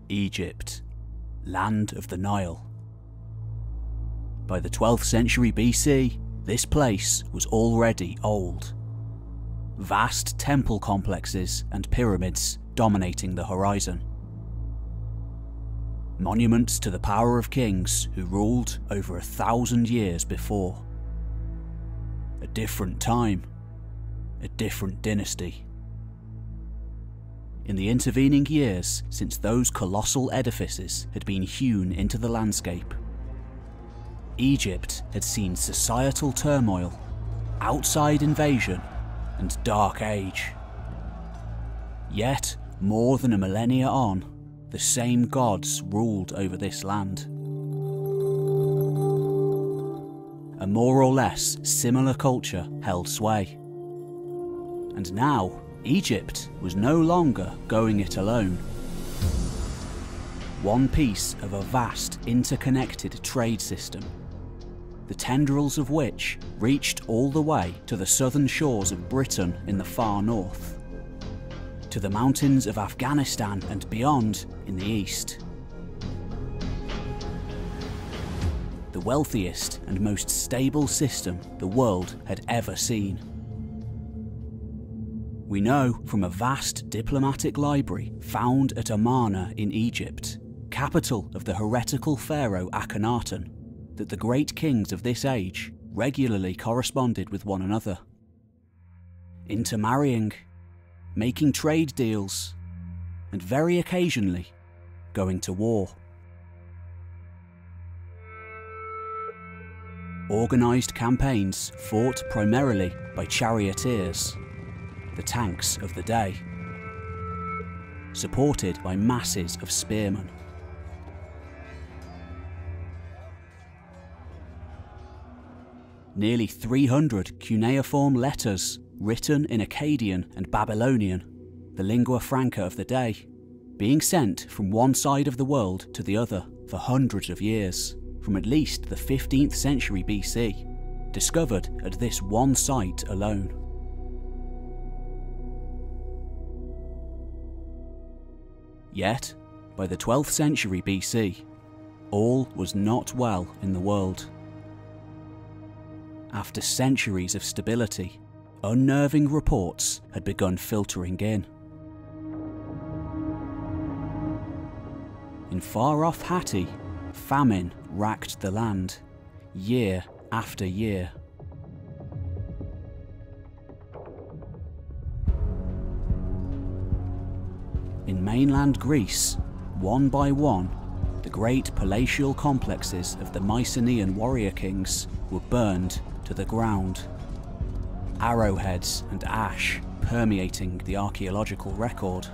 Egypt, land of the Nile. By the 12th century BC, this place was already old. Vast temple complexes and pyramids dominating the horizon. Monuments to the power of kings who ruled over 1,000 years before. A different time, a different dynasty. In the intervening years since those colossal edifices had been hewn into the landscape, Egypt had seen societal turmoil, outside invasion, and dark age. Yet, more than a millennia on, the same gods ruled over this land. A more or less similar culture held sway. And now, Egypt was no longer going it alone. One piece of a vast interconnected trade system, the tendrils of which reached all the way to the southern shores of Britain in the far north, to the mountains of Afghanistan and beyond in the east. The wealthiest and most stable system the world had ever seen. We know from a vast diplomatic library found at Amarna in Egypt, capital of the heretical pharaoh Akhenaten, that the great kings of this age regularly corresponded with one another, intermarrying, making trade deals, and very occasionally going to war. Organised campaigns fought primarily by charioteers, the tanks of the day, supported by masses of spearmen. Nearly 300 cuneiform letters written in Akkadian and Babylonian, the lingua franca of the day, being sent from one side of the world to the other for hundreds of years, from at least the 15th century BC, discovered at this one site alone. Yet, by the 12th century BC, all was not well in the world. After centuries of stability, unnerving reports had begun filtering in. In far-off Hatti, famine racked the land, year after year. In mainland Greece, one by one, the great palatial complexes of the Mycenaean warrior kings were burned to the ground, arrowheads and ash permeating the archaeological record.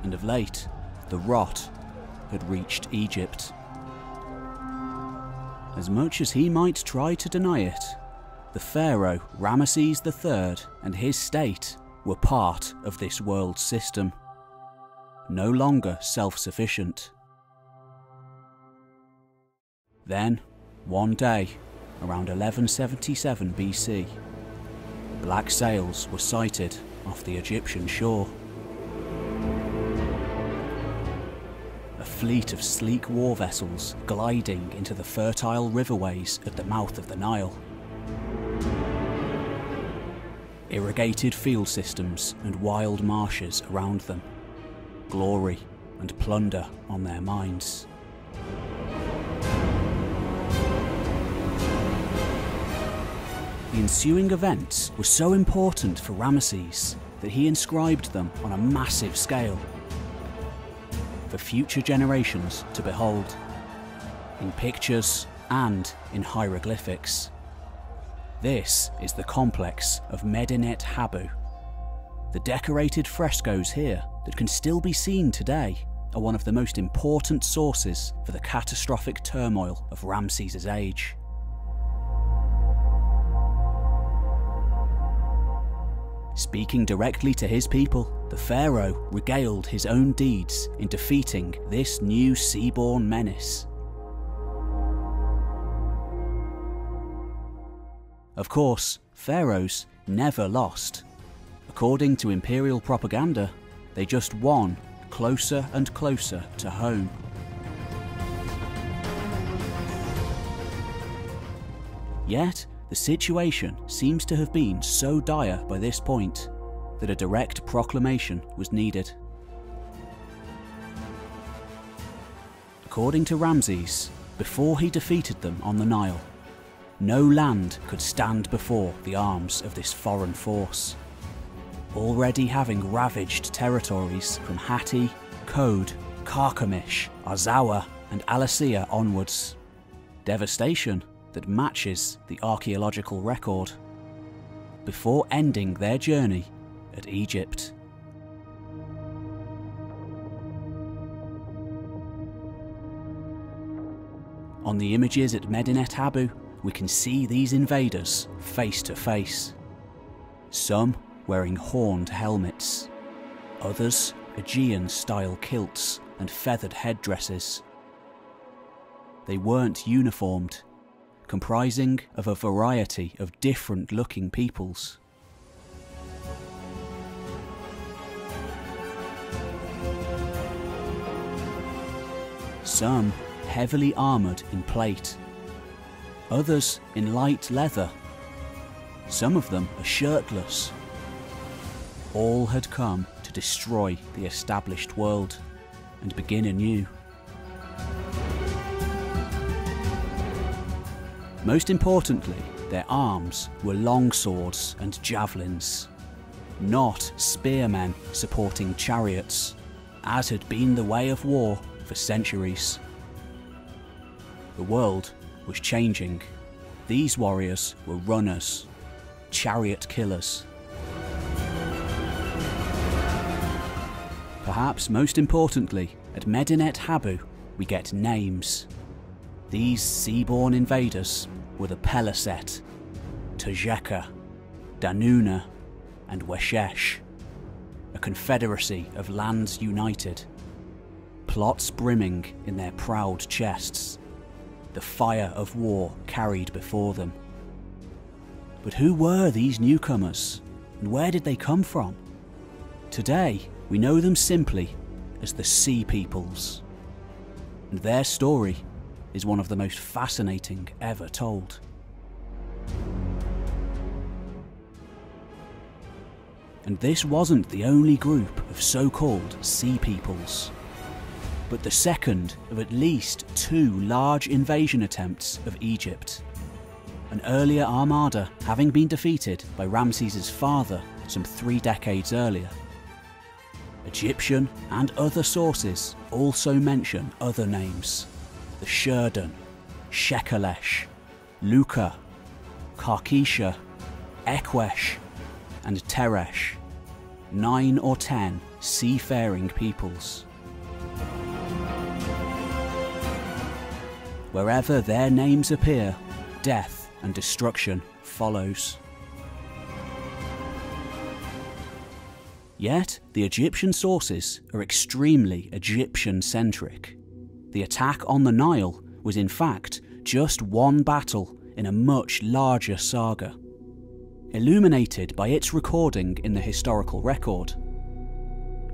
And of late, the rot had reached Egypt. As much as he might try to deny it, the pharaoh Ramesses III and his state were part of this world system, no longer self-sufficient. Then, one day, around 1177 BC, black sails were sighted off the Egyptian shore. A fleet of sleek war vessels gliding into the fertile riverways at the mouth of the Nile. Irrigated field systems and wild marshes around them, glory and plunder on their minds. The ensuing events were so important for Ramesses that he inscribed them on a massive scale, for future generations to behold, in pictures and in hieroglyphics. This is the complex of Medinet Habu. The decorated frescoes here that can still be seen today are one of the most important sources for the catastrophic turmoil of Ramses' age. Speaking directly to his people, the pharaoh regaled his own deeds in defeating this new seaborne menace. Of course, pharaohs never lost. According to imperial propaganda, they just won closer and closer to home. Yet, the situation seems to have been so dire by this point that a direct proclamation was needed. According to Ramses, before he defeated them on the Nile, no land could stand before the arms of this foreign force, already having ravaged territories from Hatti, Kode, Carchemish, Arzawa and Alasea onwards. Devastation that matches the archaeological record, before ending their journey at Egypt. On the images at Medinet Habu, we can see these invaders face to face. Some wearing horned helmets, others Aegean-style kilts and feathered headdresses. They weren't uniformed, comprising of a variety of different-looking peoples. Some heavily armoured in plate, others in light leather, some of them are shirtless. All had come to destroy the established world and begin anew. Most importantly, their arms were long swords and javelins, not spearmen supporting chariots, as had been the way of war for centuries. The world was changing. These warriors were runners, chariot killers. Perhaps most importantly, at Medinet Habu, we get names. These sea-born invaders were the PELESET, TJEKKER, DANUNA and WESHESH, a confederacy of lands united, plots brimming in their proud chests, the fire of war carried before them. But who were these newcomers, and where did they come from? Today, we know them simply as the Sea Peoples, and their story is one of the most fascinating ever told. And this wasn't the only group of so-called Sea Peoples, but the second of at least 2 large invasion attempts of Egypt. An earlier armada having been defeated by Ramses's father some 3 decades earlier. Egyptian and other sources also mention other names: the SHERDEN, SHEKELESH, LUKKA, CARCISA, EKWESH and TERESH, 9 or 10 seafaring peoples. Wherever their names appear, death and destruction follows. Yet, the Egyptian sources are extremely Egyptian-centric. The attack on the Nile was in fact just one battle in a much larger saga, illuminated by its recording in the historical record.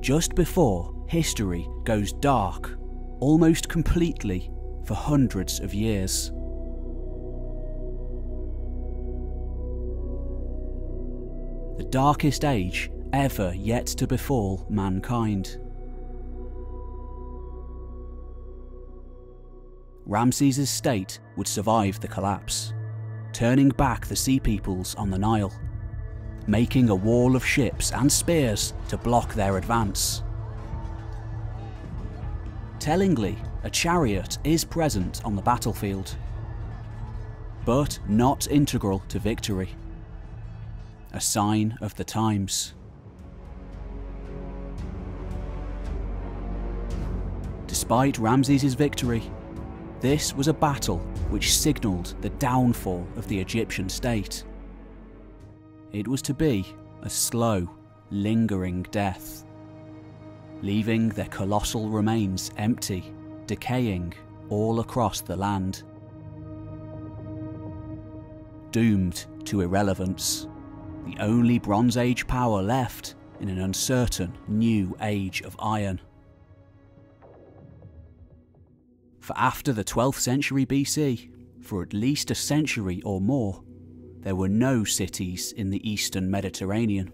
Just before history goes dark, almost completely, for hundreds of years. The darkest age ever yet to befall mankind. Ramses's state would survive the collapse, turning back the Sea Peoples on the Nile, making a wall of ships and spears to block their advance. Tellingly, a chariot is present on the battlefield, but not integral to victory. A sign of the times. Despite Ramses's victory, this was a battle which signalled the downfall of the Egyptian state. It was to be a slow, lingering death, leaving their colossal remains empty, decaying all across the land. Doomed to irrelevance, the only Bronze Age power left in an uncertain new age of iron. For after the 12th century BC, for at least a century or more, there were no cities in the eastern Mediterranean.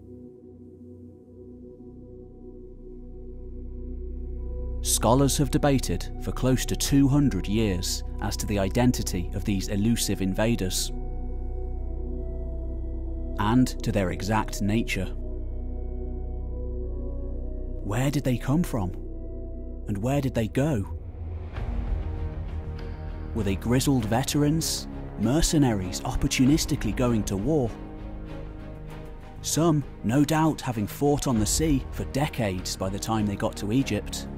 Scholars have debated for close to 200 years as to the identity of these elusive invaders and to their exact nature. Where did they come from? And where did they go? Were they grizzled veterans, mercenaries opportunistically going to war? Some, no doubt, having fought on the sea for decades by the time they got to Egypt.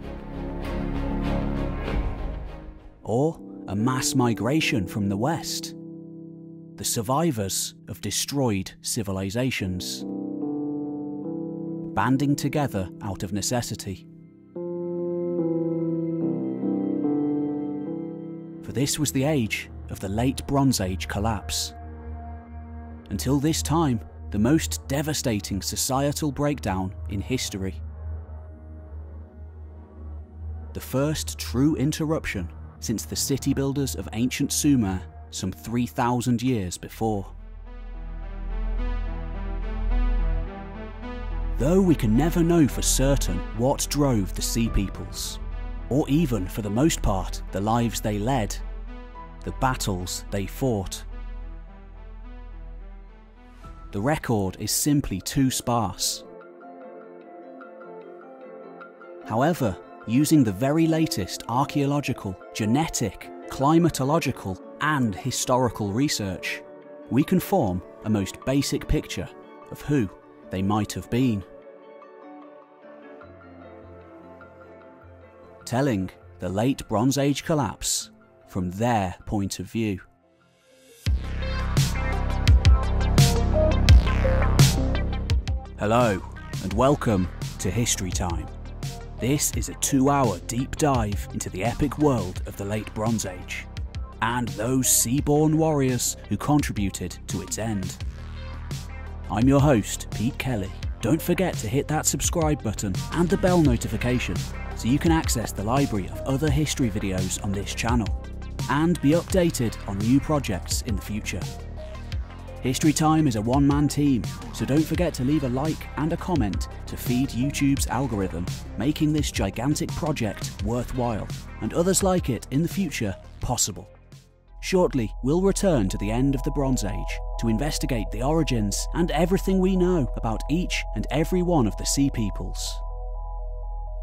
Or a mass migration from the west, the survivors of destroyed civilizations, banding together out of necessity. For this was the age of the Late Bronze Age collapse. Until this time, the most devastating societal breakdown in history. The first true interruption since the city builders of ancient Sumer some 3,000 years before. Though we can never know for certain what drove the Sea Peoples, or even, for the most part, the lives they led, the battles they fought. The record is simply too sparse. However, using the very latest archaeological, genetic, climatological, and historical research, we can form a most basic picture of who they might have been. Telling the Late Bronze Age collapse from their point of view. Hello, and welcome to History Time. This is a 2-hour deep dive into the epic world of the Late Bronze Age, and those sea-born warriors who contributed to its end. I'm your host, Pete Kelly. Don't forget to hit that subscribe button and the bell notification so you can access the library of other history videos on this channel, and be updated on new projects in the future. History Time is a one-man team, so don't forget to leave a like and a comment to feed YouTube's algorithm, making this gigantic project worthwhile, and others like it in the future possible. Shortly, we'll return to the end of the Bronze Age to investigate the origins and everything we know about each and every one of the Sea Peoples.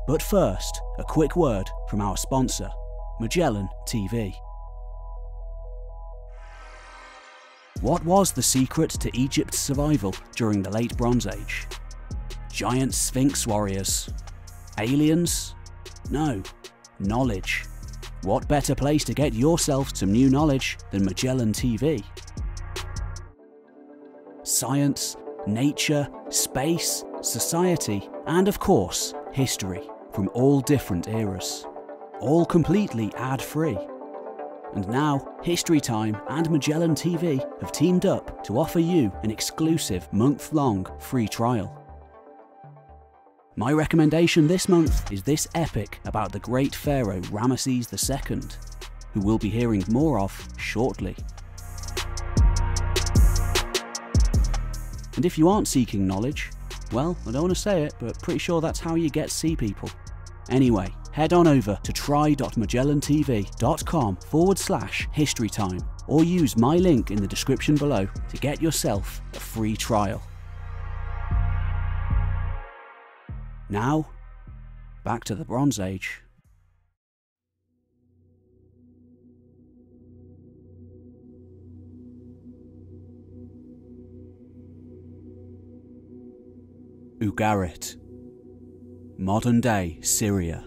But first, a quick word from our sponsor, Magellan TV. What was the secret to Egypt's survival during the Late Bronze Age? Giant Sphinx warriors? Aliens? No. Knowledge. What better place to get yourself some new knowledge than Magellan TV? Science, nature, space, society, and of course, history from all different eras. All completely ad-free. And now, History Time and Magellan TV have teamed up to offer you an exclusive month-long free trial. My recommendation this month is this epic about the great pharaoh Ramesses II, who we'll be hearing more of shortly. And if you aren't seeking knowledge, well, I don't want to say it, but pretty sure that's how you get Sea People. Anyway, head on over to try.magellantv.com/historytime or use my link in the description below to get yourself a free trial. Now, back to the Bronze Age. Ugarit, modern-day Syria.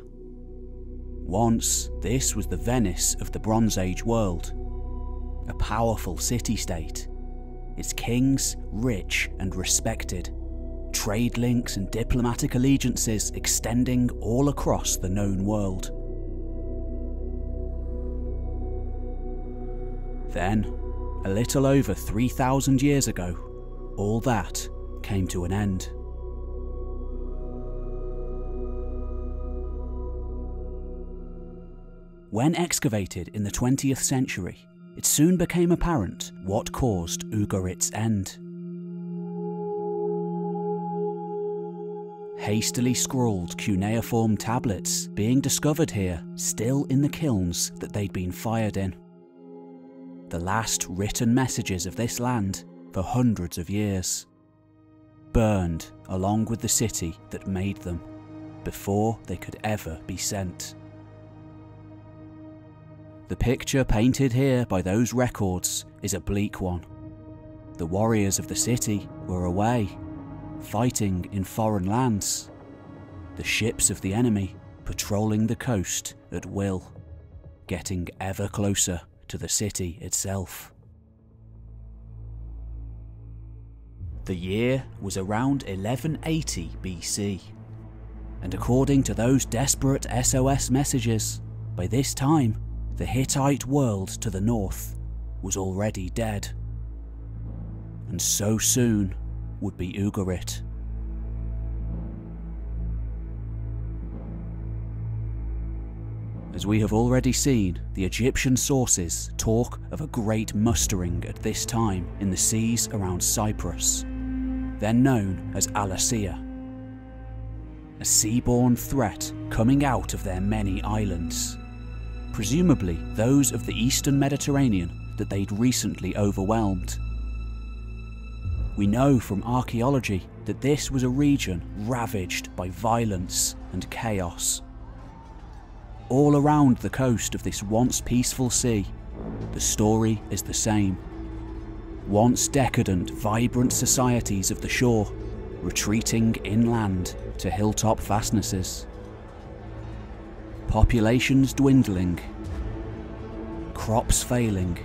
Once, this was the Venice of the Bronze Age world. A powerful city-state, its kings rich and respected, trade links and diplomatic allegiances extending all across the known world. Then, a little over 3,000 years ago, all that came to an end. When excavated in the 20th century, it soon became apparent what caused Ugarit's end. Hastily scrawled cuneiform tablets being discovered here, still in the kilns that they'd been fired in. The last written messages of this land for hundreds of years, burned along with the city that made them, before they could ever be sent. The picture painted here by those records is a bleak one. The warriors of the city were away, fighting in foreign lands, the ships of the enemy patrolling the coast at will, getting ever closer to the city itself. The year was around 1180 BC, and according to those desperate SOS messages, by this time the Hittite world to the north was already dead, and so soon would be Ugarit. As we have already seen, the Egyptian sources talk of a great mustering at this time in the seas around Cyprus, then known as Alasea, a seaborne threat coming out of their many islands, presumably those of the eastern Mediterranean that they'd recently overwhelmed. We know from archaeology that this was a region ravaged by violence and chaos. All around the coast of this once peaceful sea, the story is the same. Once decadent, vibrant societies of the shore, retreating inland to hilltop fastnesses. Populations dwindling, crops failing,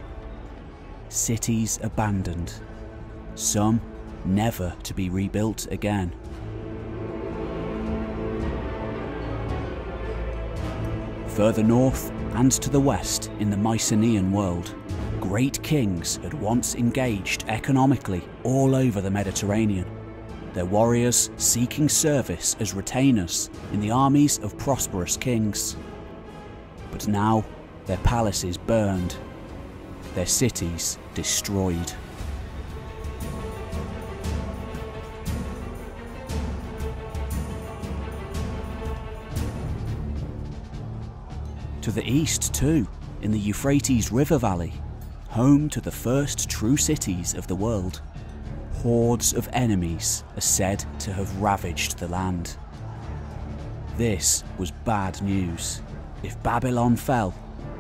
cities abandoned, some never to be rebuilt again. Further north and to the west in the Mycenaean world, great kings had once engaged economically all over the Mediterranean, their warriors seeking service as retainers in the armies of prosperous kings. But now their palaces burned, their cities destroyed. To the east too, in the Euphrates River Valley, home to the first true cities of the world, hordes of enemies are said to have ravaged the land. This was bad news. If Babylon fell,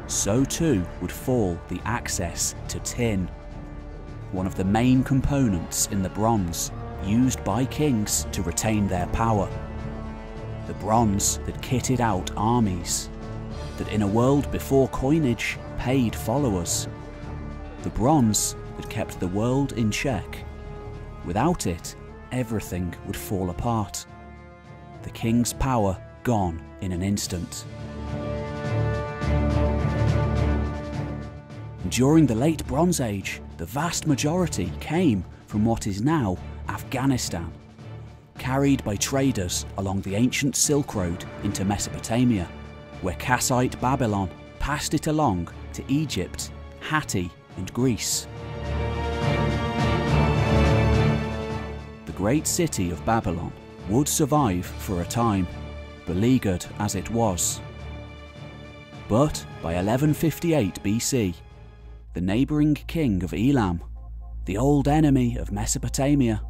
so too would fall the access to tin, one of the main components in the bronze used by kings to retain their power. The bronze that kitted out armies, that in a world before coinage paid followers. The bronze that kept the world in check. Without it, everything would fall apart. The king's power gone in an instant. During the late Bronze Age, the vast majority came from what is now Afghanistan, carried by traders along the ancient Silk Road into Mesopotamia, where Kassite Babylon passed it along to Egypt, Hatti and Greece. The great city of Babylon would survive for a time, beleaguered as it was. But by 1158 BC, the neighbouring king of Elam, the old enemy of Mesopotamia,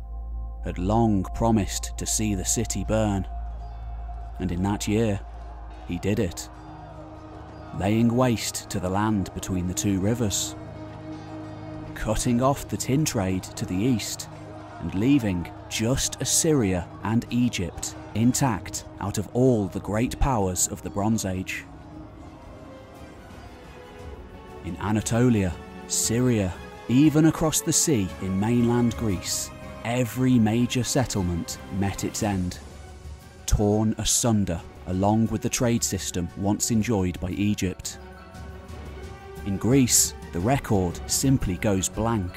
had long promised to see the city burn. And in that year, he did it, laying waste to the land between the two rivers, cutting off the tin trade to the east and leaving just Assyria and Egypt intact out of all the great powers of the Bronze Age. In Anatolia, Syria, even across the sea in mainland Greece, every major settlement met its end, torn asunder along with the trade system once enjoyed by Egypt. In Greece, the record simply goes blank.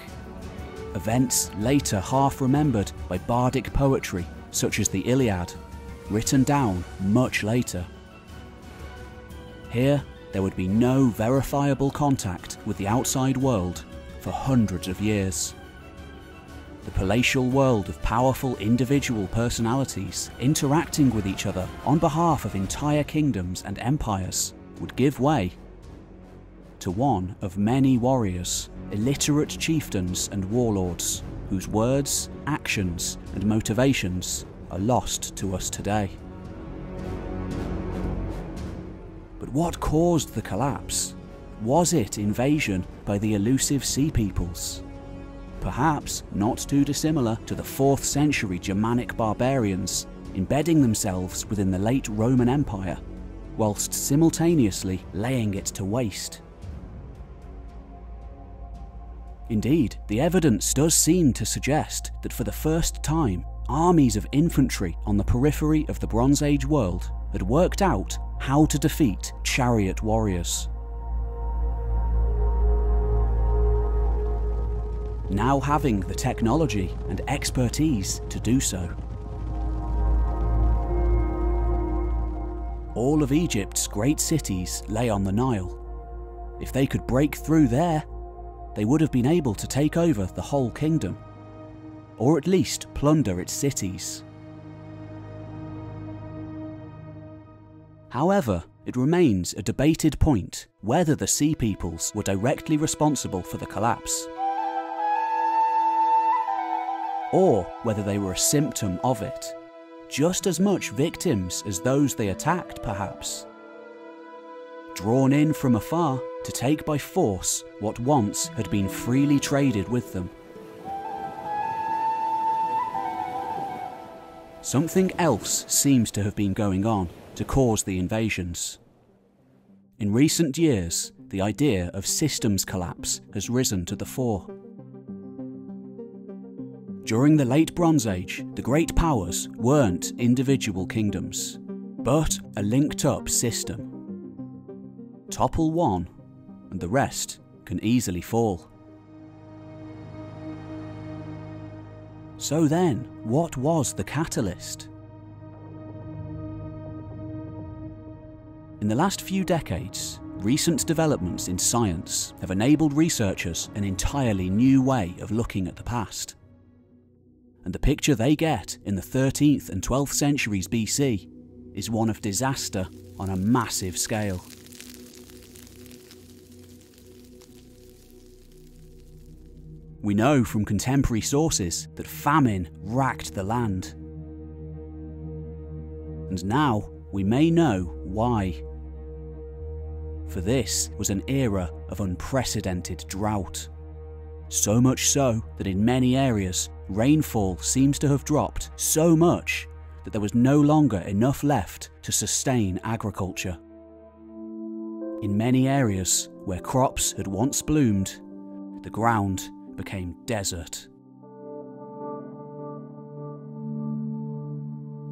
Events later half remembered by bardic poetry such as the Iliad, written down much later. Here, there would be no verifiable contact with the outside world for hundreds of years. The palatial world of powerful individual personalities interacting with each other on behalf of entire kingdoms and empires would give way to one of many warriors, illiterate chieftains and warlords whose words, actions and motivations are lost to us today. But what caused the collapse? Was it invasion by the elusive Sea Peoples? Perhaps not too dissimilar to the 4th century Germanic barbarians embedding themselves within the late Roman Empire, whilst simultaneously laying it to waste. Indeed, the evidence does seem to suggest that for the first time, armies of infantry on the periphery of the Bronze Age world had worked out how to defeat chariot warriors. Now having the technology and expertise to do so. All of Egypt's great cities lay on the Nile. If they could break through there, they would have been able to take over the whole kingdom, or at least plunder its cities. However, it remains a debated point whether the Sea Peoples were directly responsible for the collapse, or whether they were a symptom of it, just as much victims as those they attacked perhaps. Drawn in from afar to take by force what once had been freely traded with them. Something else seems to have been going on to cause the invasions. In recent years, the idea of systems collapse has risen to the fore. During the late Bronze Age, the great powers weren't individual kingdoms, but a linked-up system. Topple one, and the rest can easily fall. So then, what was the catalyst? In the last few decades, recent developments in science have enabled researchers an entirely new way of looking at the past. And the picture they get in the 13th and 12th centuries BC is one of disaster on a massive scale. We know from contemporary sources that famine racked the land. And now we may know why. For this was an era of unprecedented drought. So much so that in many areas, rainfall seems to have dropped so much that there was no longer enough left to sustain agriculture. In many areas where crops had once bloomed, the ground became desert.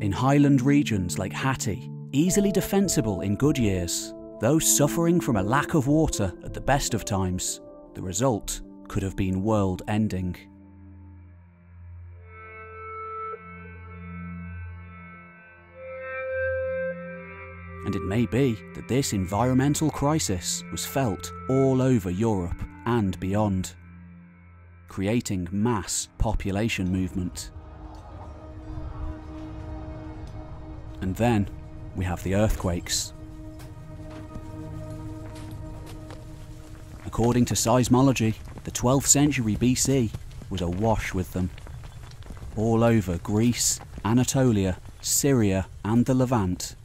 In highland regions like Hatti, easily defensible in good years, though suffering from a lack of water at the best of times, the result could have been world-ending. And it may be that this environmental crisis was felt all over Europe and beyond, creating mass population movement. And then we have the earthquakes. According to seismology, the 12th century BC was awash with them. All over Greece, Anatolia, Syria and the Levant,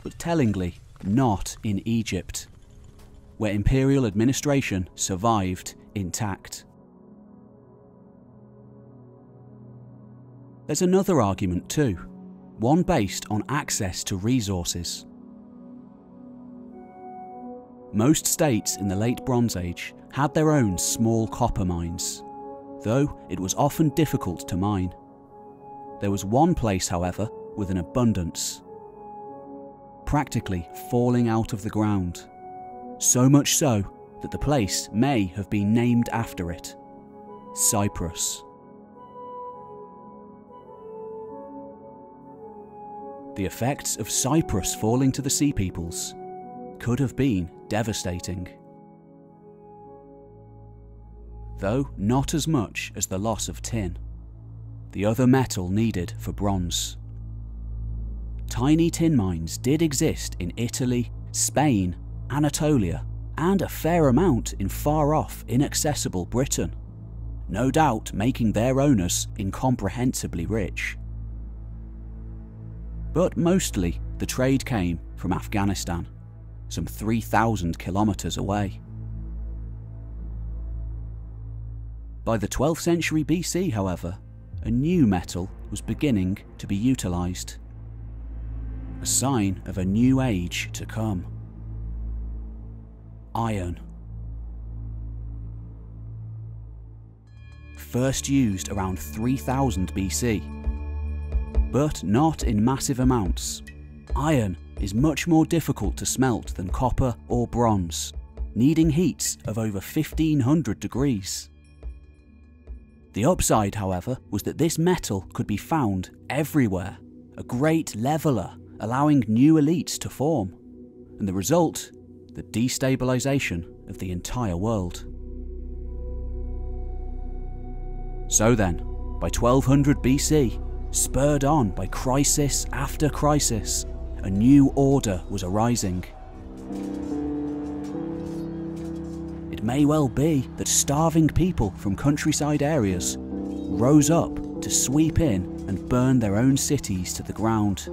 but tellingly not in Egypt, where imperial administration survived intact. There's another argument too, one based on access to resources. Most states in the late Bronze Age had their own small copper mines, though it was often difficult to mine. There was one place, however, with an abundance, practically falling out of the ground, so much so that the place may have been named after it: Cyprus. The effects of Cyprus falling to the Sea Peoples could have been devastating. Though not as much as the loss of tin, the other metal needed for bronze. Tiny tin mines did exist in Italy, Spain, Anatolia, and a fair amount in far-off, inaccessible Britain, no doubt making their owners incomprehensibly rich. But mostly the trade came from Afghanistan, some 3,000 kilometers away. By the 12th century BC, however, a new metal was beginning to be utilised. A sign of a new age to come. Iron. First used around 3000 BC, but not in massive amounts. Iron is much more difficult to smelt than copper or bronze, needing heats of over 1500 degrees. The upside, however, was that this metal could be found everywhere, a great leveller, allowing new elites to form, and the result, the destabilisation of the entire world. So then, by 1200 BC, spurred on by crisis after crisis, a new order was arising. It may well be that starving people from countryside areas rose up to sweep in and burn their own cities to the ground,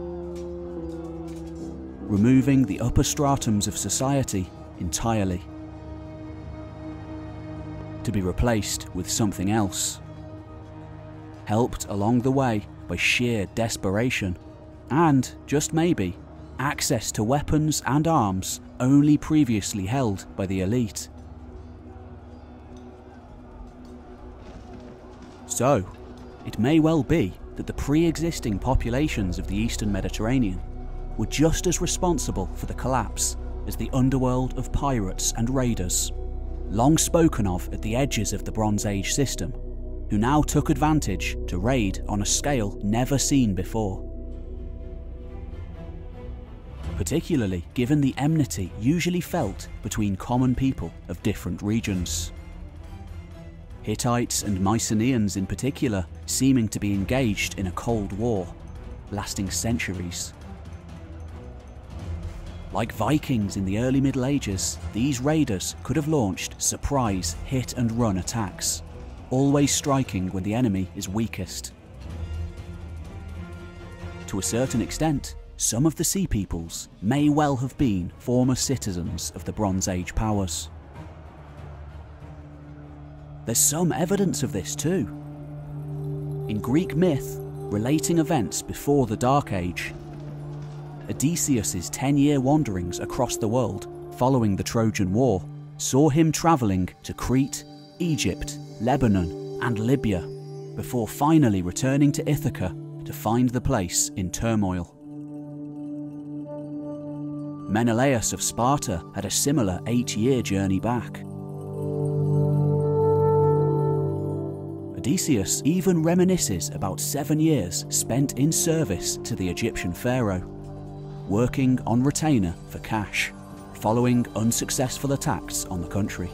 removing the upper stratums of society entirely, to be replaced with something else, helped along the way by sheer desperation and, just maybe, access to weapons and arms only previously held by the elite. So, it may well be that the pre-existing populations of the Eastern Mediterranean were just as responsible for the collapse as the underworld of pirates and raiders, long spoken of at the edges of the Bronze Age system, who now took advantage to raid on a scale never seen before. Particularly given the enmity usually felt between common people of different regions. Hittites and Mycenaeans in particular seeming to be engaged in a cold war, lasting centuries. Like Vikings in the early Middle Ages, these raiders could have launched surprise hit-and-run attacks, always striking when the enemy is weakest. To a certain extent, some of the Sea Peoples may well have been former citizens of the Bronze Age powers. There's some evidence of this too. In Greek myth, relating events before the Dark Age, Odysseus' 10-year wanderings across the world following the Trojan War saw him travelling to Crete, Egypt, Lebanon and Libya, before finally returning to Ithaca to find the place in turmoil. Menelaus of Sparta had a similar 8-year journey back. Odysseus even reminisces about 7 years spent in service to the Egyptian pharaoh, working on retainer for cash, following unsuccessful attacks on the country.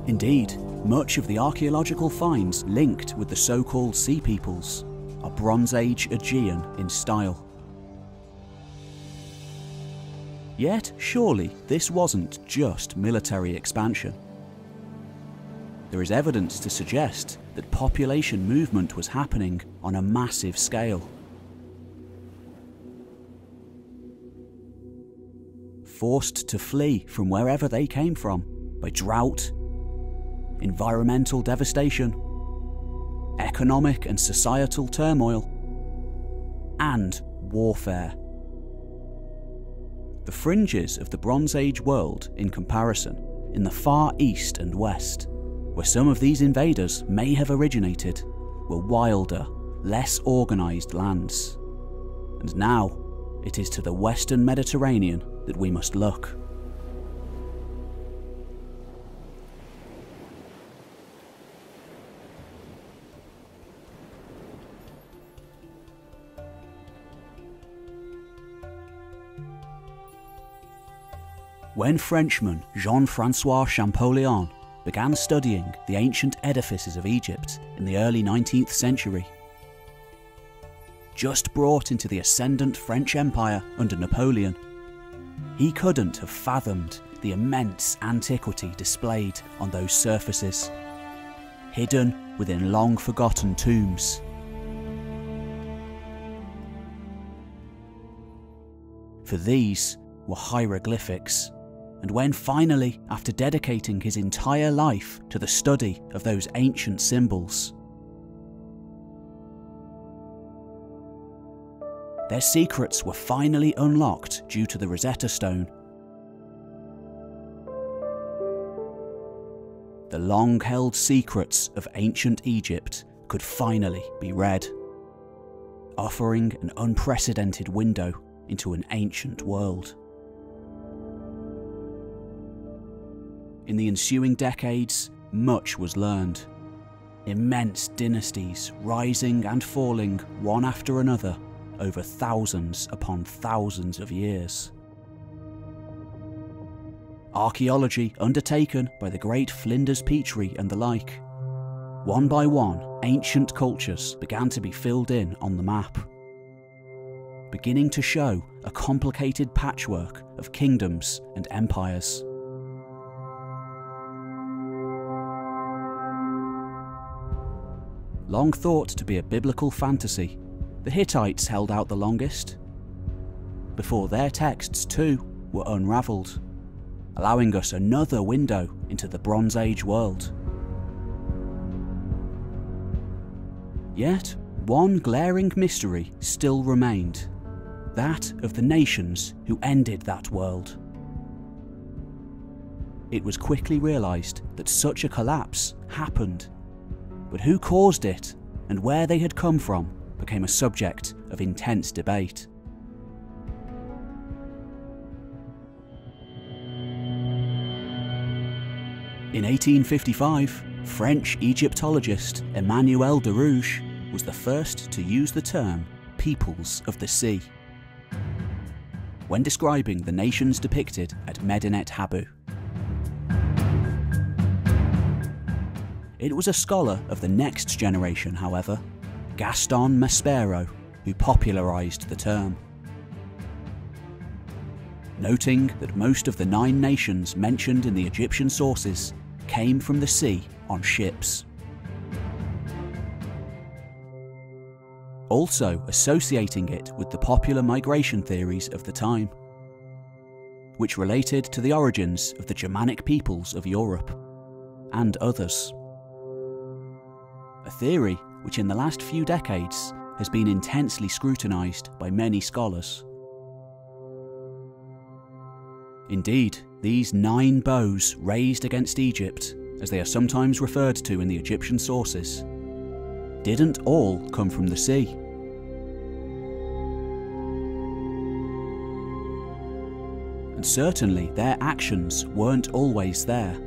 Indeed, much of the archaeological finds linked with the so-called Sea Peoples are Bronze Age Aegean in style. Yet, surely this wasn't just military expansion. There is evidence to suggest that population movement was happening on a massive scale. Forced to flee from wherever they came from by drought, environmental devastation, economic and societal turmoil, and warfare. The fringes of the Bronze Age world, in comparison, in the far east and west, where some of these invaders may have originated, were wilder, less organised lands. And now, it is to the Western Mediterranean that we must look. When Frenchman Jean-Francois Champollion began studying the ancient edifices of Egypt in the early 19th century, just brought into the ascendant French Empire under Napoleon, he couldn't have fathomed the immense antiquity displayed on those surfaces, hidden within long-forgotten tombs. For these were hieroglyphics, and when finally, after dedicating his entire life to the study of those ancient symbols, their secrets were finally unlocked due to the Rosetta Stone, the long-held secrets of ancient Egypt could finally be read, offering an unprecedented window into an ancient world. In the ensuing decades, much was learned. Immense dynasties rising and falling one after another over thousands upon thousands of years. Archaeology undertaken by the great Flinders Petrie and the like. One by one, ancient cultures began to be filled in on the map, beginning to show a complicated patchwork of kingdoms and empires. Long thought to be a biblical fantasy, the Hittites held out the longest, before their texts too were unravelled, allowing us another window into the Bronze Age world. Yet, one glaring mystery still remained, that of the nations who ended that world. It was quickly realised that such a collapse happened, but who caused it and where they had come from became a subject of intense debate. In 1855, French Egyptologist Emmanuel de Rouge was the first to use the term peoples of the sea when describing the nations depicted at Medinet Habu. It was a scholar of the next generation, however, Gaston Maspero, who popularised the term, noting that most of the 9 nations mentioned in the Egyptian sources came from the sea on ships. Also associating it with the popular migration theories of the time, which related to the origins of the Germanic peoples of Europe, and others. A theory which in the last few decades has been intensely scrutinised by many scholars. Indeed, these 9 bows raised against Egypt, as they are sometimes referred to in the Egyptian sources, didn't all come from the sea. And certainly their actions weren't always there,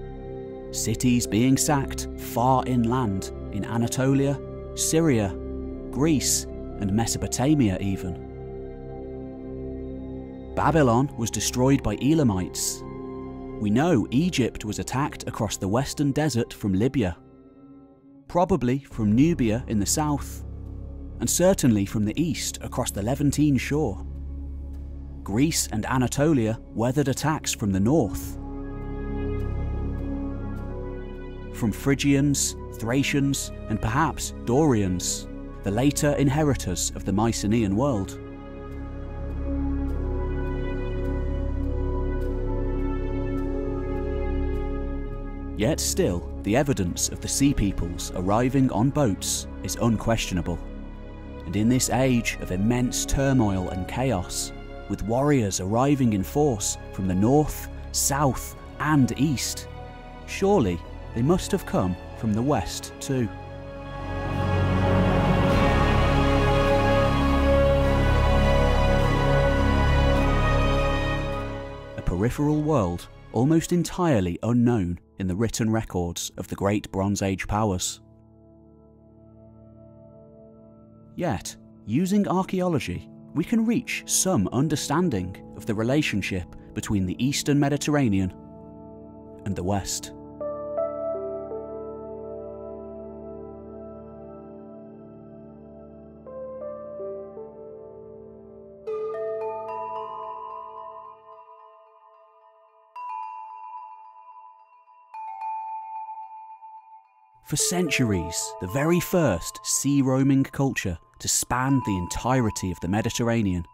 cities being sacked far inland in Anatolia, Syria, Greece and Mesopotamia even. Babylon was destroyed by Elamites. We know Egypt was attacked across the western desert from Libya, probably from Nubia in the south, and certainly from the east across the Levantine shore. Greece and Anatolia weathered attacks from the north, from Phrygians, Thracians and perhaps Dorians, the later inheritors of the Mycenaean world. Yet still, the evidence of the sea peoples arriving on boats is unquestionable. And in this age of immense turmoil and chaos, with warriors arriving in force from the north, south and east, surely they must have come from the west too. A peripheral world almost entirely unknown in the written records of the great Bronze Age powers. Yet, using archaeology, we can reach some understanding of the relationship between the Eastern Mediterranean and the West. For centuries, the very first sea-roaming culture to span the entirety of the Mediterranean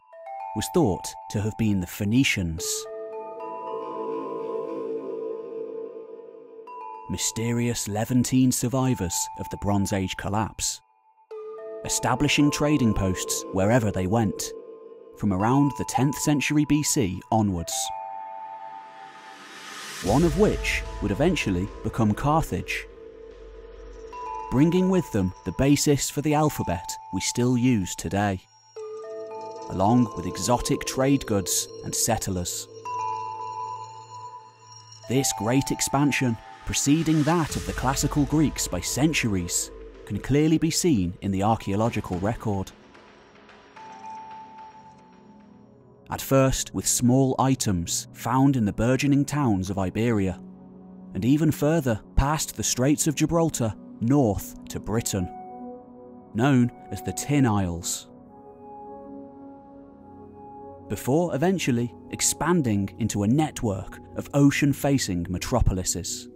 was thought to have been the Phoenicians. Mysterious Levantine survivors of the Bronze Age collapse, establishing trading posts wherever they went, from around the 10th century BC onwards. One of which would eventually become Carthage, bringing with them the basis for the alphabet we still use today, along with exotic trade goods and settlers. This great expansion, preceding that of the classical Greeks by centuries, can clearly be seen in the archaeological record. At first with small items found in the burgeoning towns of Iberia, and even further past the Straits of Gibraltar north to Britain, known as the Tin Isles, before eventually expanding into a network of ocean-facing metropolises.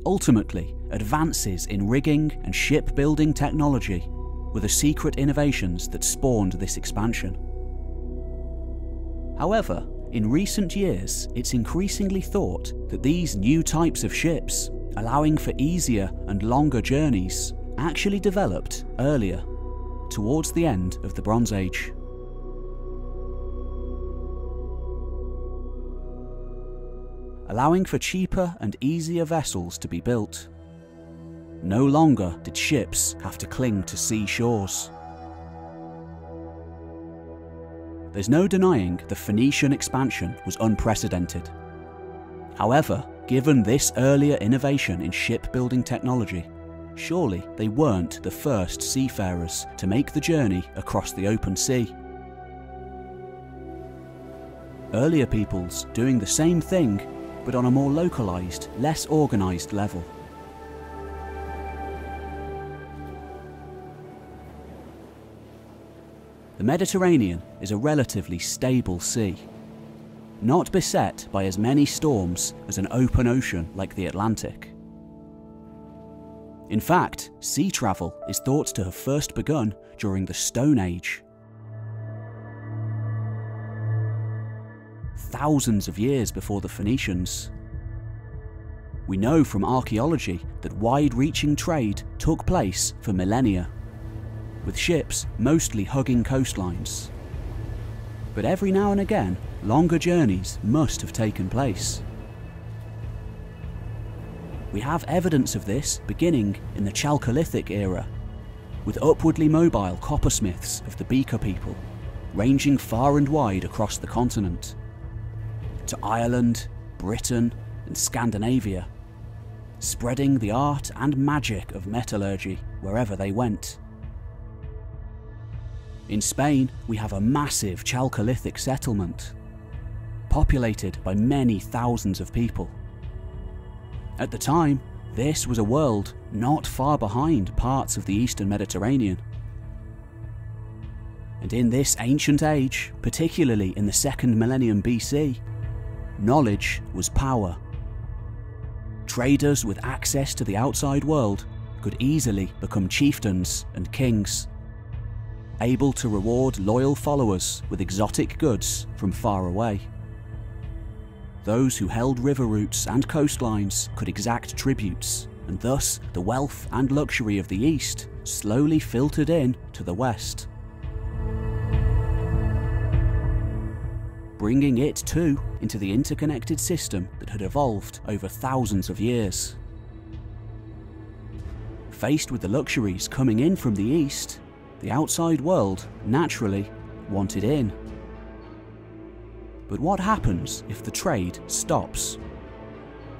Ultimately, advances in rigging and shipbuilding technology were the secret innovations that spawned this expansion. However, in recent years, it's increasingly thought that these new types of ships, allowing for easier and longer journeys, actually developed earlier, towards the end of the Bronze Age. Allowing for cheaper and easier vessels to be built. No longer did ships have to cling to sea shores. There's no denying the Phoenician expansion was unprecedented. However, given this earlier innovation in shipbuilding technology, surely they weren't the first seafarers to make the journey across the open sea. Earlier peoples doing the same thing, but on a more localized, less organized level. The Mediterranean is a relatively stable sea, not beset by as many storms as an open ocean like the Atlantic. In fact, sea travel is thought to have first begun during the Stone Age. Thousands of years before the Phoenicians. We know from archaeology that wide-reaching trade took place for millennia, with ships mostly hugging coastlines. But every now and again, longer journeys must have taken place. We have evidence of this beginning in the Chalcolithic era, with upwardly mobile coppersmiths of the Beaker people, ranging far and wide across the continent, to Ireland, Britain, and Scandinavia, spreading the art and magic of metallurgy wherever they went. In Spain, we have a massive Chalcolithic settlement, populated by many thousands of people. At the time, this was a world not far behind parts of the Eastern Mediterranean. And in this ancient age, particularly in the 2nd millennium BC, knowledge was power. Traders with access to the outside world could easily become chieftains and kings, able to reward loyal followers with exotic goods from far away. Those who held river routes and coastlines could exact tributes, and thus the wealth and luxury of the East slowly filtered in to the West, bringing it too into the interconnected system that had evolved over thousands of years. Faced with the luxuries coming in from the East, the outside world naturally wanted in. But what happens if the trade stops?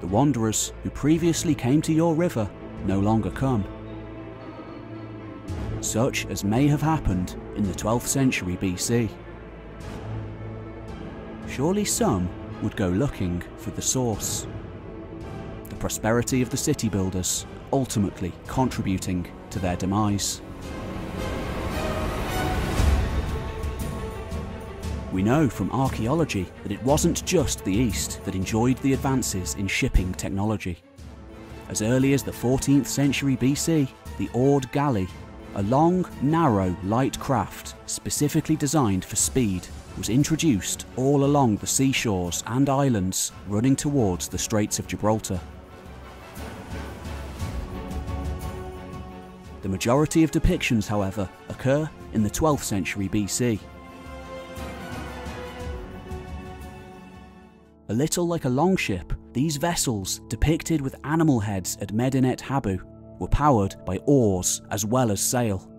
The wanderers who previously came to your river no longer come. such as may have happened in the 12th century BC. Surely some would go looking for the source. The prosperity of the city builders ultimately contributing to their demise. We know from archaeology that it wasn't just the East that enjoyed the advances in shipping technology. As early as the 14th century BC, the oared galley, a long, narrow, light craft specifically designed for speed, was introduced all along the seashores and islands running towards the Straits of Gibraltar. The majority of depictions, however, occur in the 12th century BC. A little like a longship, these vessels, depicted with animal heads at Medinet Habu, were powered by oars as well as sail,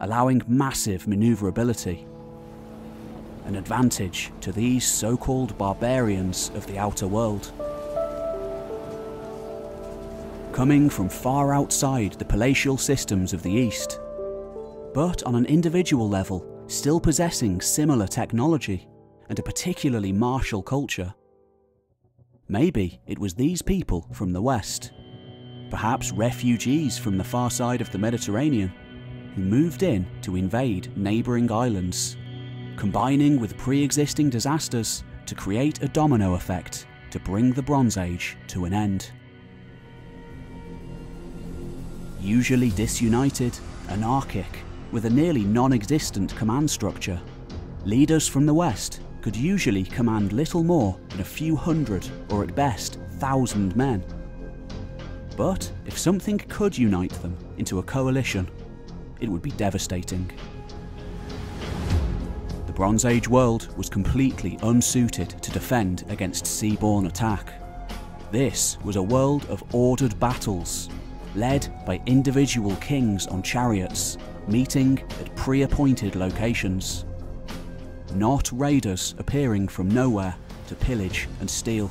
allowing massive manoeuvrability. An advantage to these so-called barbarians of the outer world. Coming from far outside the palatial systems of the East, but on an individual level still possessing similar technology and a particularly martial culture. Maybe it was these people from the West, perhaps refugees from the far side of the Mediterranean, who moved in to invade neighbouring islands, combining with pre-existing disasters to create a domino effect to bring the Bronze Age to an end. Usually disunited, anarchic, with a nearly non-existent command structure, leaders from the West could usually command little more than a few hundred, or at best, 1,000 men. But if something could unite them into a coalition, it would be devastating. The Bronze Age world was completely unsuited to defend against seaborne attack. This was a world of ordered battles, led by individual kings on chariots, meeting at pre-appointed locations. Not raiders appearing from nowhere to pillage and steal.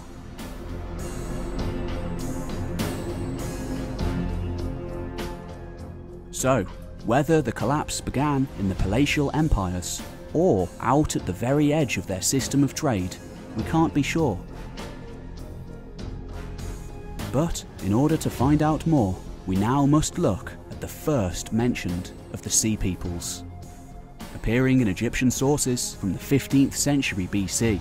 So, whether the collapse began in the palatial empires or out at the very edge of their system of trade, we can't be sure. But in order to find out more, we now must look at the first mentioned of the Sea Peoples, appearing in Egyptian sources from the 15th century BC,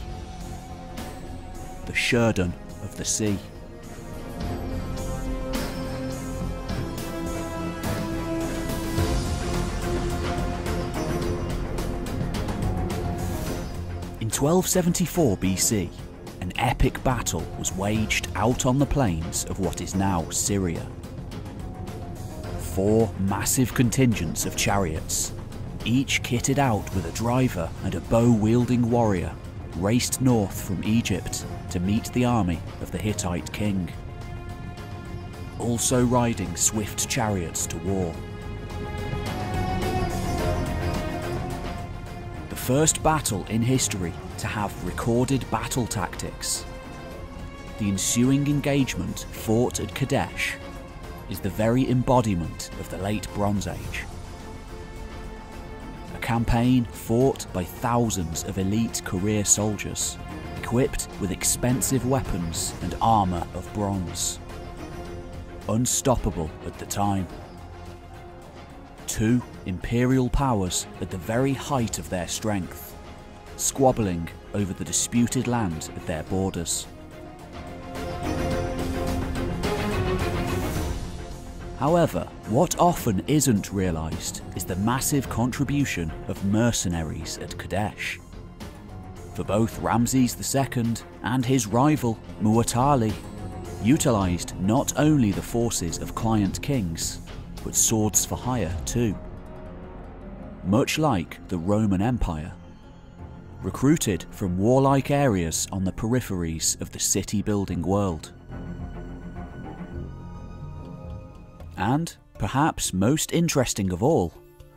the SHERDEN of the sea. In 1274 BC, an epic battle was waged out on the plains of what is now Syria. 4 massive contingents of chariots, each kitted out with a driver and a bow-wielding warrior, raced north from Egypt to meet the army of the Hittite king, also riding swift chariots to war. The first battle in history to have recorded battle tactics. The ensuing engagement, fought at Kadesh, is the very embodiment of the late Bronze Age. A campaign fought by thousands of elite career soldiers, equipped with expensive weapons and armour of bronze. Unstoppable at the time. 2 imperial powers at the very height of their strength, squabbling over the disputed land at their borders. However, what often isn't realised is the massive contribution of mercenaries at Kadesh. For both Ramses II and his rival, Mu'tali, utilised not only the forces of client kings, but swords for hire too. Much like the Roman Empire, recruited from warlike areas on the peripheries of the city-building world. And, perhaps most interesting of all,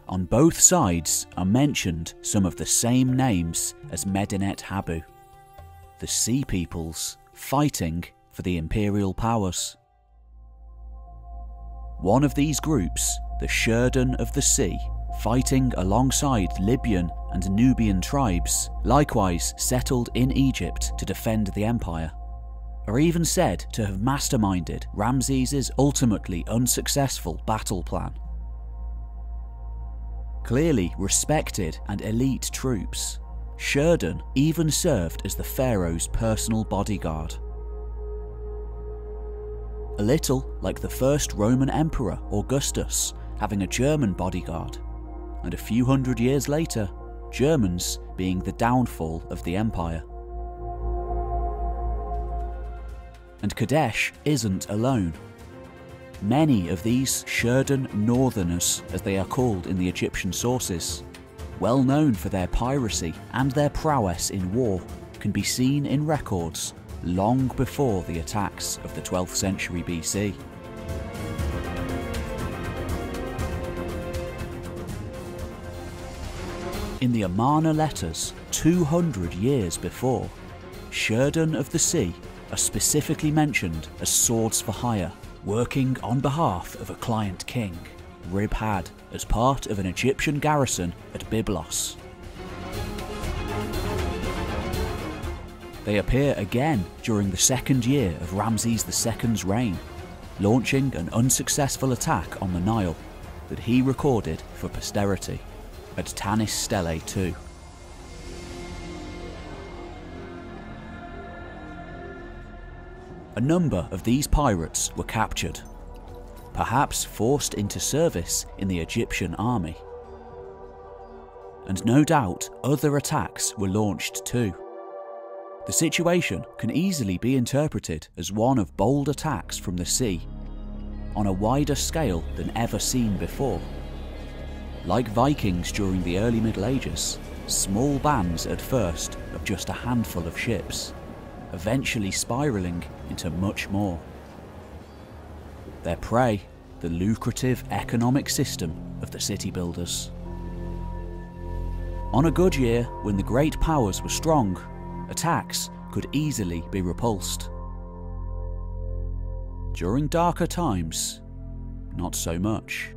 on both sides are mentioned some of the same names as Medinet Habu, the Sea Peoples fighting for the imperial powers. One of these groups the SHERDEN of the sea, fighting alongside Libyan and Nubian tribes, likewise settled in Egypt to defend the empire, are even said to have masterminded Ramses's ultimately unsuccessful battle plan. Clearly respected and elite troops, SHERDEN even served as the pharaoh's personal bodyguard. A little like the first Roman emperor Augustus having a German bodyguard, and a few hundred years later, Germans being the downfall of the empire. And Kadesh isn't alone. Many of these SHERDEN Northerners, as they are called in the Egyptian sources, well known for their piracy and their prowess in war, can be seen in records long before the attacks of the 12th century BC. In the Amarna letters 200 years before, SHERDEN of the sea are specifically mentioned as swords for hire, working on behalf of a client king, Rib-Had, as part of an Egyptian garrison at Byblos. They appear again during the second year of Ramses II's reign, launching an unsuccessful attack on the Nile that he recorded for posterity at Tanis Stele II. A number of these pirates were captured, perhaps forced into service in the Egyptian army. And no doubt other attacks were launched too. The situation can easily be interpreted as one of bold attacks from the sea, on a wider scale than ever seen before. Like Vikings during the early Middle Ages, small bands at first of just a handful of ships, eventually spiralling into much more. Their prey, the lucrative economic system of the city builders. On a good year, when the great powers were strong, attacks could easily be repulsed. During darker times, not so much.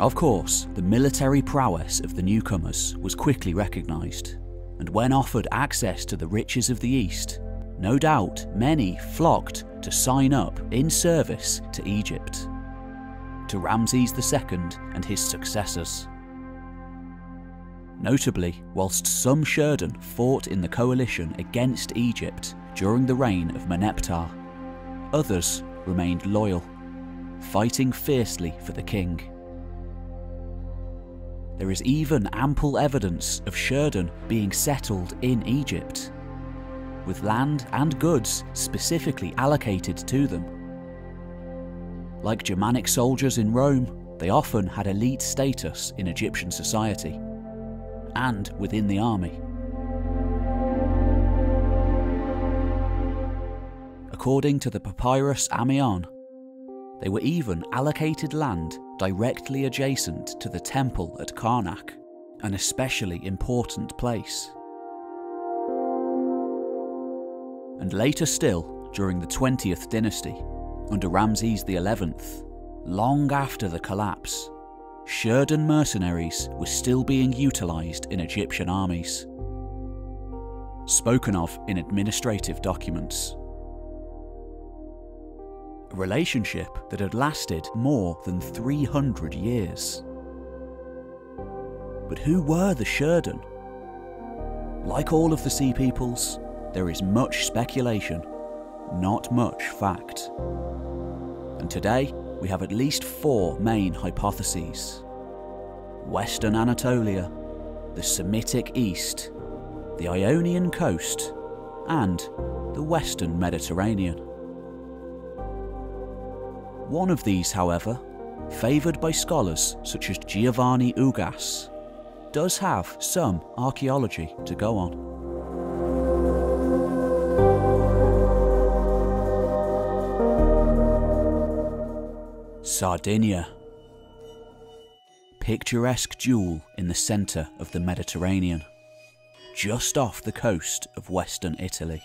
Of course, the military prowess of the newcomers was quickly recognised, and when offered access to the riches of the East, no doubt many flocked to sign up in service to Egypt, to Ramses II and his successors. Notably, whilst some SHERDEN fought in the coalition against Egypt during the reign of Meneptah, others remained loyal, fighting fiercely for the king. There is even ample evidence of SHERDEN being settled in Egypt, with land and goods specifically allocated to them. Like Germanic soldiers in Rome, they often had elite status in Egyptian society, and within the army. According to the papyrus Amion, they were even allocated land directly adjacent to the temple at Karnak, an especially important place. And later still, during the 20th dynasty, under Ramses XI, long after the collapse, SHERDEN mercenaries were still being utilised in Egyptian armies, spoken of in administrative documents. A relationship that had lasted more than 300 years. But who were the SHERDEN? Like all of the Sea Peoples, there is much speculation, not much fact. And today, we have at least 4 main hypotheses: Western Anatolia, the Semitic East, the Ionian coast, and the Western Mediterranean. One of these, however, favoured by scholars such as Giovanni Ugas, does have some archaeology to go on. Sardinia. Picturesque jewel in the centre of the Mediterranean, just off the coast of Western Italy.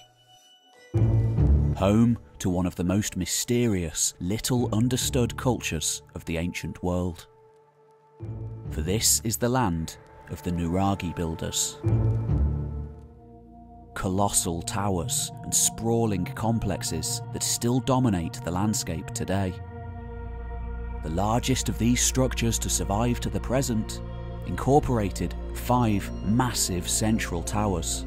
Home to one of the most mysterious, little understood cultures of the ancient world. For this is the land of the Nuraghi builders. Colossal towers and sprawling complexes that still dominate the landscape today. The largest of these structures to survive to the present incorporated 5 massive central towers,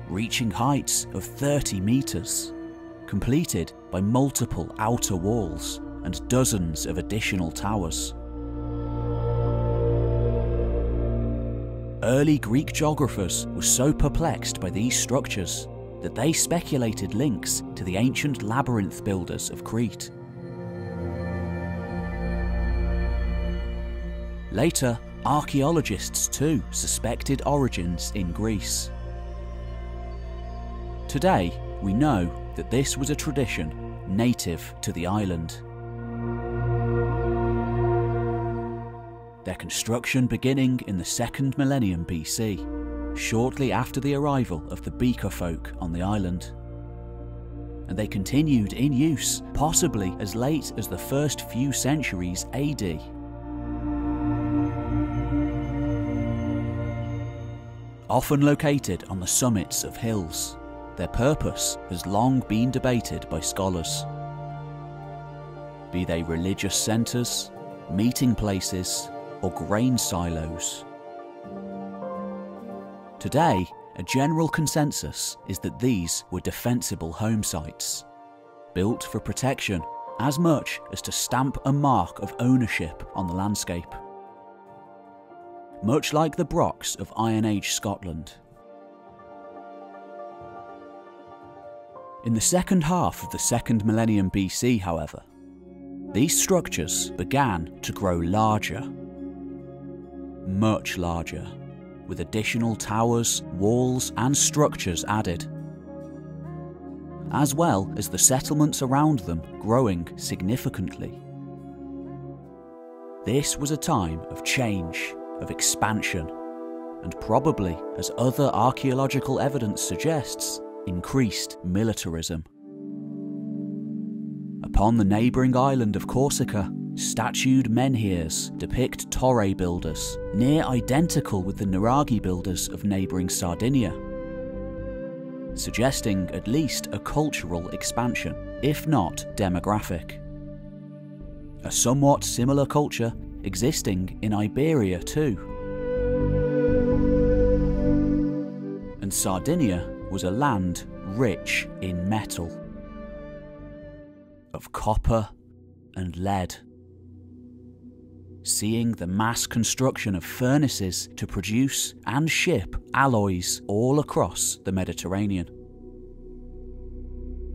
reaching heights of 30 meters, completed by multiple outer walls and dozens of additional towers. Early Greek geographers were so perplexed by these structures that they speculated links to the ancient labyrinth builders of Crete. Later, archaeologists too suspected origins in Greece. Today, we know that this was a tradition native to the island. Their construction beginning in the 2nd millennium BC, shortly after the arrival of the Beaker folk on the island. And they continued in use, possibly as late as the first few centuries AD. Often located on the summits of hills, their purpose has long been debated by scholars. Be they religious centres, meeting places, or grain silos. Today, a general consensus is that these were defensible home sites, built for protection as much as to stamp a mark of ownership on the landscape. Much like the Brocks of Iron Age Scotland. In the second half of the 2nd millennium BC, however, these structures began to grow larger. Much larger, with additional towers, walls and structures added, as well as the settlements around them growing significantly. This was a time of change, of expansion, and probably, as other archaeological evidence suggests, increased militarism. Upon the neighbouring island of Corsica, statued menhirs depict torre builders, near identical with the Nuraghi builders of neighbouring Sardinia, suggesting at least a cultural expansion, if not demographic. A somewhat similar culture existing in Iberia too. And Sardinia was a land rich in metal, of copper and lead, seeing the mass construction of furnaces to produce and ship alloys all across the Mediterranean.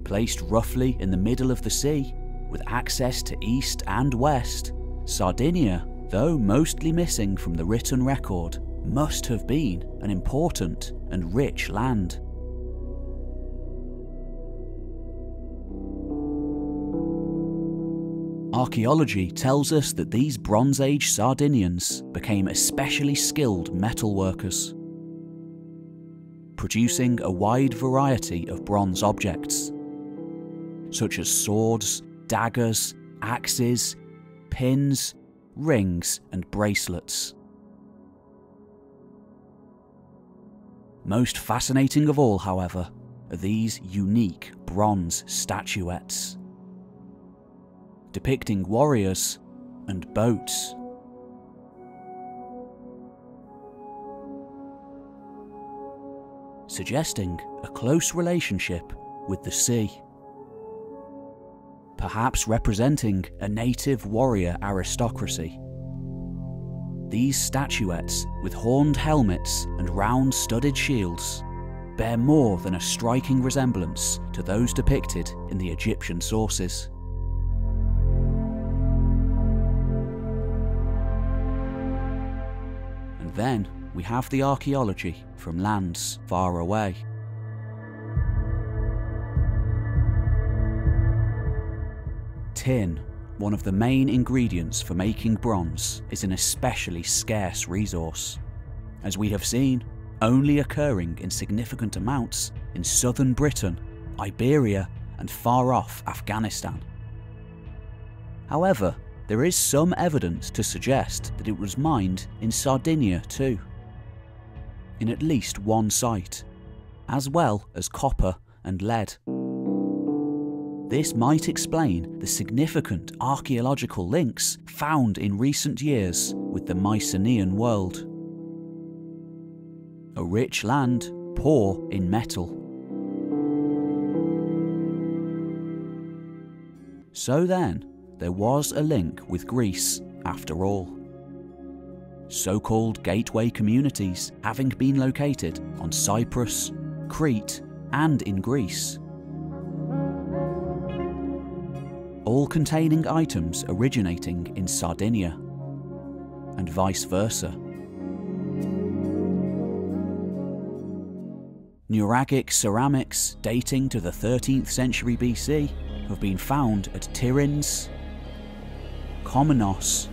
Placed roughly in the middle of the sea, with access to east and west, Sardinia, though mostly missing from the written record, must have been an important and rich land. Archaeology tells us that these Bronze Age Sardinians became especially skilled metal workers, producing a wide variety of bronze objects, such as swords, daggers, axes, pins, rings and bracelets. Most fascinating of all, however, are these unique bronze statuettes, depicting warriors and boats. Suggesting a close relationship with the sea. Perhaps representing a native warrior aristocracy. These statuettes, with horned helmets and round studded shields, bear more than a striking resemblance to those depicted in the Egyptian sources. And then we have the archaeology from lands far away. Tin, one of the main ingredients for making bronze, is an especially scarce resource. As we have seen, only occurring in significant amounts in southern Britain, Iberia, and far-off Afghanistan. However, there is some evidence to suggest that it was mined in Sardinia too, in at least one site, as well as copper and lead. This might explain the significant archaeological links found in recent years with the Mycenaean world. A rich land, poor in metal. So then, there was a link with Greece after all. So-called gateway communities having been located on Cyprus, Crete, and in Greece. All containing items originating in Sardinia, and vice versa. Nuragic ceramics dating to the 13th century BC have been found at Tiryns, Komnenos,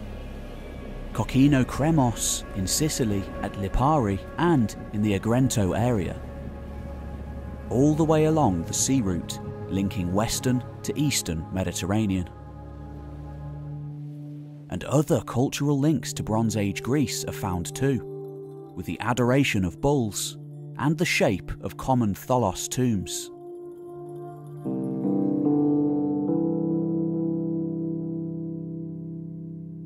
Kokino-Kremos in Sicily, at Lipari, and in the Agrento area, all the way along the sea route linking western to eastern Mediterranean. And other cultural links to Bronze Age Greece are found too, with the adoration of bulls and the shape of common tholos tombs.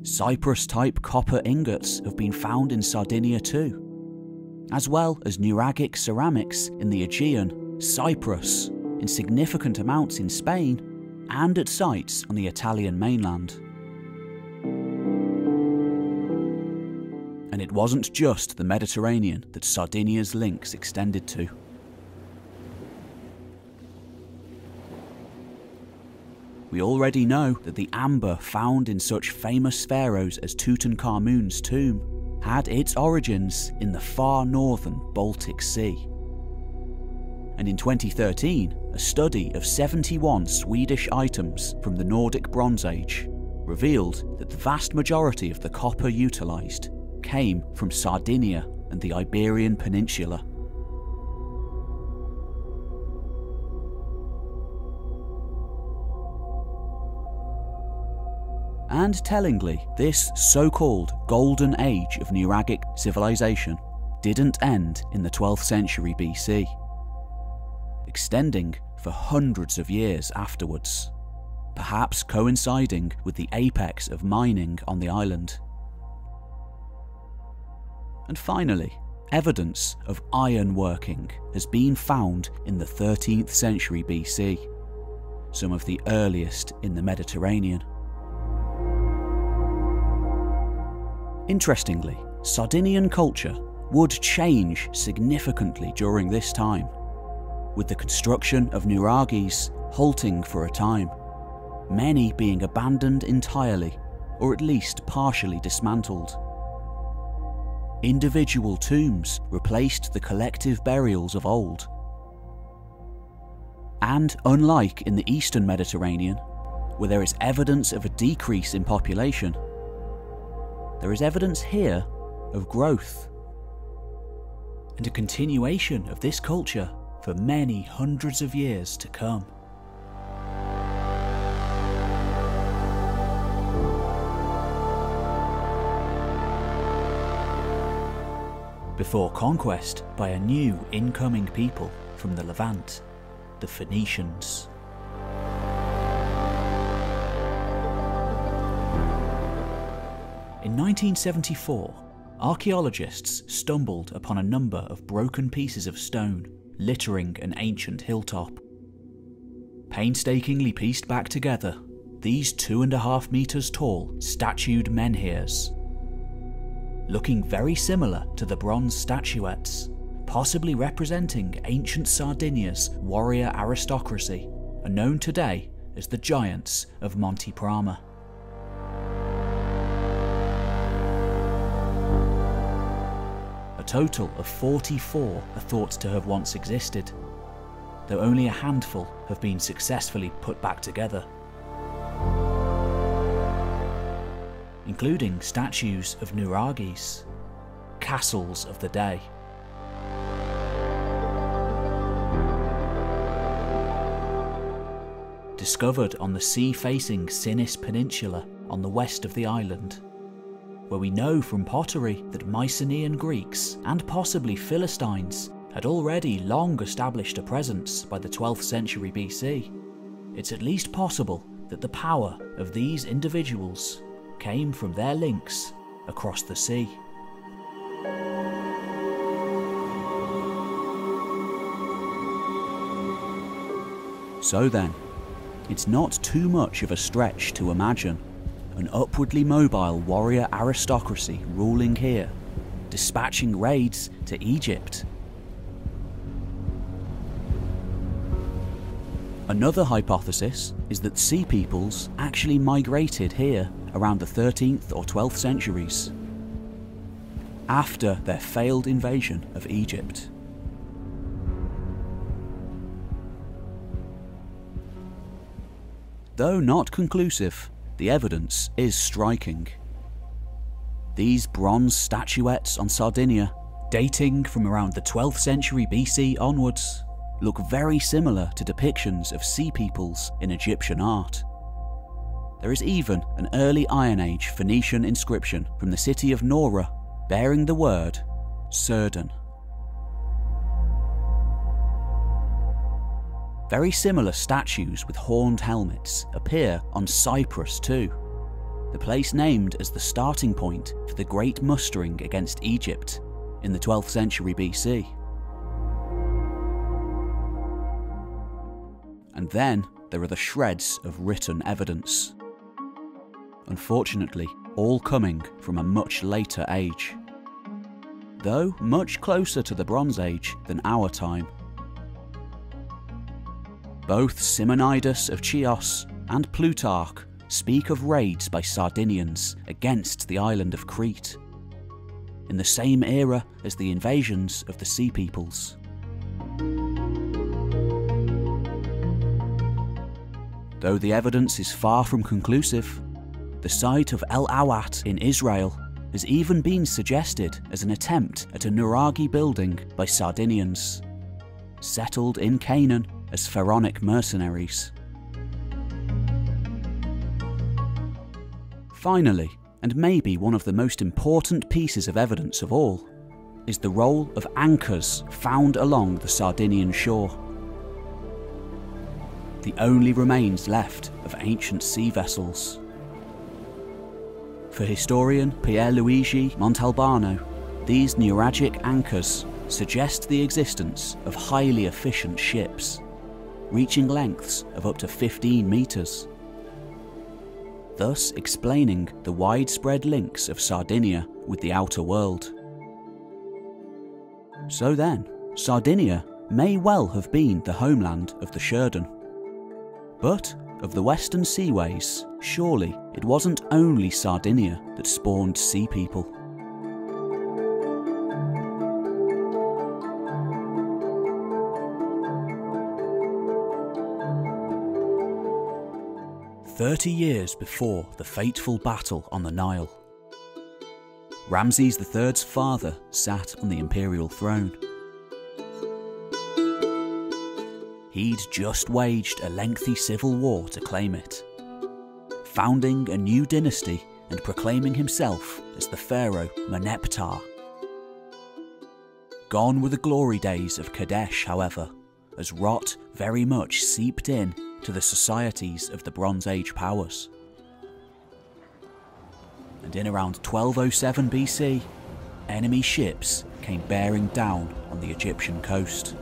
Cyprus-type copper ingots have been found in Sardinia too, as well as Nuragic ceramics in the Aegean, Cyprus, in significant amounts in Spain, and at sites on the Italian mainland. And it wasn't just the Mediterranean that Sardinia's links extended to. We already know that the amber found in such famous pharaohs as Tutankhamun's tomb had its origins in the far northern Baltic Sea. And in 2013, a study of 71 Swedish items from the Nordic Bronze Age revealed that the vast majority of the copper utilised came from Sardinia and the Iberian Peninsula. And tellingly, this so-called golden age of Nuragic civilization didn't end in the 12th century BC, extending for hundreds of years afterwards, perhaps coinciding with the apex of mining on the island. And finally, evidence of iron working has been found in the 13th century BC, some of the earliest in the Mediterranean. Interestingly, Sardinian culture would change significantly during this time, with the construction of nuraghes halting for a time, many being abandoned entirely or at least partially dismantled. Individual tombs replaced the collective burials of old. And unlike in the eastern Mediterranean, where there is evidence of a decrease in population, there is evidence here of growth, and a continuation of this culture for many hundreds of years to come. Before conquest by a new incoming people from the Levant, the Phoenicians. In 1974, archaeologists stumbled upon a number of broken pieces of stone littering an ancient hilltop. Painstakingly pieced back together, these 2.5 meters tall statued menhirs, looking very similar to the bronze statuettes, possibly representing ancient Sardinia's warrior aristocracy, are known today as the Giants of Monte Prama. A total of 44 are thought to have once existed, though only a handful have been successfully put back together, including statues of nuraghes, castles of the day. discovered on the sea-facing Sinis Peninsula on the west of the island, where we know from pottery that Mycenaean Greeks and possibly Philistines had already long established a presence by the 12th century BC. It's at least possible that the power of these individuals came from their links across the sea. So then, it's not too much of a stretch to imagine an upwardly mobile warrior aristocracy ruling here, dispatching raids to Egypt. Another hypothesis is that sea peoples actually migrated here around the 13th or 12th centuries, after their failed invasion of Egypt. Though not conclusive, the evidence is striking. These bronze statuettes on Sardinia, dating from around the 12th century BC onwards, look very similar to depictions of sea peoples in Egyptian art. There is even an early Iron Age Phoenician inscription from the city of Nora bearing the word SHERDEN. Very similar statues with horned helmets appear on Cyprus too, the place named as the starting point for the Great Mustering against Egypt in the 12th century BC. And then there are the shreds of written evidence. Unfortunately, all coming from a much later age, though much closer to the Bronze Age than our time. Both Simonides of Chios and Plutarch speak of raids by Sardinians against the island of Crete, in the same era as the invasions of the Sea Peoples. Though the evidence is far from conclusive, the site of El Awat in Israel has even been suggested as an attempt at a nuraghi building by Sardinians, settled in Canaan as Pharaonic mercenaries. Finally, and maybe one of the most important pieces of evidence of all, is the roll of anchors found along the Sardinian shore. The only remains left of ancient sea vessels. For historian Pierluigi Montalbano, these nuragic anchors suggest the existence of highly efficient ships, reaching lengths of up to 15 metres, thus explaining the widespread links of Sardinia with the outer world. So then, Sardinia may well have been the homeland of the SHERDEN. But of the western seaways, surely it wasn't only Sardinia that spawned sea people. "30 years before the fateful battle on the Nile, Ramses III's father sat on the imperial throne. He'd just waged a lengthy civil war to claim it, founding a new dynasty and proclaiming himself as the pharaoh Meneptah. Gone were the glory days of Kadesh, however, as rot very much seeped in to the societies of the Bronze Age powers. And in around 1207 BC, enemy ships came bearing down on the Egyptian coast,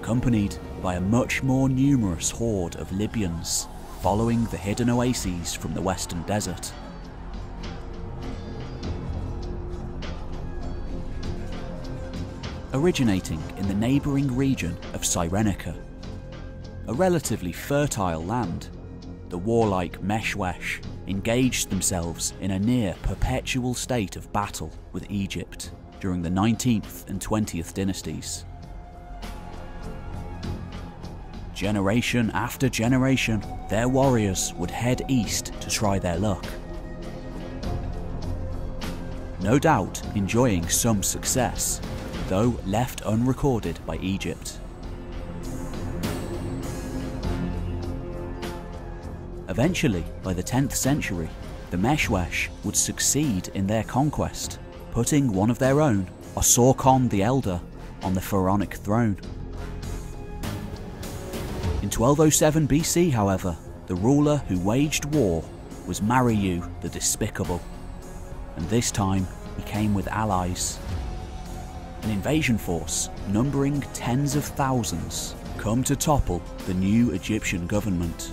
accompanied by a much more numerous horde of Libyans following the hidden oases from the western desert. Originating in the neighbouring region of Cyrenaica, a relatively fertile land, the warlike EKWESH engaged themselves in a near perpetual state of battle with Egypt during the 19th and 20th dynasties. Generation after generation, their warriors would head east to try their luck. No doubt enjoying some success, though left unrecorded by Egypt. Eventually, by the 10th century, the WESHESH would succeed in their conquest, putting one of their own, Osorkon the Elder, on the pharaonic throne. In 1207 BC, however, the ruler who waged war was Mariu the Despicable, and this time he came with allies. An invasion force numbering tens of thousands come to topple the new Egyptian government.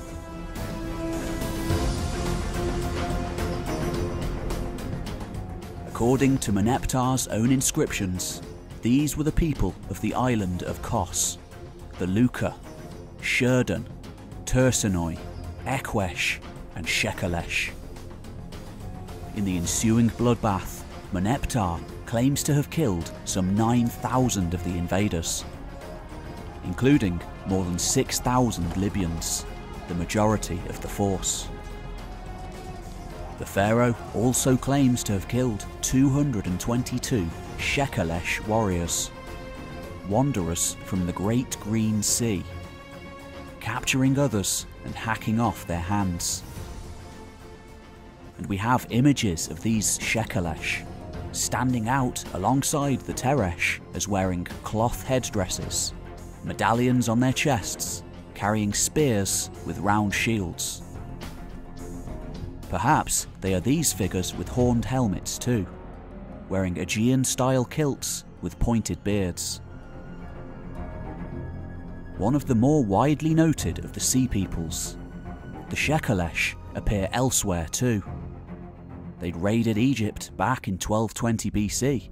According to Meneptar's own inscriptions, these were the people of the island of Kos, the LUKKA, SHERDEN, Tersenoi, EKWESH and SHEKELESH. In the ensuing bloodbath, Meneptar claims to have killed some 9,000 of the invaders, including more than 6,000 Libyans, the majority of the force. The pharaoh also claims to have killed 222 SHEKELESH warriors, wanderers from the Great Green Sea, capturing others and hacking off their hands. And we have images of these SHEKELESH standing out alongside the TERESH as wearing cloth headdresses, medallions on their chests, carrying spears with round shields. Perhaps they are these figures with horned helmets too, wearing Aegean-style kilts with pointed beards. One of the more widely noted of the Sea Peoples, the SHEKELESH appear elsewhere too. They'd raided Egypt back in 1220 BC,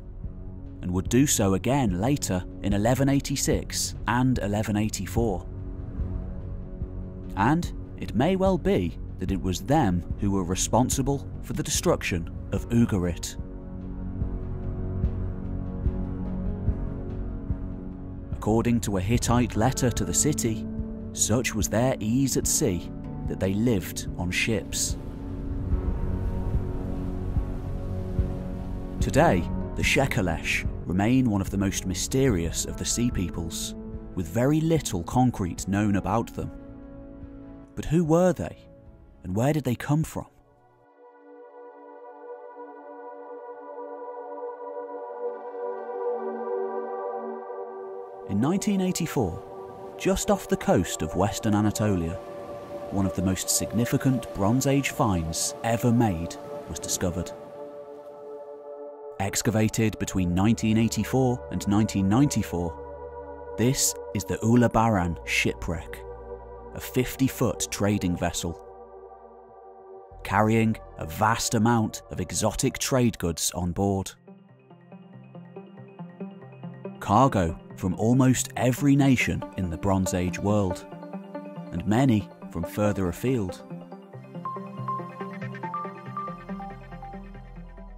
and would do so again later in 1186 and 1184. And it may well be that it was them who were responsible for the destruction of Ugarit. According to a Hittite letter to the city, such was their ease at sea that they lived on ships. Today, the SHEKELESH remain one of the most mysterious of the Sea Peoples, with very little concrete known about them. But who were they, and where did they come from? In 1984, just off the coast of Western Anatolia, one of the most significant Bronze Age finds ever made was discovered. Excavated between 1984 and 1994, this is the Ulabaran shipwreck, a 50-foot trading vessel, carrying a vast amount of exotic trade goods on board. Cargo from almost every nation in the Bronze Age world, and many from further afield.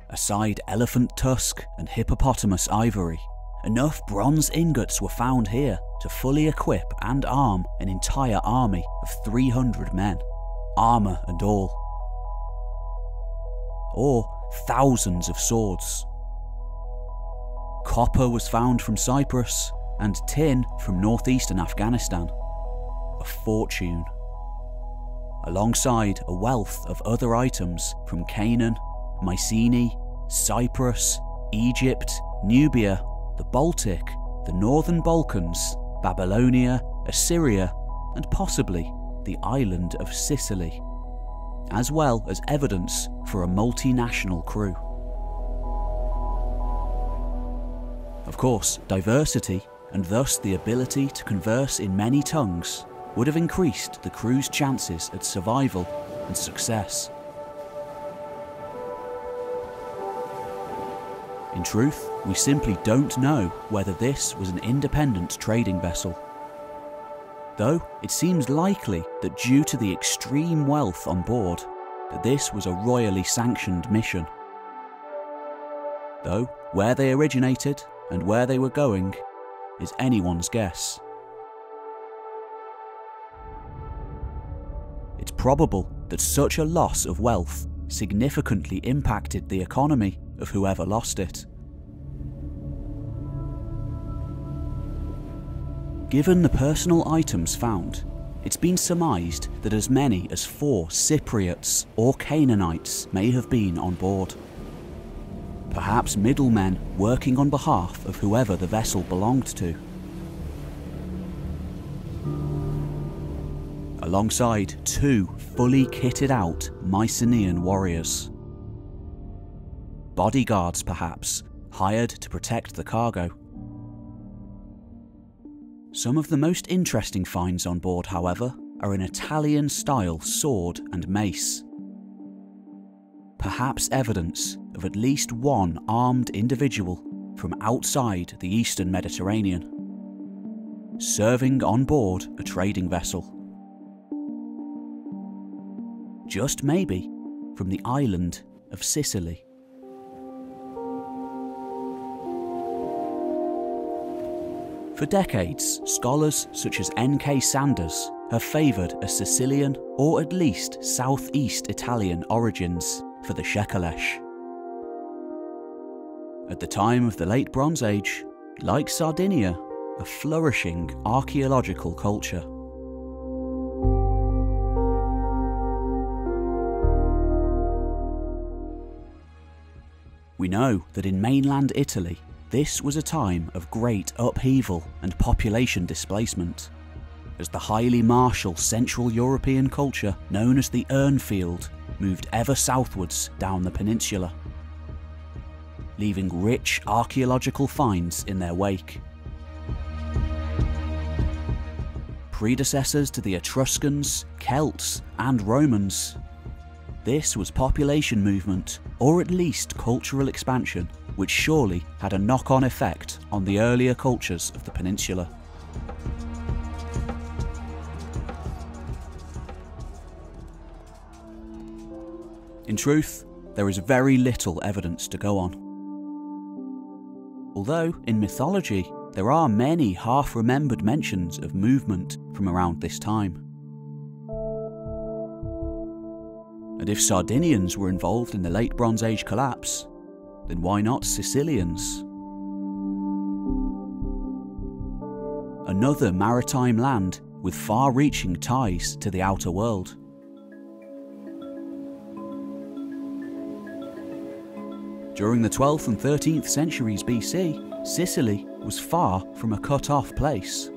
Aside elephant tusk and hippopotamus ivory, enough bronze ingots were found here to fully equip and arm an entire army of 300 men, armour and all. Or thousands of swords. Copper was found from Cyprus, and tin from northeastern Afghanistan. A fortune. Alongside a wealth of other items from Canaan, Mycenae, Cyprus, Egypt, Nubia, the Baltic, the Northern Balkans, Babylonia, Assyria, and possibly the island of Sicily, as well as evidence for a multinational crew. Of course, diversity, and thus the ability to converse in many tongues, would have increased the crew's chances at survival and success. In truth, we simply don't know whether this was an independent trading vessel. Though it seems likely that due to the extreme wealth on board, that this was a royally sanctioned mission. Though where they originated and where they were going is anyone's guess. It's probable that such a loss of wealth significantly impacted the economy of whoever lost it. Given the personal items found, it's been surmised that as many as 4 Cypriots or Canaanites may have been on board. Perhaps middlemen working on behalf of whoever the vessel belonged to. Alongside 2 fully kitted out Mycenaean warriors. Bodyguards, perhaps, hired to protect the cargo. Some of the most interesting finds on board, however, are an Italian-style sword and mace. Perhaps evidence of at least one armed individual from outside the eastern Mediterranean, serving on board a trading vessel. Just maybe from the island of Sicily. For decades, scholars such as N.K. Sandars have favoured a Sicilian or at least southeast Italian origins for the Shekelesh. At the time of the Late Bronze Age, like Sardinia, a flourishing archaeological culture. We know that in mainland Italy, this was a time of great upheaval and population displacement, as the highly martial Central European culture known as the Urnfield moved ever southwards down the peninsula, leaving rich archaeological finds in their wake. Predecessors to the Etruscans, Celts and Romans, this was population movement, or at least cultural expansion, which surely had a knock-on effect on the earlier cultures of the peninsula. In truth, there is very little evidence to go on. Although, in mythology, there are many half-remembered mentions of movement from around this time. And if Sardinians were involved in the Late Bronze Age collapse, then why not Sicilians? Another maritime land with far-reaching ties to the outer world. During the 12th and 13th centuries BC, Sicily was far from a cut-off place.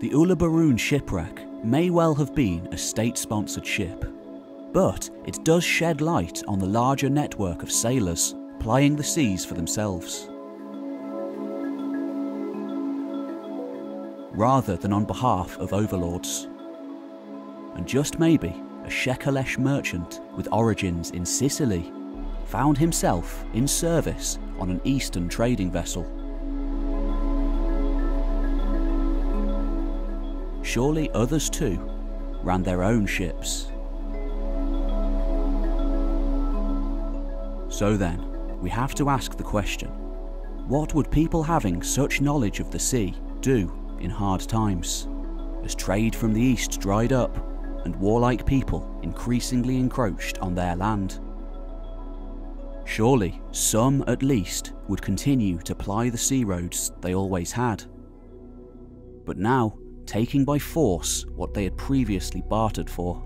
The Uluburun shipwreck may well have been a state-sponsored ship, but it does shed light on the larger network of sailors plying the seas for themselves, rather than on behalf of overlords. And just maybe a Shekelesh merchant with origins in Sicily found himself in service on an eastern trading vessel. Surely others too ran their own ships. So then, we have to ask the question, what would people having such knowledge of the sea do in hard times, as trade from the east dried up and warlike people increasingly encroached on their land? Surely some at least would continue to ply the sea roads they always had, but now taking by force what they had previously bartered for.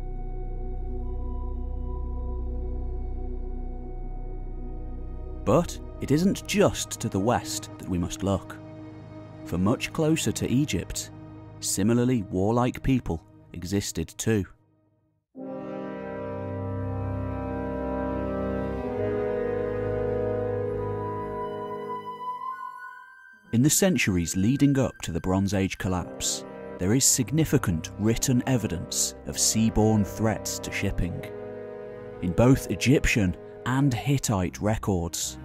But it isn't just to the west that we must look, for much closer to Egypt, similarly warlike people existed too. In the centuries leading up to the Bronze Age collapse, there is significant written evidence of seaborne threats to shipping, in both Egyptian and Hittite records.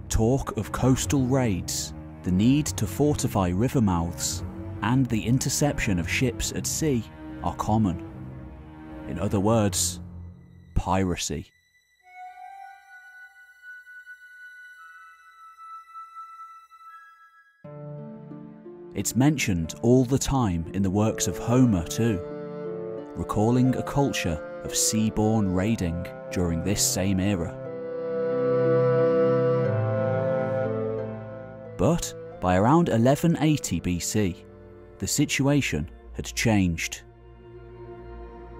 Talk of coastal raids, the need to fortify river mouths, and the interception of ships at sea are common. In other words, piracy. It's mentioned all the time in the works of Homer too, recalling a culture of seaborne raiding during this same era. But By around 1180 BC, the situation had changed.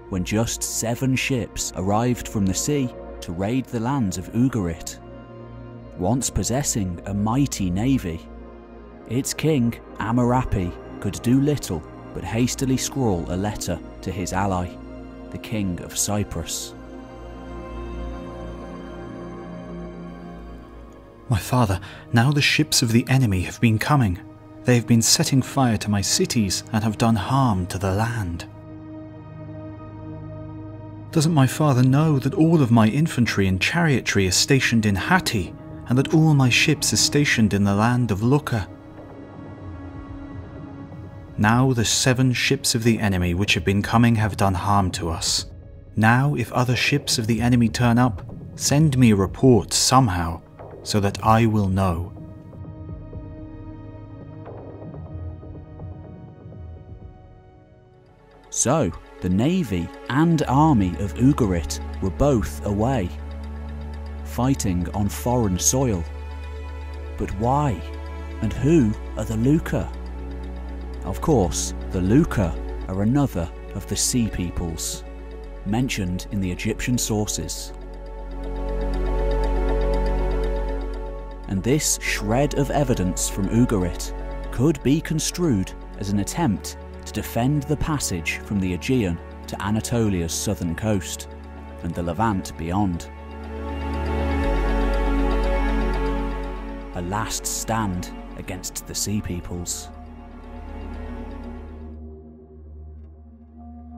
When just 7 ships arrived from the sea to raid the lands of Ugarit, once possessing a mighty navy, its king, Amurapi, could do little but hastily scrawl a letter to his ally, the king of Cyprus. My father, now the ships of the enemy have been coming. They have been setting fire to my cities and have done harm to the land. Doesn't my father know that all of my infantry and chariotry is stationed in Hatti, and that all my ships are stationed in the land of LUKKA? Now the 7 ships of the enemy which have been coming have done harm to us. Now if other ships of the enemy turn up, send me a report somehow, so that I will know. So, the navy and army of Ugarit were both away, fighting on foreign soil. But why? And who are the LUKKA? Of course, the LUKKA are another of the sea peoples, mentioned in the Egyptian sources. And this shred of evidence from Ugarit could be construed as an attempt to defend the passage from the Aegean to Anatolia's southern coast and the Levant beyond. A last stand against the sea peoples.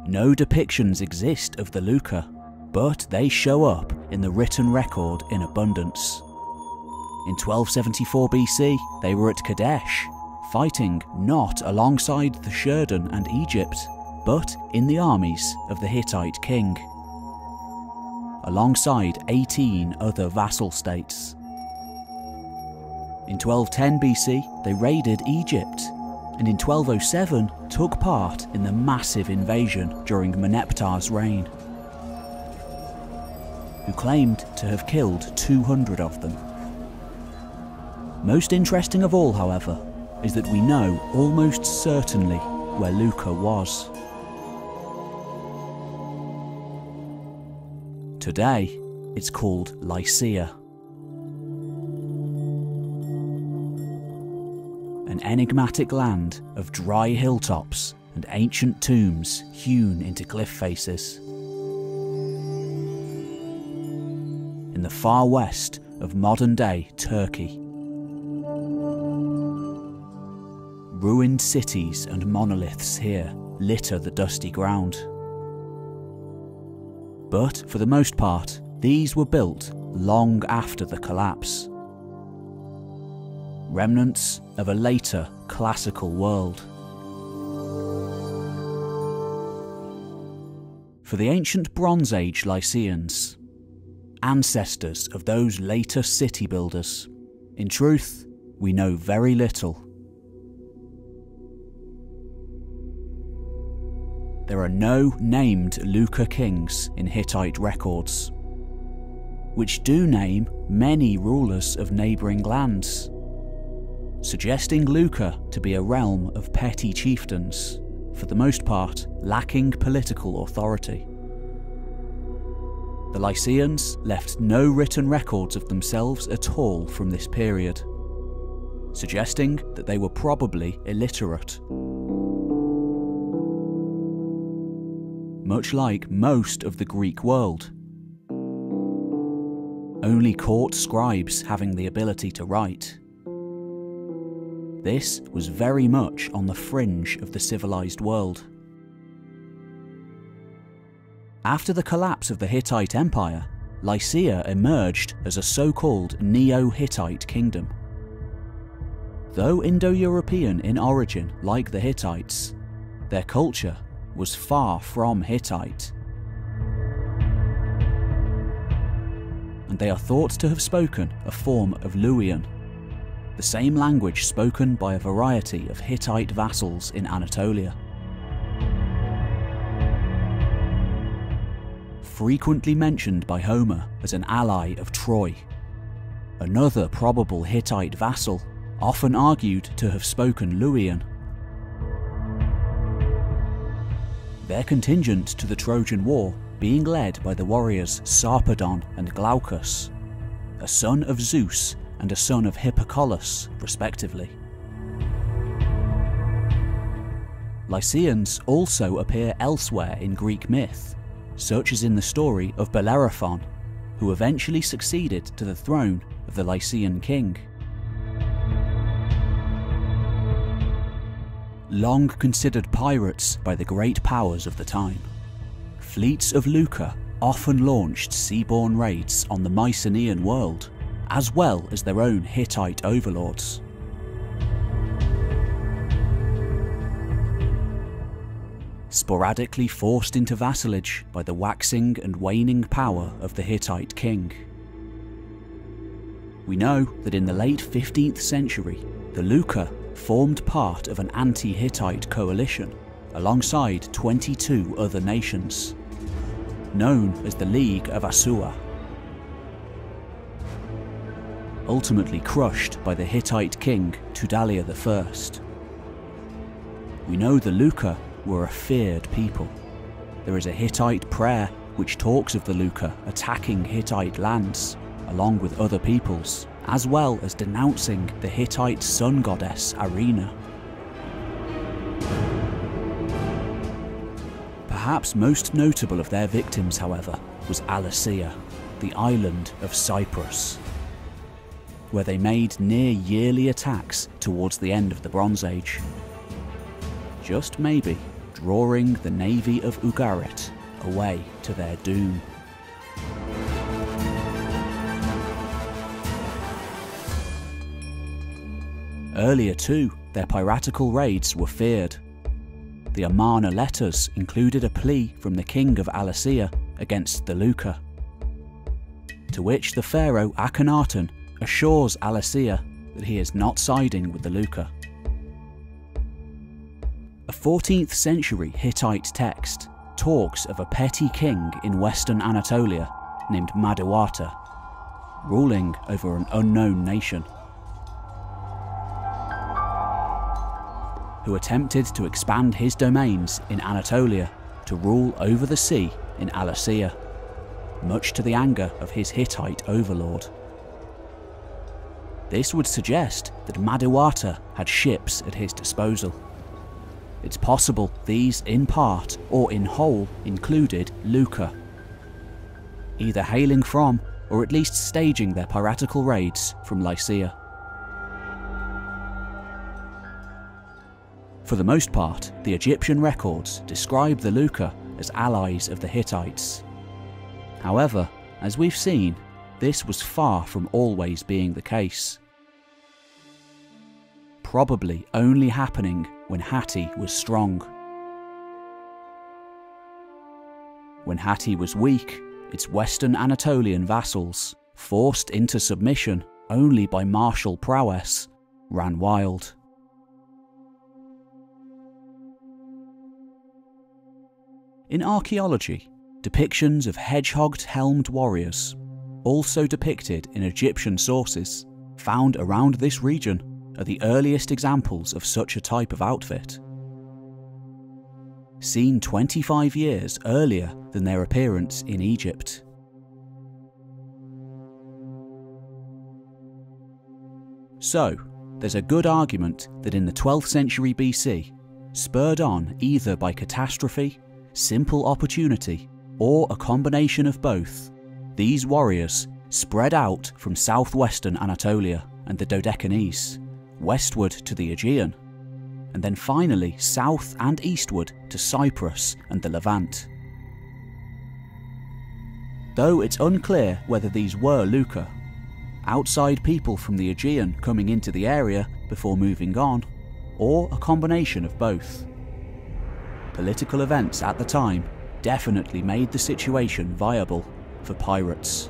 No depictions exist of the LUKKA, but they show up in the written record in abundance. In 1274 BC, they were at Kadesh, fighting not alongside the SHERDEN and Egypt, but in the armies of the Hittite king, alongside 18 other vassal states. In 1210 BC, they raided Egypt, and in 1207 took part in the massive invasion during Meneptar's reign, who claimed to have killed 200 of them. Most interesting of all, however, is that we know almost certainly where LUKKA was. Today, it's called Lycia. An enigmatic land of dry hilltops and ancient tombs hewn into cliff faces. In the far west of modern-day Turkey. Ruined cities and monoliths here litter the dusty ground. But for the most part, these were built long after the collapse. Remnants of a later classical world. For the ancient Bronze Age Lycians, ancestors of those later city builders, in truth, we know very little. There are no named LUKKA kings in Hittite records, which do name many rulers of neighbouring lands, suggesting LUKKA to be a realm of petty chieftains, for the most part lacking political authority. The Lycians left no written records of themselves at all from this period, suggesting that they were probably illiterate. Much like most of the Greek world, only court scribes having the ability to write. This was very much on the fringe of the civilized world. After the collapse of the Hittite Empire, Lycia emerged as a so-called Neo-Hittite kingdom. Though Indo-European in origin like the Hittites, their culture was far from Hittite, and they are thought to have spoken a form of Luwian, the same language spoken by a variety of Hittite vassals in Anatolia. Frequently mentioned by Homer as an ally of Troy, another probable Hittite vassal, often argued to have spoken Luwian. Their contingent to the Trojan War being led by the warriors Sarpedon and Glaucus, a son of Zeus and a son of Hippocoulus, respectively. Lycians also appear elsewhere in Greek myth, such as in the story of Bellerophon, who eventually succeeded to the throne of the Lycian king. Long considered pirates by the great powers of the time, fleets of LUKKA often launched seaborne raids on the Mycenaean world, as well as their own Hittite overlords. Sporadically forced into vassalage by the waxing and waning power of the Hittite king. We know that in the late 15th century, the LUKKA formed part of an anti-Hittite coalition alongside 22 other nations, known as the League of Assuah. Ultimately crushed by the Hittite king Tudaliah I. We know the LUKKA were a feared people. There is a Hittite prayer which talks of the LUKKA attacking Hittite lands, along with other peoples, as well as denouncing the Hittite sun goddess Arena. Perhaps most notable of their victims, however, was Alasea, the island of Cyprus, where they made near yearly attacks towards the end of the Bronze Age. Just maybe drawing the navy of Ugarit away to their doom. Earlier too, their piratical raids were feared. The Amarna letters included a plea from the king of Alasea against the LUKKA, to which the pharaoh Akhenaten assures Alasea that he is not siding with the LUKKA. A 14th century Hittite text talks of a petty king in western Anatolia named Madawata, ruling over an unknown nation, who attempted to expand his domains in Anatolia to rule over the sea in Alasea, much to the anger of his Hittite overlord. This would suggest that Madawata had ships at his disposal. It's possible these, in part or in whole, included LUKKA, either hailing from or at least staging their piratical raids from Lycia. For the most part, the Egyptian records describe the LUKKA as allies of the Hittites. However, as we've seen, this was far from always being the case, probably only happening when Hatti was strong. When Hatti was weak, its Western Anatolian vassals, forced into submission only by martial prowess, ran wild. In archaeology, depictions of hedgehog-helmed warriors, also depicted in Egyptian sources, found around this region, are the earliest examples of such a type of outfit, seen 25 years earlier than their appearance in Egypt. So, there's a good argument that in the 12th century BC, spurred on either by catastrophe, simple opportunity, or a combination of both, these warriors spread out from southwestern Anatolia and the Dodecanese, westward to the Aegean, and then finally south and eastward to Cyprus and the Levant. Though it's unclear whether these were LUKKA, outside people from the Aegean coming into the area before moving on, or a combination of both. Political events at the time definitely made the situation viable for pirates.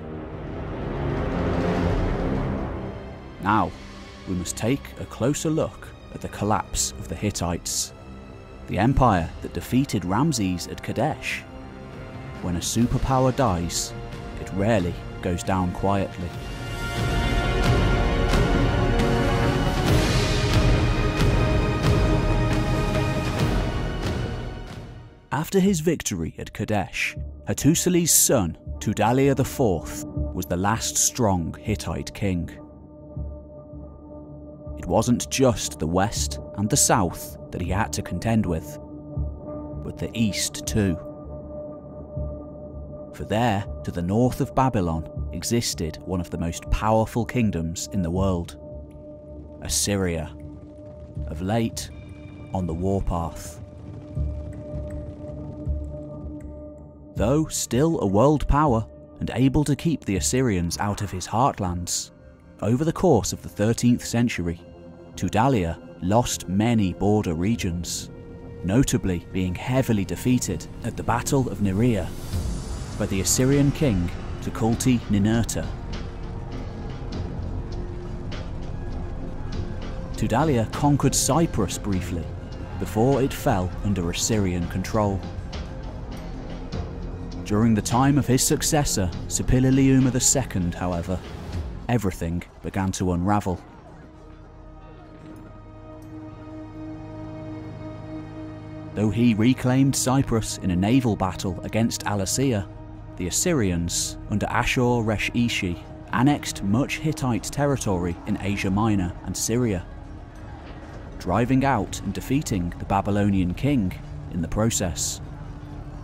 Now, we must take a closer look at the collapse of the Hittites, the empire that defeated Ramses at Kadesh. When a superpower dies, it rarely goes down quietly. After his victory at Kadesh, Hattusili's son, Tudaliya IV, was the last strong Hittite king. It wasn't just the west and the south that he had to contend with, but the east too. For there, to the north of Babylon, existed one of the most powerful kingdoms in the world, Assyria, of late on the warpath. Though still a world power and able to keep the Assyrians out of his heartlands, over the course of the 13th century, Tudaliya lost many border regions, notably being heavily defeated at the Battle of Nerea by the Assyrian king Tukulti-Ninurta. Tudaliya conquered Cyprus briefly, before it fell under Assyrian control. During the time of his successor, Suppiluliuma II, however, everything began to unravel. Though he reclaimed Cyprus in a naval battle against Alasea, the Assyrians, under Ashur-resh-ishi, annexed much Hittite territory in Asia Minor and Syria, driving out and defeating the Babylonian king in the process,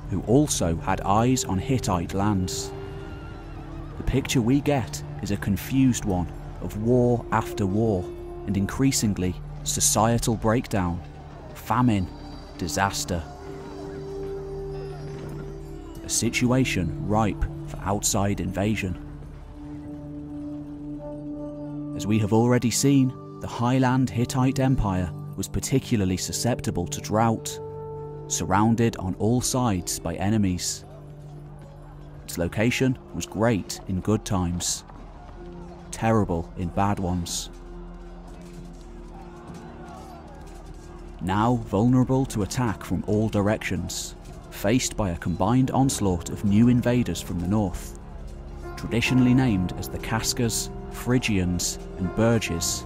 who also had eyes on Hittite lands. The picture we get is a confused one of war after war and increasingly societal breakdown, famine, disaster. A situation ripe for outside invasion. As we have already seen, the highland Hittite Empire was particularly susceptible to drought, surrounded on all sides by enemies. Its location was great in good times, terrible in bad ones. Now vulnerable to attack from all directions, faced by a combined onslaught of new invaders from the north, traditionally named as the Kaskas, Phrygians and Burges.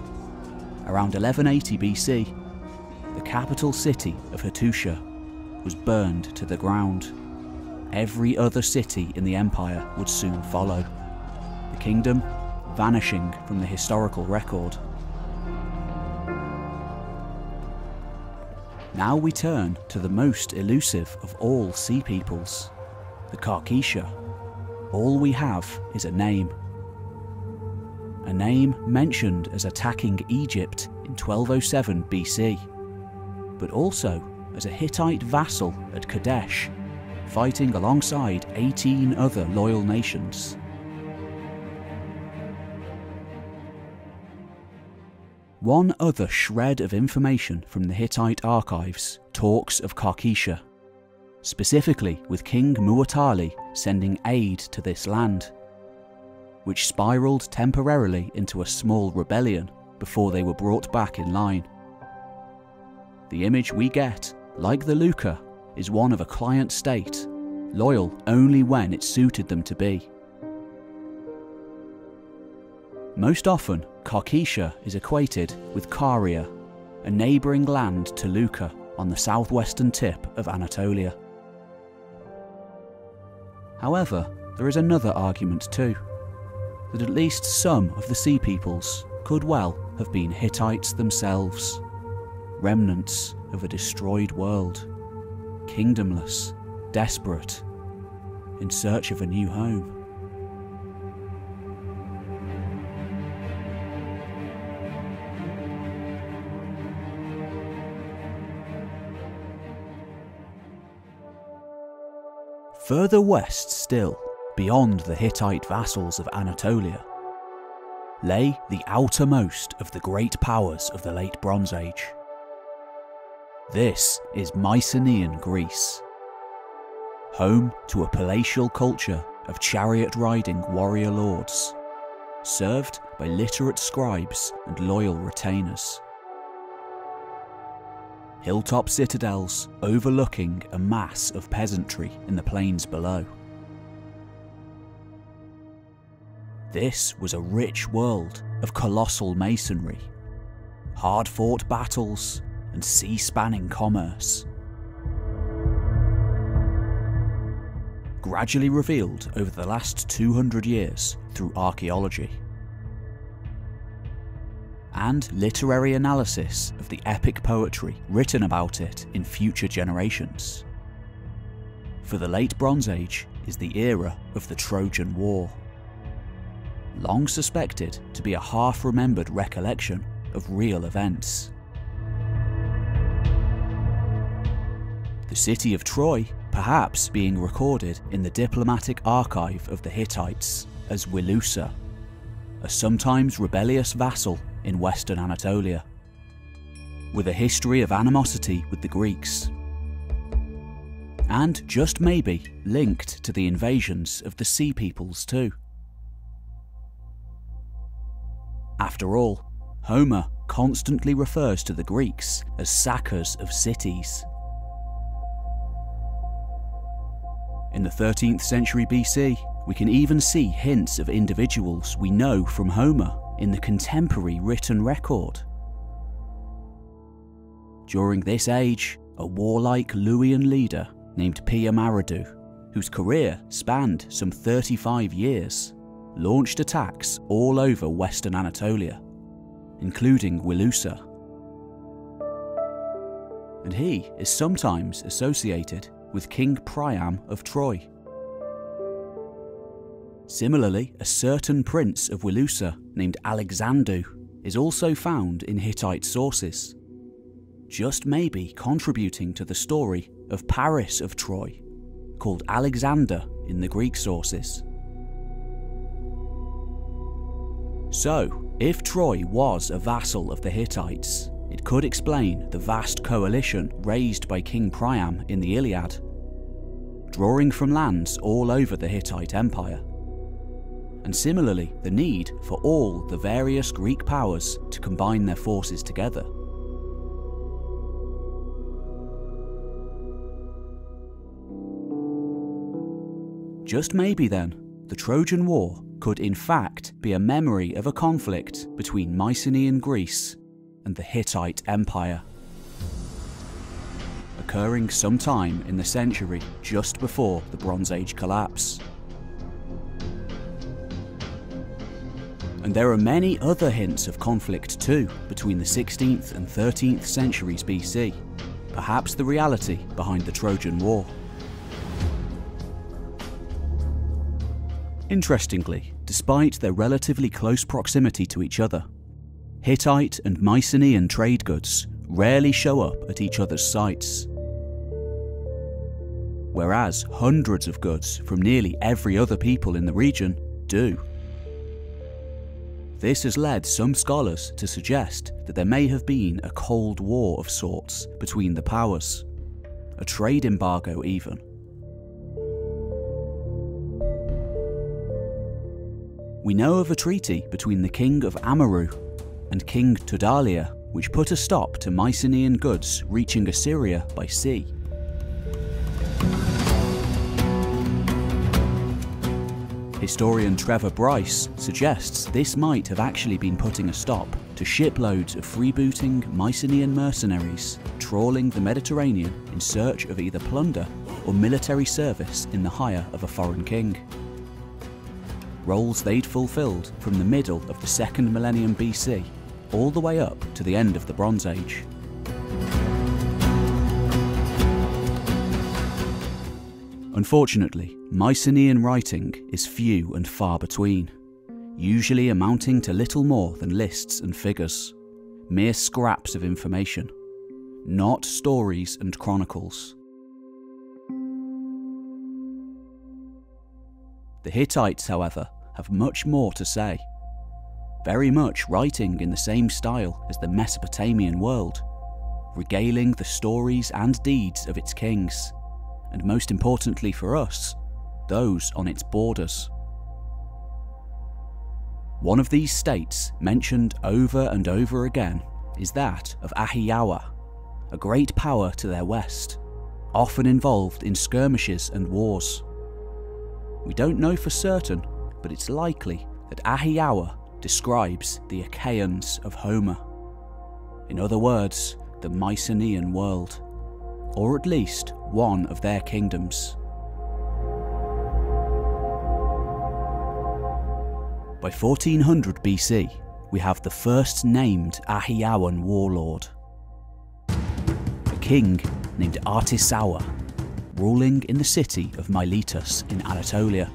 Around 1180 BC, the capital city of Hattusha was burned to the ground. Every other city in the empire would soon follow, the kingdom vanishing from the historical record. Now we turn to the most elusive of all sea peoples, the CARCISA. All we have is a name. A name mentioned as attacking Egypt in 1207 BC, but also as a Hittite vassal at Kadesh, fighting alongside 18 other loyal nations. One other shred of information from the Hittite archives talks of CARCISA, specifically with King Muwatalli sending aid to this land, which spiralled temporarily into a small rebellion before they were brought back in line. The image we get, like the LUKKA, is one of a client state, loyal only when it suited them to be. Most often, CARCISA is equated with Caria, a neighbouring land to LUKKA on the southwestern tip of Anatolia. However, there is another argument too, that at least some of the sea peoples could well have been Hittites themselves, remnants of a destroyed world, kingdomless, desperate, in search of a new home. Further west still, beyond the Hittite vassals of Anatolia, lay the outermost of the great powers of the Late Bronze Age. This is Mycenaean Greece, home to a palatial culture of chariot-riding warrior lords, served by literate scribes and loyal retainers. Hilltop citadels overlooking a mass of peasantry in the plains below. This was a rich world of colossal masonry, hard-fought battles and sea-spanning commerce. gradually revealed over the last 200 years through archaeology and literary analysis of the epic poetry written about it in future generations. For the Late Bronze Age is the era of the Trojan War, long suspected to be a half-remembered recollection of real events. The city of Troy perhaps being recorded in the diplomatic archive of the Hittites as Wilusa, a sometimes rebellious vassal in western Anatolia, with a history of animosity with the Greeks, and just maybe linked to the invasions of the Sea Peoples too. After all, Homer constantly refers to the Greeks as sackers of cities. In the 13th century BC, we can even see hints of individuals we know from Homer in the contemporary written record. During this age, a warlike Luwian leader named Piamaradou, whose career spanned some 35 years, launched attacks all over western Anatolia, including Wilusa. And he is sometimes associated with King Priam of Troy. Similarly, a certain prince of Wilusa named Alexander is also found in Hittite sources, just maybe contributing to the story of Paris of Troy, called Alexander in the Greek sources. So, if Troy was a vassal of the Hittites, it could explain the vast coalition raised by King Priam in the Iliad, drawing from lands all over the Hittite Empire, and similarly the need for all the various Greek powers to combine their forces together. Just maybe then, the Trojan War could in fact be a memory of a conflict between Mycenaean Greece and the Hittite Empire, occurring sometime in the century just before the Bronze Age collapse. And there are many other hints of conflict too between the 16th and 13th centuries BC, perhaps the reality behind the Trojan War. Interestingly, despite their relatively close proximity to each other, Hittite and Mycenaean trade goods rarely show up at each other's sites, whereas hundreds of goods from nearly every other people in the region do. This has led some scholars to suggest that there may have been a Cold War of sorts between the powers, a trade embargo even. We know of a treaty between the King of Amaru and King Tudalia which put a stop to Mycenaean goods reaching Assyria by sea. Historian Trevor Bryce suggests this might have actually been putting a stop to shiploads of freebooting Mycenaean mercenaries trawling the Mediterranean in search of either plunder or military service in the hire of a foreign king, roles they'd fulfilled from the middle of the 2nd millennium BC all the way up to the end of the Bronze Age. Unfortunately, Mycenaean writing is few and far between, usually amounting to little more than lists and figures, mere scraps of information, not stories and chronicles. The Hittites, however, have much more to say, very much writing in the same style as the Mesopotamian world, regaling the stories and deeds of its kings, and most importantly for us, those on its borders. One of these states, mentioned over and over again, is that of Ahiawa, a great power to their west, often involved in skirmishes and wars. We don't know for certain, but it's likely that Ahiawa describes the Achaeans of Homer. In other words, the Mycenaean world, or at least one of their kingdoms. By 1400 BC, we have the first named Achaean warlord. A king named Artisawa, ruling in the city of Miletus in Anatolia,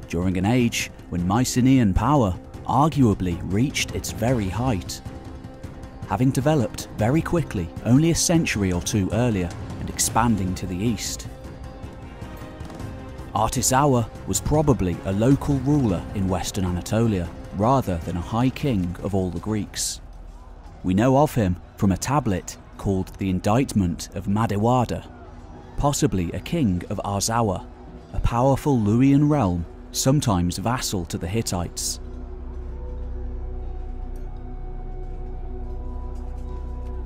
during an age when Mycenaean power arguably reached its very height, having developed very quickly only a century or two earlier and expanding to the east. Artisawa was probably a local ruler in western Anatolia, rather than a high king of all the Greeks. We know of him from a tablet called the Indictment of Madewada, possibly a king of Arzawa, a powerful Luwian realm, sometimes vassal to the Hittites.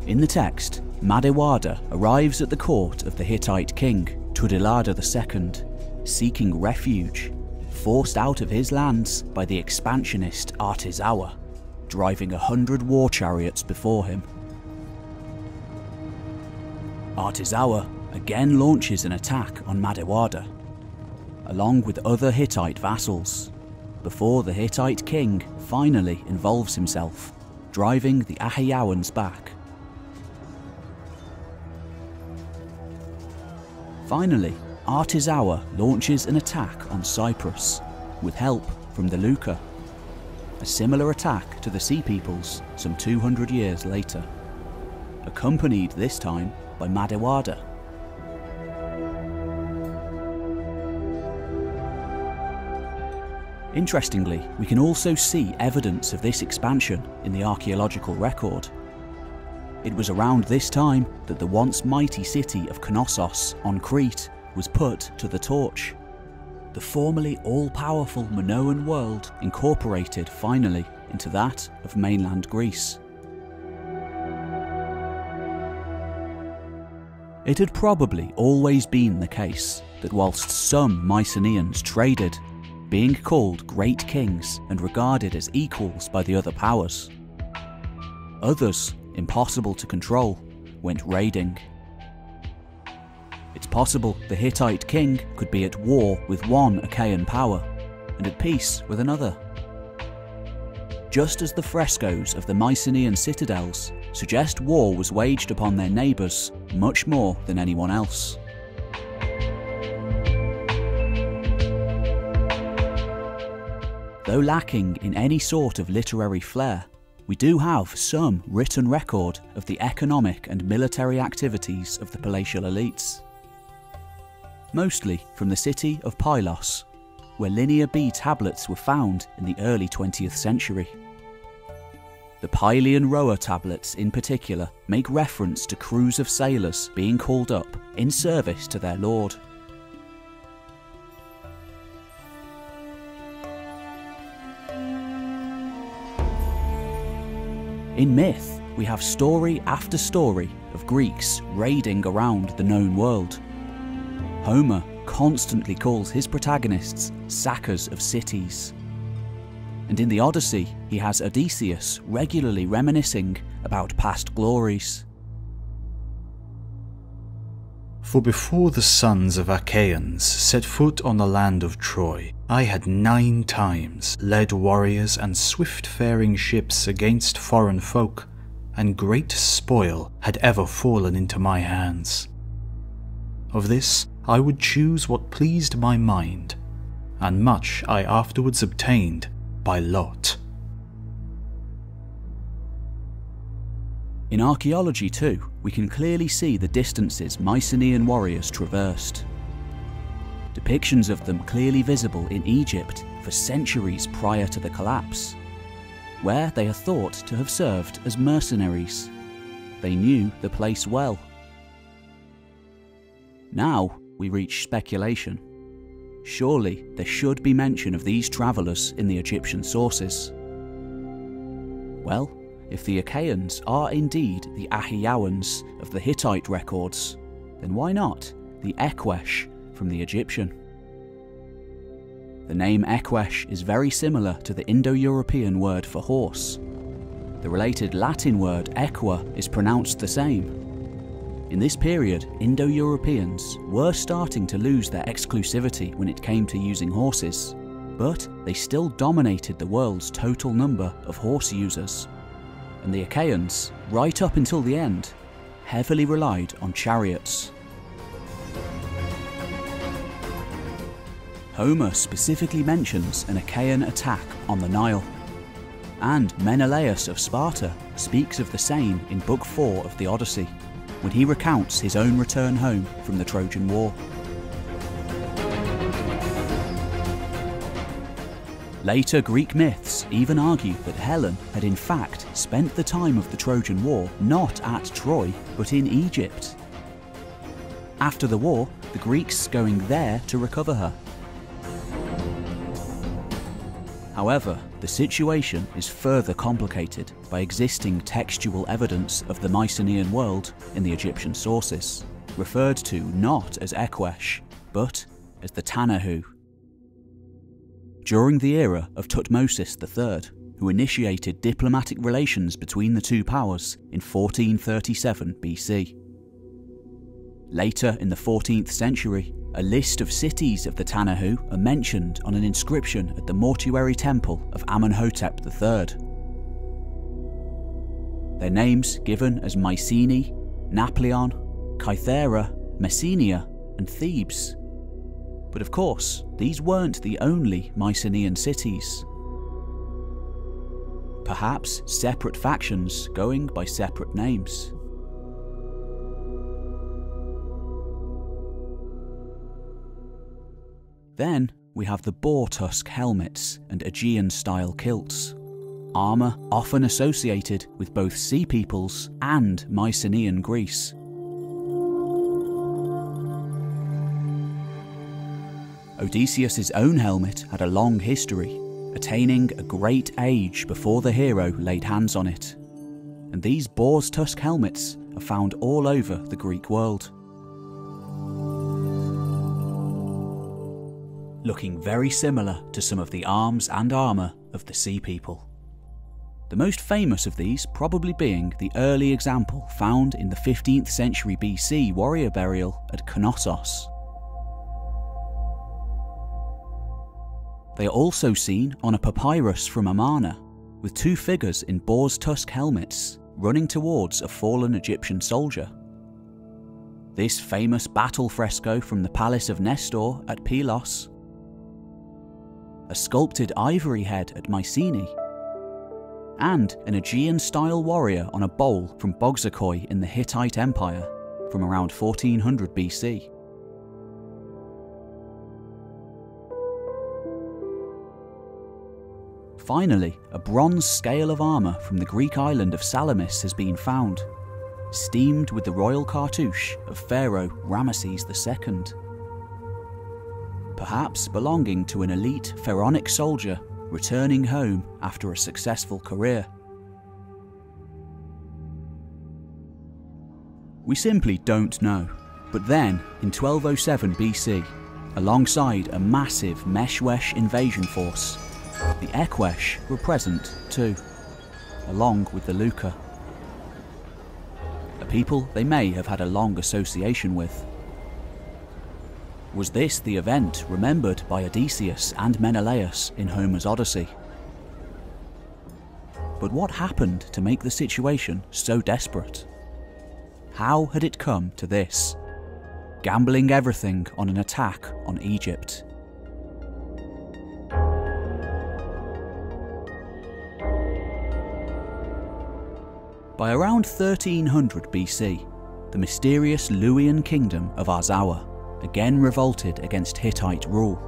In the text, Madewada arrives at the court of the Hittite king, Tudilada II, seeking refuge, forced out of his lands by the expansionist Artisawa, driving 100 war chariots before him. Artisawa again launches an attack on Madewada, along with other Hittite vassals, before the Hittite king finally involves himself, driving the Achaeans back. Finally, Artisawa launches an attack on Cyprus, with help from the LUKKA, a similar attack to the Sea Peoples some 200 years later, accompanied this time by Madewada. Interestingly, we can also see evidence of this expansion in the archaeological record. It was around this time that the once mighty city of Knossos on Crete was put to the torch. The formerly all-powerful Minoan world incorporated finally into that of mainland Greece. It had probably always been the case that whilst some Mycenaeans traded, being called great kings and regarded as equals by the other powers, others, impossible to control, went raiding. It's possible the Hittite king could be at war with one Achaean power and at peace with another. Just as the frescoes of the Mycenaean citadels suggest war was waged upon their neighbours much more than anyone else. Though lacking in any sort of literary flair, we do have some written record of the economic and military activities of the palatial elites. Mostly from the city of Pylos, where Linear B tablets were found in the early 20th century. The Pylian rower tablets in particular make reference to crews of sailors being called up in service to their lord. In myth, we have story after story of Greeks raiding around the known world. Homer constantly calls his protagonists sackers of cities. And in the Odyssey, he has Odysseus regularly reminiscing about past glories. For before the sons of Achaeans set foot on the land of Troy, I had 9 times led warriors and swift-faring ships against foreign folk, and great spoil had ever fallen into my hands. Of this I would choose what pleased my mind, and much I afterwards obtained by lot. In archaeology too, we can clearly see the distances Mycenaean warriors traversed. Depictions of them clearly visible in Egypt for centuries prior to the collapse, where they are thought to have served as mercenaries. They knew the place well. Now we reach speculation. Surely there should be mention of these travellers in the Egyptian sources. Well, if the Achaeans are indeed the Achaeans of the Hittite records, then why not the EKWESH from the Egyptian? The name EKWESH is very similar to the Indo-European word for horse. The related Latin word equa is pronounced the same. In this period, Indo-Europeans were starting to lose their exclusivity when it came to using horses, but they still dominated the world's total number of horse users, and the Achaeans, right up until the end, heavily relied on chariots. Homer specifically mentions an Achaean attack on the Nile, and Menelaus of Sparta speaks of the same in Book 4 of the Odyssey, when he recounts his own return home from the Trojan War. Later Greek myths even argue that Helen had in fact spent the time of the Trojan War not at Troy, but in Egypt. After the war, the Greeks going there to recover her. However, the situation is further complicated by existing textual evidence of the Mycenaean world in the Egyptian sources, referred to not as EKWESH, but as the Tanahu. During the era of Thutmosis III, who initiated diplomatic relations between the two powers in 1437 BC. Later in the 14th century, a list of cities of the Tanahu are mentioned on an inscription at the mortuary temple of Amenhotep III. Their names given as Mycenae, Naplion, Kythera, Messenia, and Thebes. But of course, these weren't the only Mycenaean cities. Perhaps separate factions going by separate names. Then we have the boar tusk helmets and Aegean-style kilts, armour often associated with both Sea Peoples and Mycenaean Greece. Odysseus' own helmet had a long history, attaining a great age before the hero laid hands on it, and these boar's tusk helmets are found all over the Greek world. Looking very similar to some of the arms and armour of the Sea People. The most famous of these probably being the early example found in the 15th century BC warrior burial at Knossos. They are also seen on a papyrus from Amarna, with two figures in boar's tusk helmets running towards a fallen Egyptian soldier. This famous battle fresco from the Palace of Nestor at Pylos, a sculpted ivory head at Mycenae, and an Aegean-style warrior on a bowl from Bogsakoi in the Hittite Empire from around 1400 BC. Finally, a bronze scale of armour from the Greek island of Salamis has been found, steamed with the royal cartouche of Pharaoh Ramesses II. Perhaps belonging to an elite pharaonic soldier returning home after a successful career. We simply don't know, but then, in 1207 BC, alongside a massive Meshwesh invasion force, the EKWESH were present too, along with the LUKKA, a people they may have had a long association with. Was this the event remembered by Odysseus and Menelaus in Homer's Odyssey? But what happened to make the situation so desperate? How had it come to this? Gambling everything on an attack on Egypt. By around 1300 BC, the mysterious Luwian kingdom of Arzawa again revolted against Hittite rule,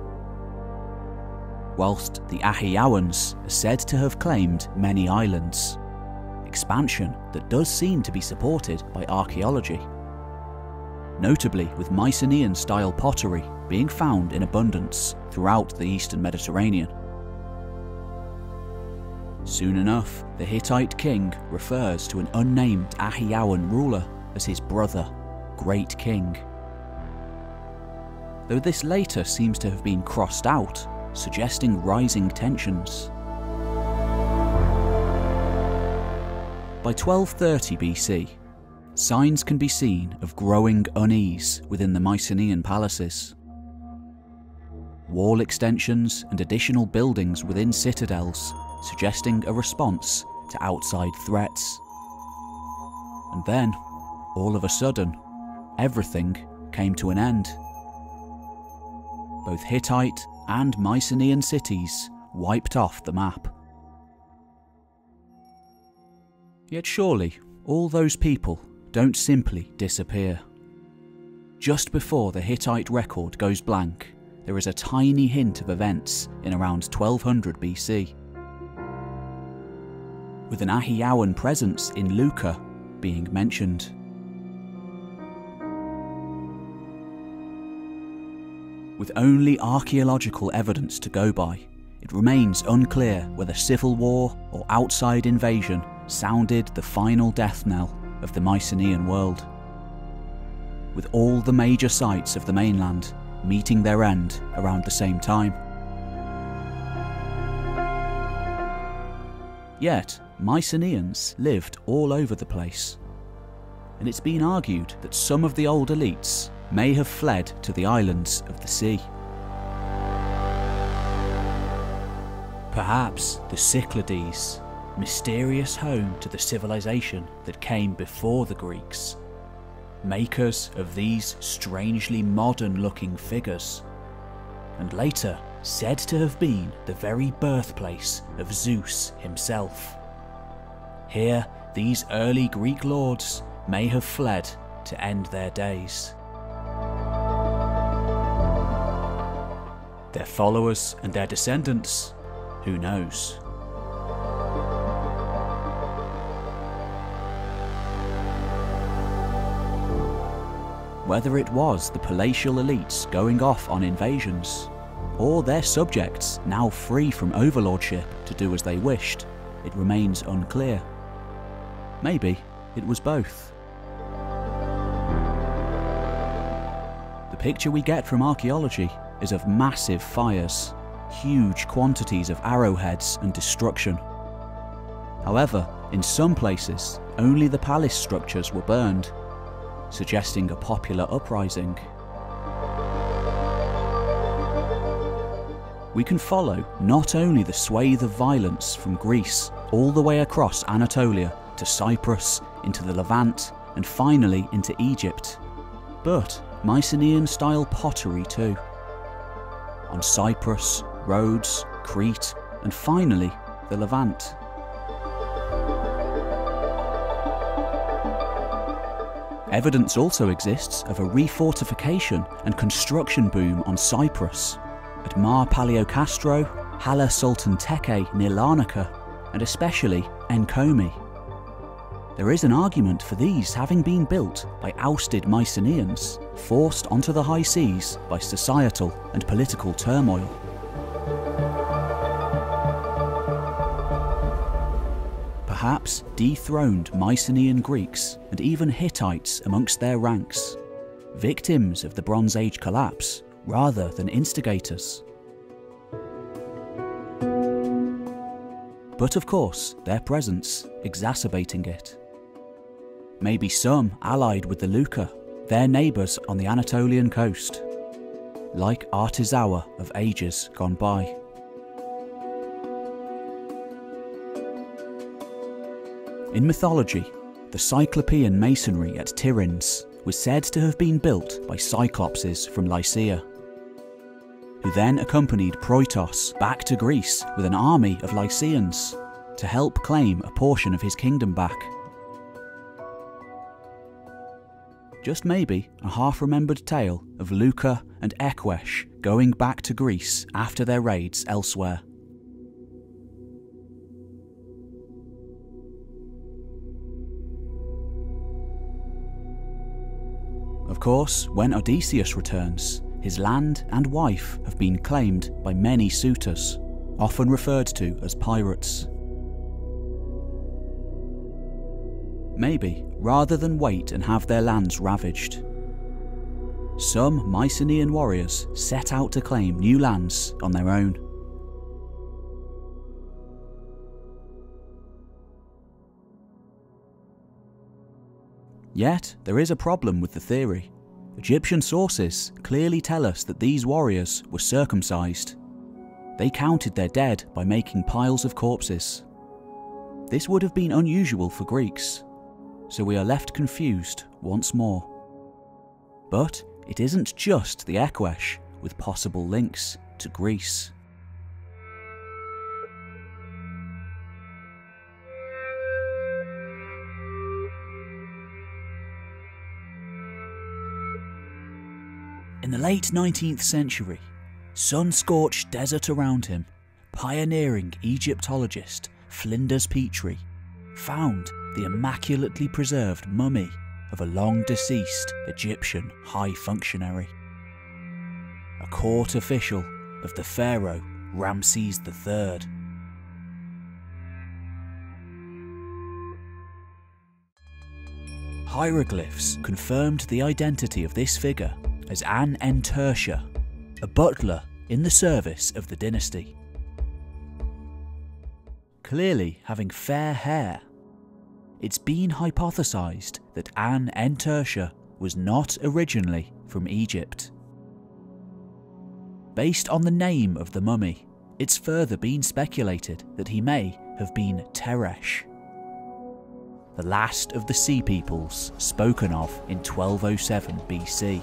whilst the Ahiawans are said to have claimed many islands, expansion that does seem to be supported by archaeology, notably with Mycenaean-style pottery being found in abundance throughout the eastern Mediterranean. Soon enough, the Hittite king refers to an unnamed Ahiawan ruler as his brother, Great King. Though this later seems to have been crossed out, suggesting rising tensions. By 1230 BC, signs can be seen of growing unease within the Mycenaean palaces. wall extensions and additional buildings within citadels, suggesting a response to outside threats. And then, all of a sudden, everything came to an end. Both Hittite and Mycenaean cities wiped off the map. Yet surely, all those people don't simply disappear. Just before the Hittite record goes blank, there is a tiny hint of events in around 1200 BC. With an Ahiawan presence in LUKKA being mentioned. With only archaeological evidence to go by, it remains unclear whether civil war or outside invasion sounded the final death knell of the Mycenaean world, with all the major sites of the mainland meeting their end around the same time. Yet, Mycenaeans lived all over the place, and it's been argued that some of the old elites may have fled to the islands of the sea. Perhaps the Cyclades, mysterious home to the civilization that came before the Greeks, makers of these strangely modern-looking figures, and later said to have been the very birthplace of Zeus himself. Here, these early Greek lords may have fled to end their days. Their followers and their descendants, who knows? Whether it was the palatial elites going off on invasions, or their subjects now free from overlordship to do as they wished, it remains unclear. Maybe it was both. The picture we get from archaeology is of massive fires, huge quantities of arrowheads and destruction. However, in some places, only the palace structures were burned, suggesting a popular uprising. We can follow not only the swathe of violence from Greece all the way across Anatolia to Cyprus, into the Levant, and finally into Egypt, but Mycenaean-style pottery too. On Cyprus, Rhodes, Crete, and finally the Levant. Evidence also exists of a refortification and construction boom on Cyprus, at Mar Paleocastro, Hala Sultan Tekke near Larnaca, and especially Enkomi. There is an argument for these having been built by ousted Mycenaeans, forced onto the high seas by societal and political turmoil. Perhaps dethroned Mycenaean Greeks and even Hittites amongst their ranks, victims of the Bronze Age collapse rather than instigators. But of course, their presence exacerbating it. Maybe some allied with the LUKKA, their neighbours on the Anatolian coast, like Artisawa of ages gone by. In mythology, the Cyclopean masonry at Tiryns was said to have been built by Cyclopses from Lycia, who then accompanied Proitos back to Greece with an army of Lycians to help claim a portion of his kingdom back. Just maybe a half-remembered tale of LUKKA and EKWESH going back to Greece after their raids elsewhere. Of course, when Odysseus returns, his land and wife have been claimed by many suitors, often referred to as pirates. Maybe, rather than wait and have their lands ravaged, some Mycenaean warriors set out to claim new lands on their own. Yet, there is a problem with the theory. Egyptian sources clearly tell us that these warriors were circumcised. They counted their dead by making piles of corpses. This would have been unusual for Greeks, so we are left confused once more. But it isn't just the EKWESH with possible links to Greece. In the late 19th century, sun-scorched desert around him, pioneering Egyptologist Flinders Petrie found the immaculately preserved mummy of a long-deceased Egyptian high functionary, a court official of the pharaoh Ramses III. Hieroglyphs confirmed the identity of this figure as An-en-Tersha, a butler in the service of the dynasty. Clearly having fair hair, it's been hypothesized that An-en-Tersha was not originally from Egypt. Based on the name of the mummy, it's further been speculated that he may have been TERESH, the last of the sea peoples spoken of in 1207 BC.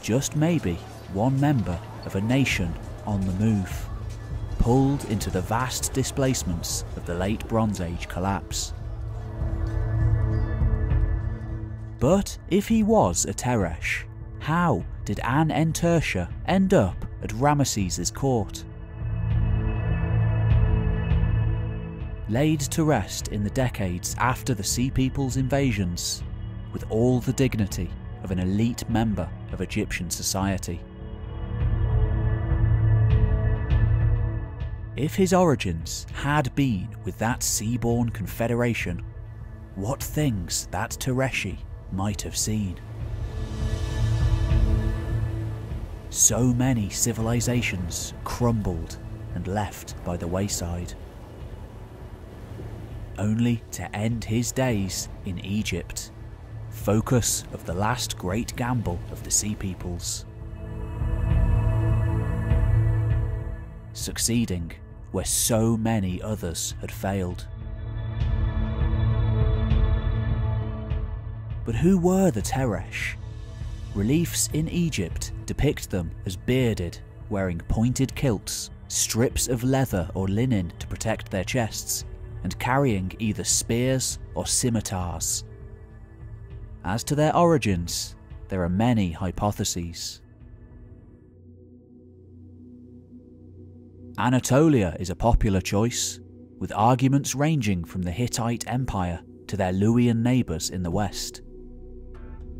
Just maybe one member of a nation on the move, pulled into the vast displacements of the late Bronze Age collapse. But if he was a TERESH, how did An-en-Tersha end up at Ramesses' court? Laid to rest in the decades after the Sea People's invasions, with all the dignity of an elite member of Egyptian society. If his origins had been with that sea-born confederation, what things that Tereshi might have seen. So many civilizations crumbled and left by the wayside, only to end his days in Egypt, focus of the last great gamble of the Sea Peoples, succeeding where so many others had failed. But who were the TERESH? Reliefs in Egypt depict them as bearded, wearing pointed kilts, strips of leather or linen to protect their chests, and carrying either spears or scimitars. As to their origins, there are many hypotheses. Anatolia is a popular choice, with arguments ranging from the Hittite Empire to their Luwian neighbours in the west.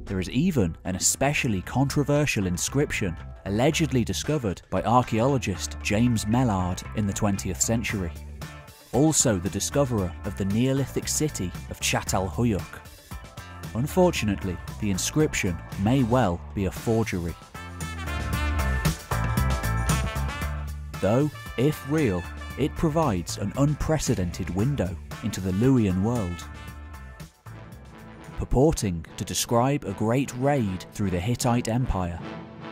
There is even an especially controversial inscription allegedly discovered by archaeologist James Mellard in the 20th century, also the discoverer of the Neolithic city of Çatalhöyük. Unfortunately, the inscription may well be a forgery. Though, if real, it provides an unprecedented window into the Luwian world, purporting to describe a great raid through the Hittite Empire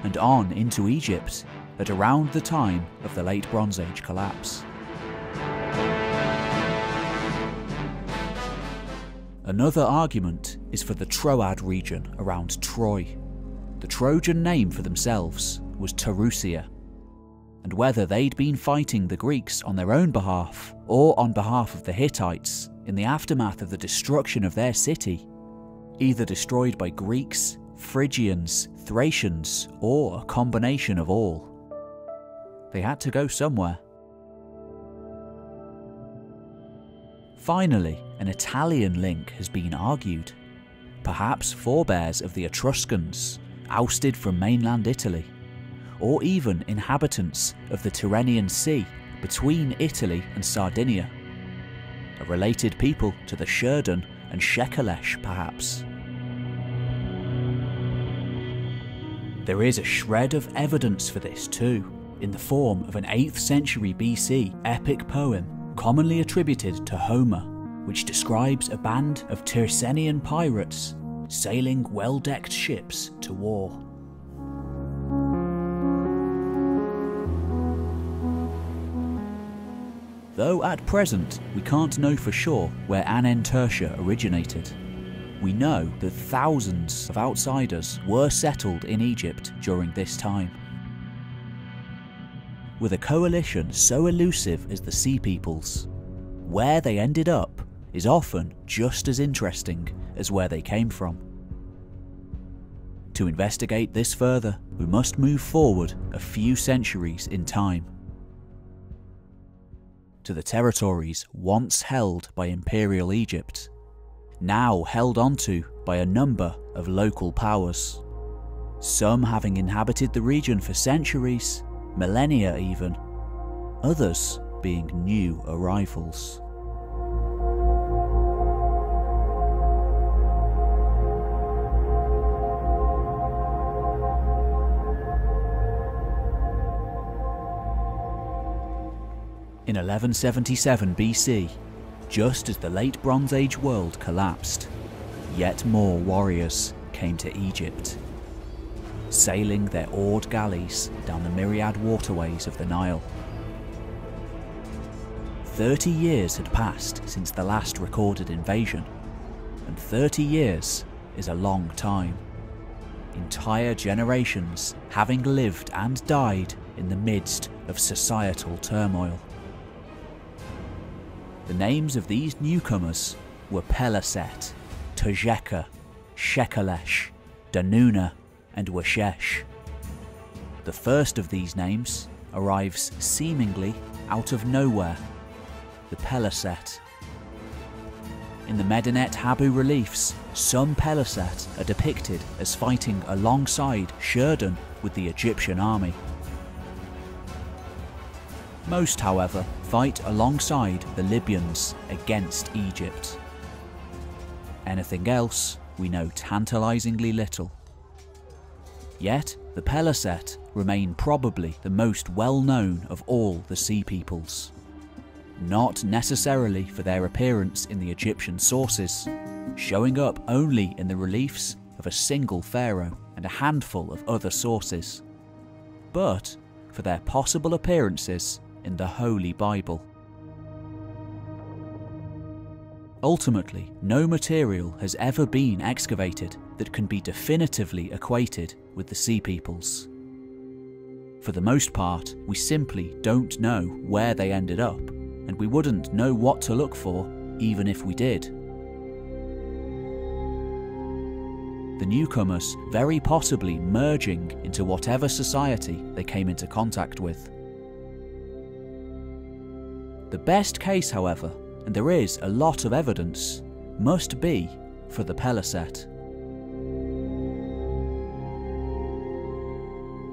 and on into Egypt at around the time of the late Bronze Age collapse. Another argument is for the Troad region around Troy. The Trojan name for themselves was Tarusia, and whether they'd been fighting the Greeks on their own behalf or on behalf of the Hittites in the aftermath of the destruction of their city, either destroyed by Greeks, Phrygians, Thracians, or a combination of all. They had to go somewhere. Finally, an Italian link has been argued, perhaps forebears of the Etruscans, ousted from mainland Italy, or even inhabitants of the Tyrrhenian Sea between Italy and Sardinia, a related people to the SHERDEN and SHEKELESH perhaps. There is a shred of evidence for this too, in the form of an 8th century BC epic poem commonly attributed to Homer, which describes a band of Tyrsenian pirates sailing well-decked ships to war. Though at present we can't know for sure where Anentertia originated, we know that thousands of outsiders were settled in Egypt during this time. With a coalition so elusive as the Sea Peoples, where they ended up is often just as interesting as where they came from. To investigate this further, we must move forward a few centuries in time, to the territories once held by Imperial Egypt, now held onto by a number of local powers, some having inhabited the region for centuries, millennia even, others being new arrivals. In 1177 BC, just as the late Bronze Age world collapsed, yet more warriors came to Egypt, sailing their oared galleys down the myriad waterways of the Nile. 30 years had passed since the last recorded invasion, and 30 years is a long time. Entire generations having lived and died in the midst of societal turmoil. The names of these newcomers were PELESET, TJEKKER, SHEKELESH, DANUNA and WESHESH. The first of these names arrives seemingly out of nowhere, the PELESET. In the Medinet Habu reliefs, some PELESET are depicted as fighting alongside SHERDEN with the Egyptian army. Most, however, fight alongside the Libyans against Egypt. Anything else, we know tantalisingly little. Yet, the PELESET remain probably the most well-known of all the Sea Peoples. Not necessarily for their appearance in the Egyptian sources, showing up only in the reliefs of a single pharaoh and a handful of other sources, but for their possible appearances in the Holy Bible. Ultimately, no material has ever been excavated that can be definitively equated with the Sea Peoples. For the most part, we simply don't know where they ended up, and we wouldn't know what to look for even if we did. The newcomers very possibly merging into whatever society they came into contact with. The best case, however, and there is a lot of evidence, must be for the PELESET.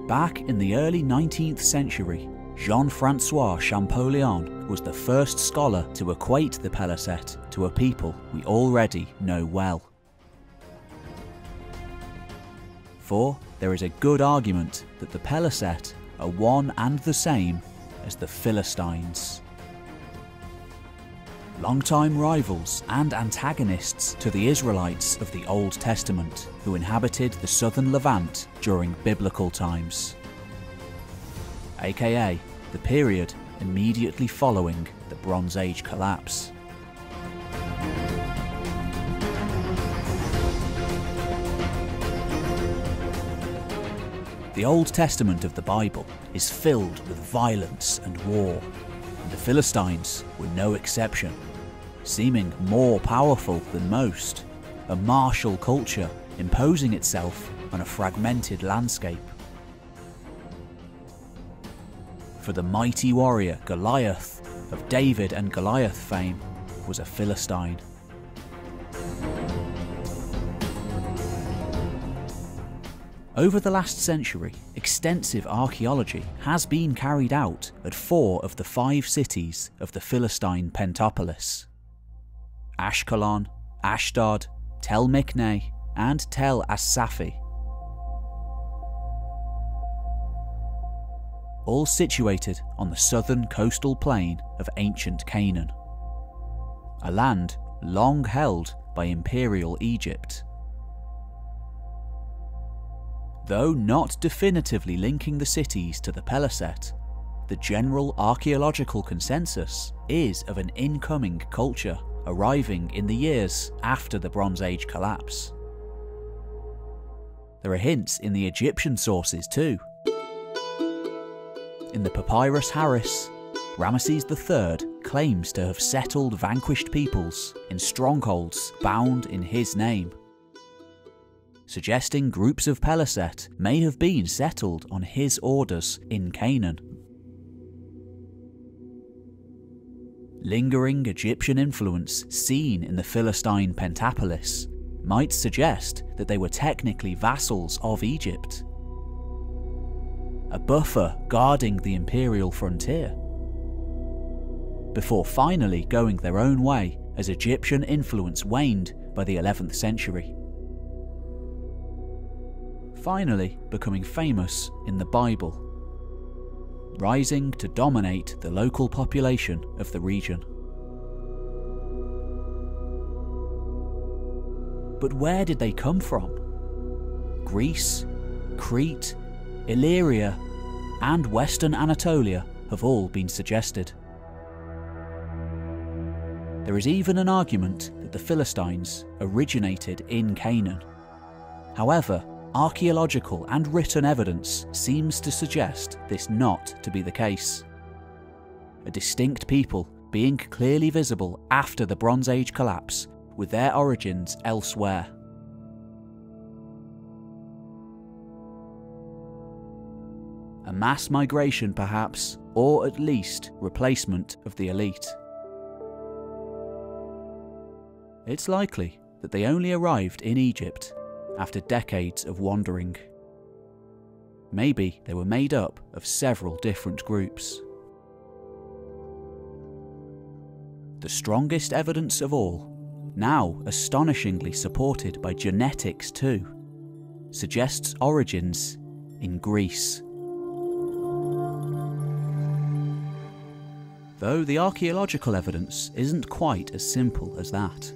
Back in the early 19th century, Jean-Francois Champollion was the first scholar to equate the PELESET to a people we already know well. For there is a good argument that the PELESET are one and the same as the Philistines. Longtime rivals and antagonists to the Israelites of the Old Testament who inhabited the southern Levant during biblical times, aka the period immediately following the Bronze Age collapse. The Old Testament of the Bible is filled with violence and war, and the Philistines were no exception, seeming more powerful than most, a martial culture imposing itself on a fragmented landscape. For the mighty warrior Goliath, of David and Goliath fame, was a Philistine. Over the last century, extensive archaeology has been carried out at 4 of the 5 cities of the Philistine Pentapolis: Ashkelon, Ashdod, Tel Mikne, and Tel Asaphi. All situated on the southern coastal plain of ancient Canaan, a land long held by Imperial Egypt. Though not definitively linking the cities to the Peleset, the general archaeological consensus is of an incoming culture arriving in the years after the Bronze Age collapse. There are hints in the Egyptian sources too. In the Papyrus Harris, Ramesses III claims to have settled vanquished peoples in strongholds bound in his name, suggesting groups of Peleset may have been settled on his orders in Canaan. Lingering Egyptian influence seen in the Philistine Pentapolis might suggest that they were technically vassals of Egypt, a buffer guarding the imperial frontier, before finally going their own way as Egyptian influence waned by the 11th century, finally becoming famous in the Bible, rising to dominate the local population of the region. But where did they come from? Greece, Crete, Illyria, and Western Anatolia have all been suggested. There is even an argument that the Philistines originated in Canaan. However, archaeological and written evidence seems to suggest this not to be the case. A distinct people being clearly visible after the Bronze Age collapse, with their origins elsewhere. A mass migration perhaps, or at least replacement of the elite. It's likely that they only arrived in Egypt after decades of wandering. Maybe they were made up of several different groups. The strongest evidence of all, now astonishingly supported by genetics too, suggests origins in Greece. Though the archaeological evidence isn't quite as simple as that.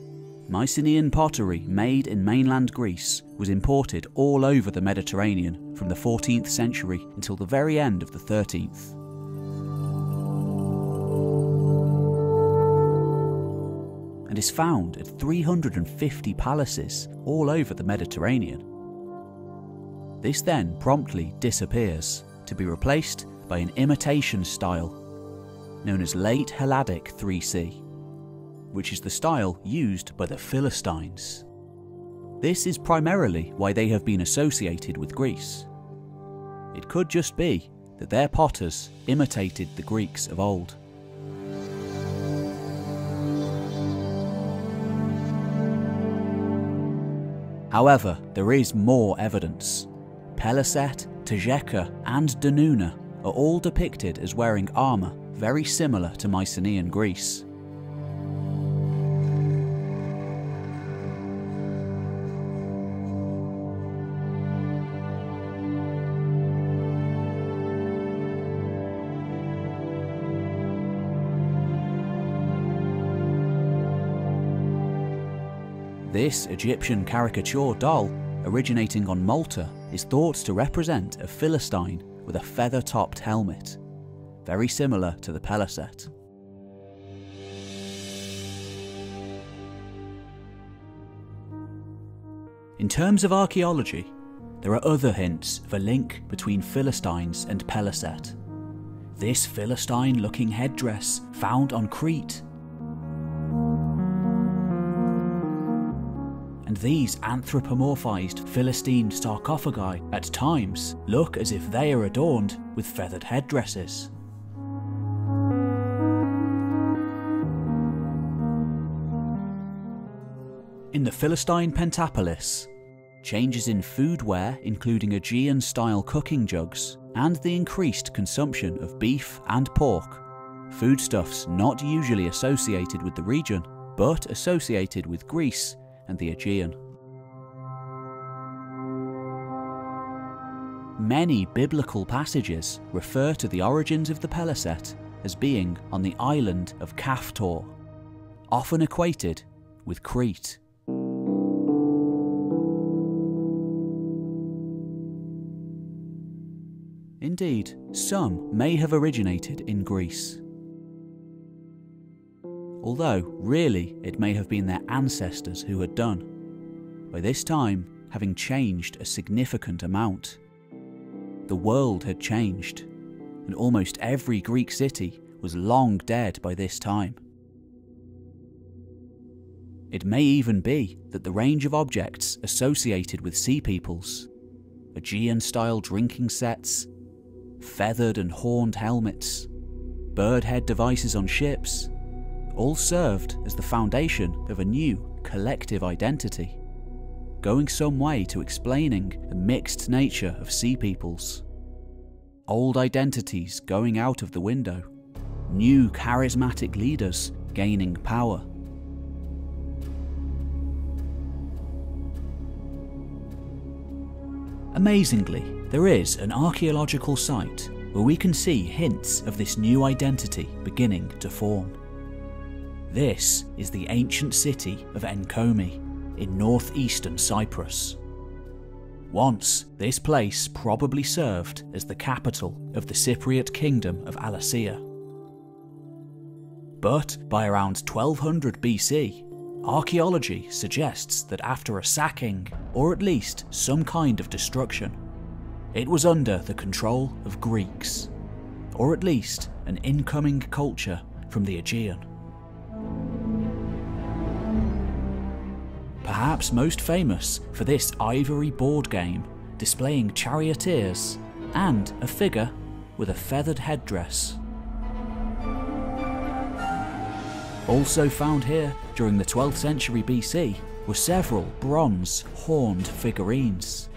Mycenaean pottery made in mainland Greece was imported all over the Mediterranean from the 14th century until the very end of the 13th. And is found at 350 palaces all over the Mediterranean. This then promptly disappears, to be replaced by an imitation style known as Late Helladic 3C, which is the style used by the Philistines. This is primarily why they have been associated with Greece. It could just be that their potters imitated the Greeks of old. However, there is more evidence. Peleset, TJEKKER, and DANUNA are all depicted as wearing armour very similar to Mycenaean Greece. This Egyptian caricature doll, originating on Malta, is thought to represent a Philistine with a feather-topped helmet, very similar to the Peleset. In terms of archaeology, there are other hints of a link between Philistines and Peleset. This Philistine-looking headdress found on Crete, and these anthropomorphized Philistine sarcophagi at times look as if they are adorned with feathered headdresses. In the Philistine Pentapolis, changes in foodware including Aegean-style cooking jugs, and the increased consumption of beef and pork, foodstuffs not usually associated with the region, but associated with Greece and the Aegean. Many biblical passages refer to the origins of the Peleset as being on the island of Kaftor, often equated with Crete. indeed, some may have originated in Greece. Although, really, it may have been their ancestors who had done, by this time having changed a significant amount. The world had changed, and almost every Greek city was long dead by this time. It may even be that the range of objects associated with sea peoples, Aegean-style drinking sets, feathered and horned helmets, bird head devices on ships, all served as the foundation of a new collective identity, going some way to explaining the mixed nature of sea peoples. Old identities going out of the window, new charismatic leaders gaining power. Amazingly, there is an archaeological site where we can see hints of this new identity beginning to form. This is the ancient city of Enkomi in northeastern Cyprus. Once, this place probably served as the capital of the Cypriot kingdom of Alasia. But by around 1200 BC, archaeology suggests that after a sacking, or at least some kind of destruction, it was under the control of Greeks, or at least an incoming culture from the Aegean. Perhaps most famous for this ivory board game displaying charioteers and a figure with a feathered headdress. Also found here during the 12th century BC were several bronze horned figurines,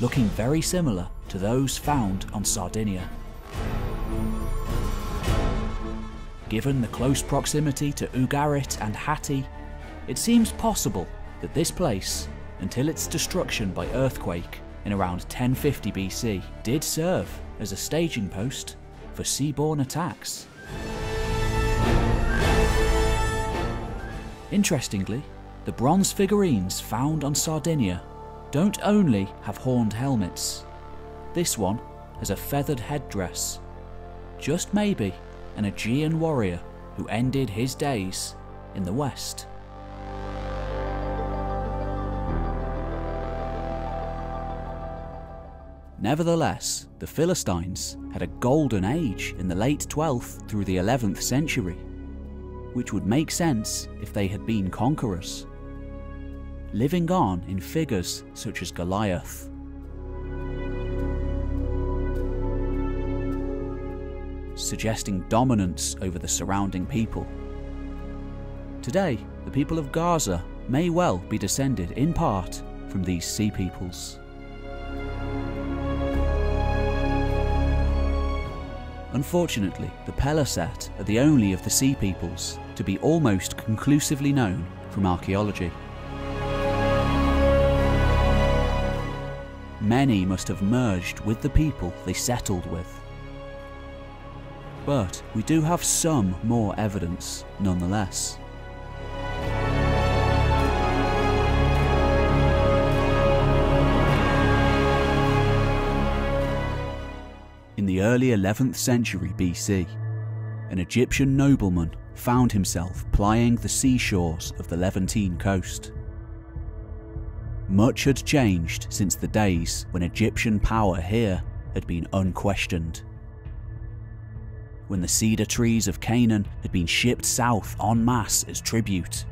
looking very similar to those found on Sardinia. Given the close proximity to Ugarit and Hatti, it seems possible that this place, until its destruction by earthquake in around 1050 BC, did serve as a staging post for seaborne attacks. Interestingly, the bronze figurines found on Sardinia don't only have horned helmets. This one has a feathered headdress. Just maybe an Aegean warrior who ended his days in the West. Nevertheless, the Philistines had a golden age in the late 12th through the 11th century, which would make sense if they had been conquerors, living on in figures such as Goliath. Suggesting dominance over the surrounding people. Today, the people of Gaza may well be descended in part from these sea peoples. Unfortunately, the Peleset are the only of the sea peoples to be almost conclusively known from archaeology. Many must have merged with the people they settled with. But we do have some more evidence nonetheless. In the early 11th century BC, an Egyptian nobleman found himself plying the seashores of the Levantine coast. Much had changed since the days when Egyptian power here had been unquestioned. When the cedar trees of Canaan had been shipped south en masse as tribute,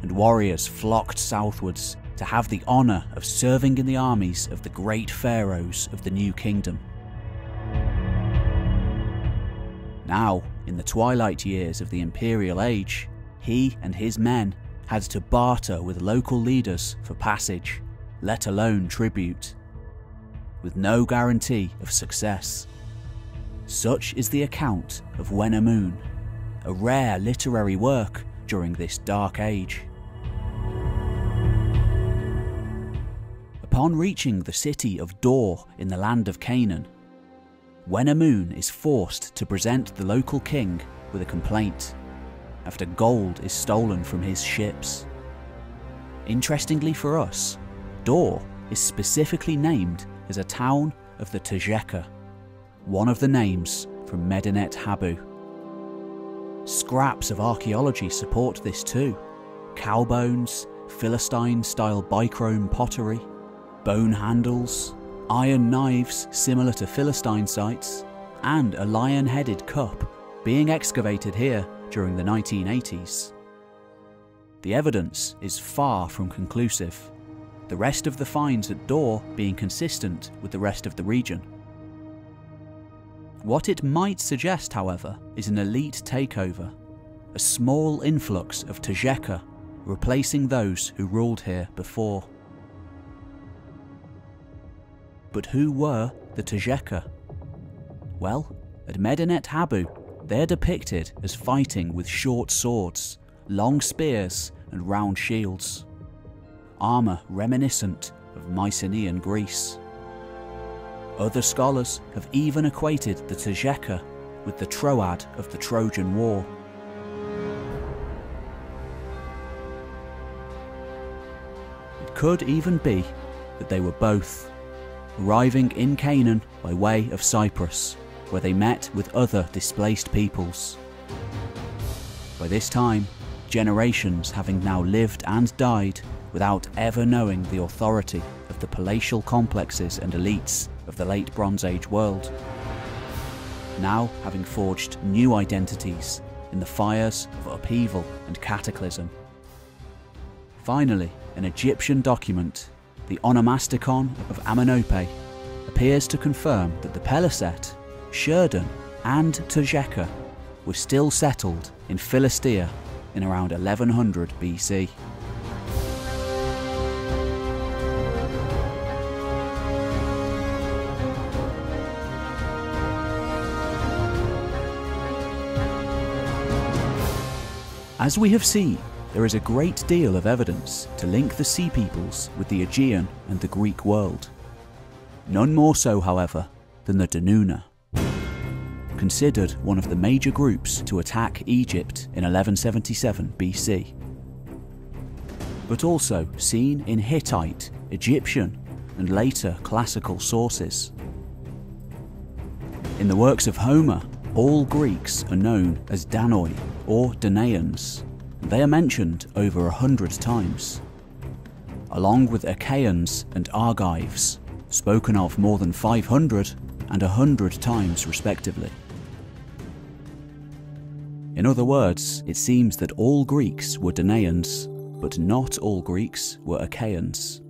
and warriors flocked southwards to have the honour of serving in the armies of the great pharaohs of the new kingdom. Now, in the twilight years of the imperial age, he and his men had to barter with local leaders for passage, let alone tribute, with no guarantee of success. Such is the account of Wenamun, a rare literary work during this dark age. Upon reaching the city of Dor in the land of Canaan, Wenamun is forced to present the local king with a complaint after gold is stolen from his ships. Interestingly for us, Dor is specifically named as a town of the TJEKKER, one of the names from Medinet Habu. Scraps of archaeology support this too. Cow bones, Philistine-style bichrome pottery, bone handles, iron knives similar to Philistine sites, and a lion-headed cup being excavated here during the 1980s. The evidence is far from conclusive, the rest of the finds at Dor being consistent with the rest of the region. What it might suggest, however, is an elite takeover, a small influx of TJEKKER replacing those who ruled here before. But who were the TJEKKER? Well, at Medinet Habu, they're depicted as fighting with short swords, long spears and round shields. Armour reminiscent of Mycenaean Greece. Other scholars have even equated the TJEKKER with the Troad of the Trojan War. It could even be that they were both, arriving in Canaan by way of Cyprus, where they met with other displaced peoples. By this time, generations having now lived and died without ever knowing the authority of the palatial complexes and elites of the late Bronze Age world. Now having forged new identities in the fires of upheaval and cataclysm. Finally, an Egyptian document, the Onomasticon of Amenhotep, appears to confirm that the Peleset, SHERDEN and TJEKKER were still settled in Philistia in around 1100 BC. As we have seen, there is a great deal of evidence to link the Sea Peoples with the Aegean and the Greek world. None more so, however, than the DANUNA, considered one of the major groups to attack Egypt in 1177 BC, but also seen in Hittite, Egyptian, and later classical sources. In the works of Homer, all Greeks are known as Danoi or Danaans. They are mentioned over 100 times, along with Achaeans and Argives, spoken of more than 500 and 100 times respectively. In other words, it seems that all Greeks were Danaans, but not all Greeks were Achaeans,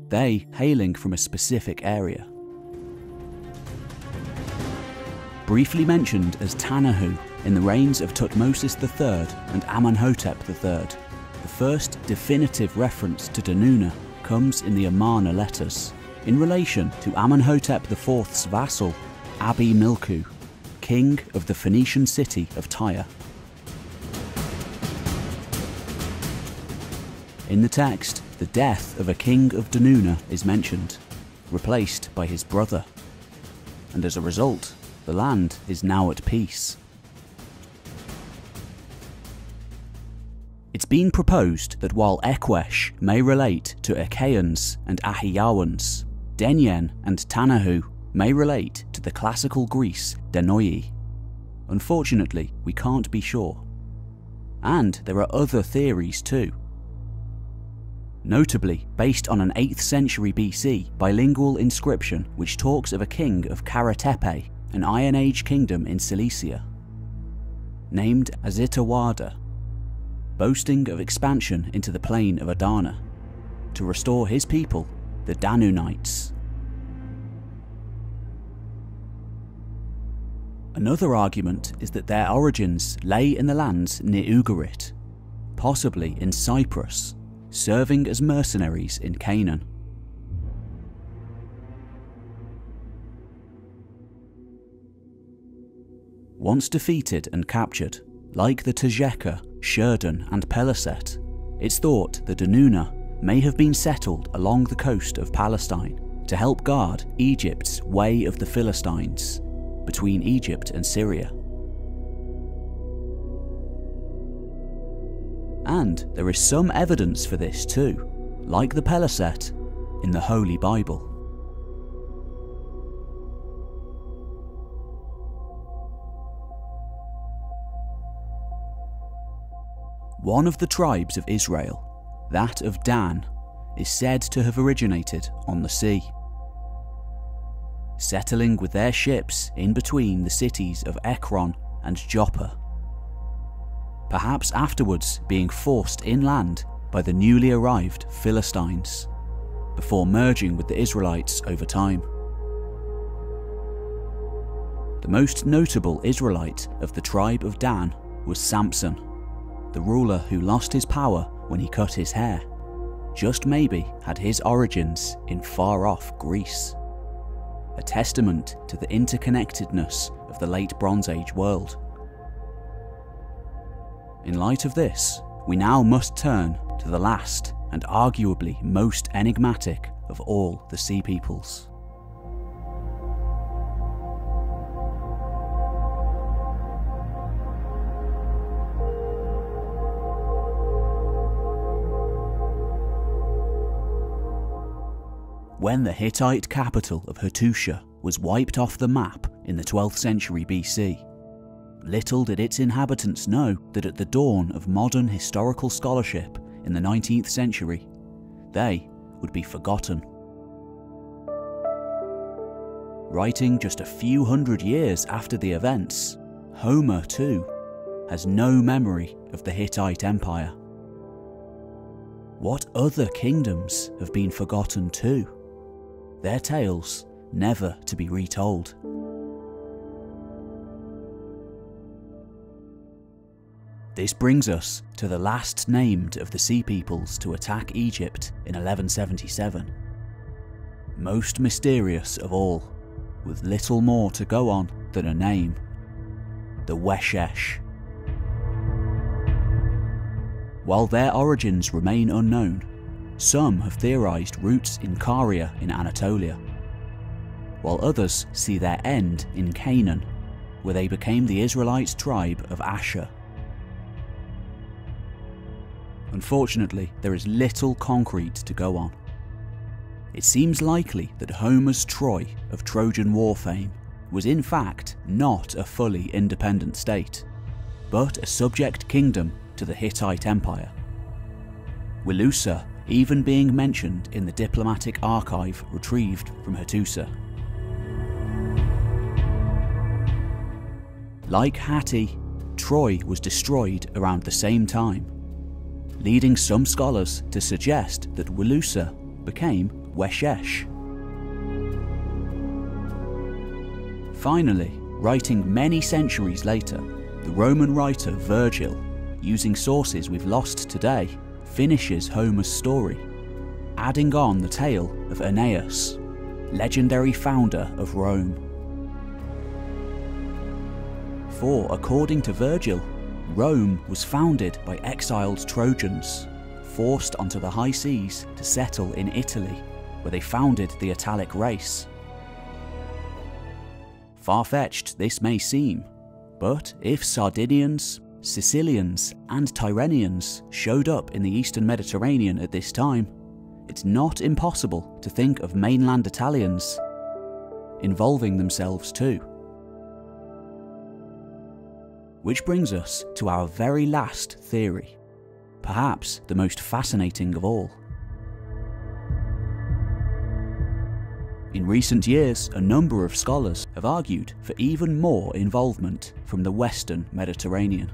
they hailing from a specific area. Briefly mentioned as Tanahu in the reigns of Thutmosis III and Amenhotep III, the first definitive reference to Danuna comes in the Amarna letters, in relation to Amenhotep IV's vassal, Abi Milku, king of the Phoenician city of Tyre. In the text, the death of a king of Danuna is mentioned, replaced by his brother, and as a result, the land is now at peace. It's been proposed that while EKWESH may relate to Achaeans and Ahiawans, Denyen and Tanahu may relate to the classical Greece Denoi. Unfortunately, we can't be sure. And there are other theories too. Notably based on an 8th century BC bilingual inscription which talks of a king of Karatepe, an Iron Age kingdom in Cilicia, named Azitawada, boasting of expansion into the plain of Adana, to restore his people, the Danunites. Another argument is that their origins lay in the lands near Ugarit, possibly in Cyprus, serving as mercenaries in Canaan. Once defeated and captured, like the TJEKKER, SHERDEN and PELESET, it's thought the Danuna may have been settled along the coast of Palestine to help guard Egypt's way of the Philistines, between Egypt and Syria. And there is some evidence for this too, like the Peleset, in the Holy Bible. One of the tribes of Israel, that of Dan, is said to have originated on the sea, settling with their ships in between the cities of Ekron and Joppa, perhaps afterwards being forced inland by the newly arrived Philistines, before merging with the Israelites over time. The most notable Israelite of the tribe of Dan was Samson, the ruler who lost his power when he cut his hair, just maybe had his origins in far-off Greece, a testament to the interconnectedness of the late Bronze Age world. In light of this, we now must turn to the last and arguably most enigmatic of all the sea peoples. When the Hittite capital of Hattusha was wiped off the map in the 12th century BC, little did its inhabitants know that at the dawn of modern historical scholarship in the 19th century, they would be forgotten. Writing just a few hundred years after the events, Homer too has no memory of the Hittite Empire. What other kingdoms have been forgotten too? Their tales never to be retold. This brings us to the last named of the sea peoples to attack Egypt in 1177. Most mysterious of all, with little more to go on than a name: the WESHESH. While their origins remain unknown, some have theorised roots in Caria in Anatolia, while others see their end in Canaan, where they became the Israelite tribe of Asher. Unfortunately, there is little concrete to go on. It seems likely that Homer's Troy of Trojan War fame was in fact not a fully independent state, but a subject kingdom to the Hittite Empire, Wilusa even being mentioned in the diplomatic archive retrieved from Hattusa. Like Hatti, Troy was destroyed around the same time, leading some scholars to suggest that Wilusa became WESHESH. Finally, writing many centuries later, the Roman writer Virgil, using sources we've lost today, finishes Homer's story, adding on the tale of Aeneas, legendary founder of Rome. For according to Virgil, Rome was founded by exiled Trojans, forced onto the high seas to settle in Italy, where they founded the Italic race. Far-fetched this may seem, but if Sardinians, Sicilians and Tyrrhenians showed up in the eastern Mediterranean at this time, it's not impossible to think of mainland Italians involving themselves too. Which brings us to our very last theory, perhaps the most fascinating of all. In recent years, a number of scholars have argued for even more involvement from the western Mediterranean.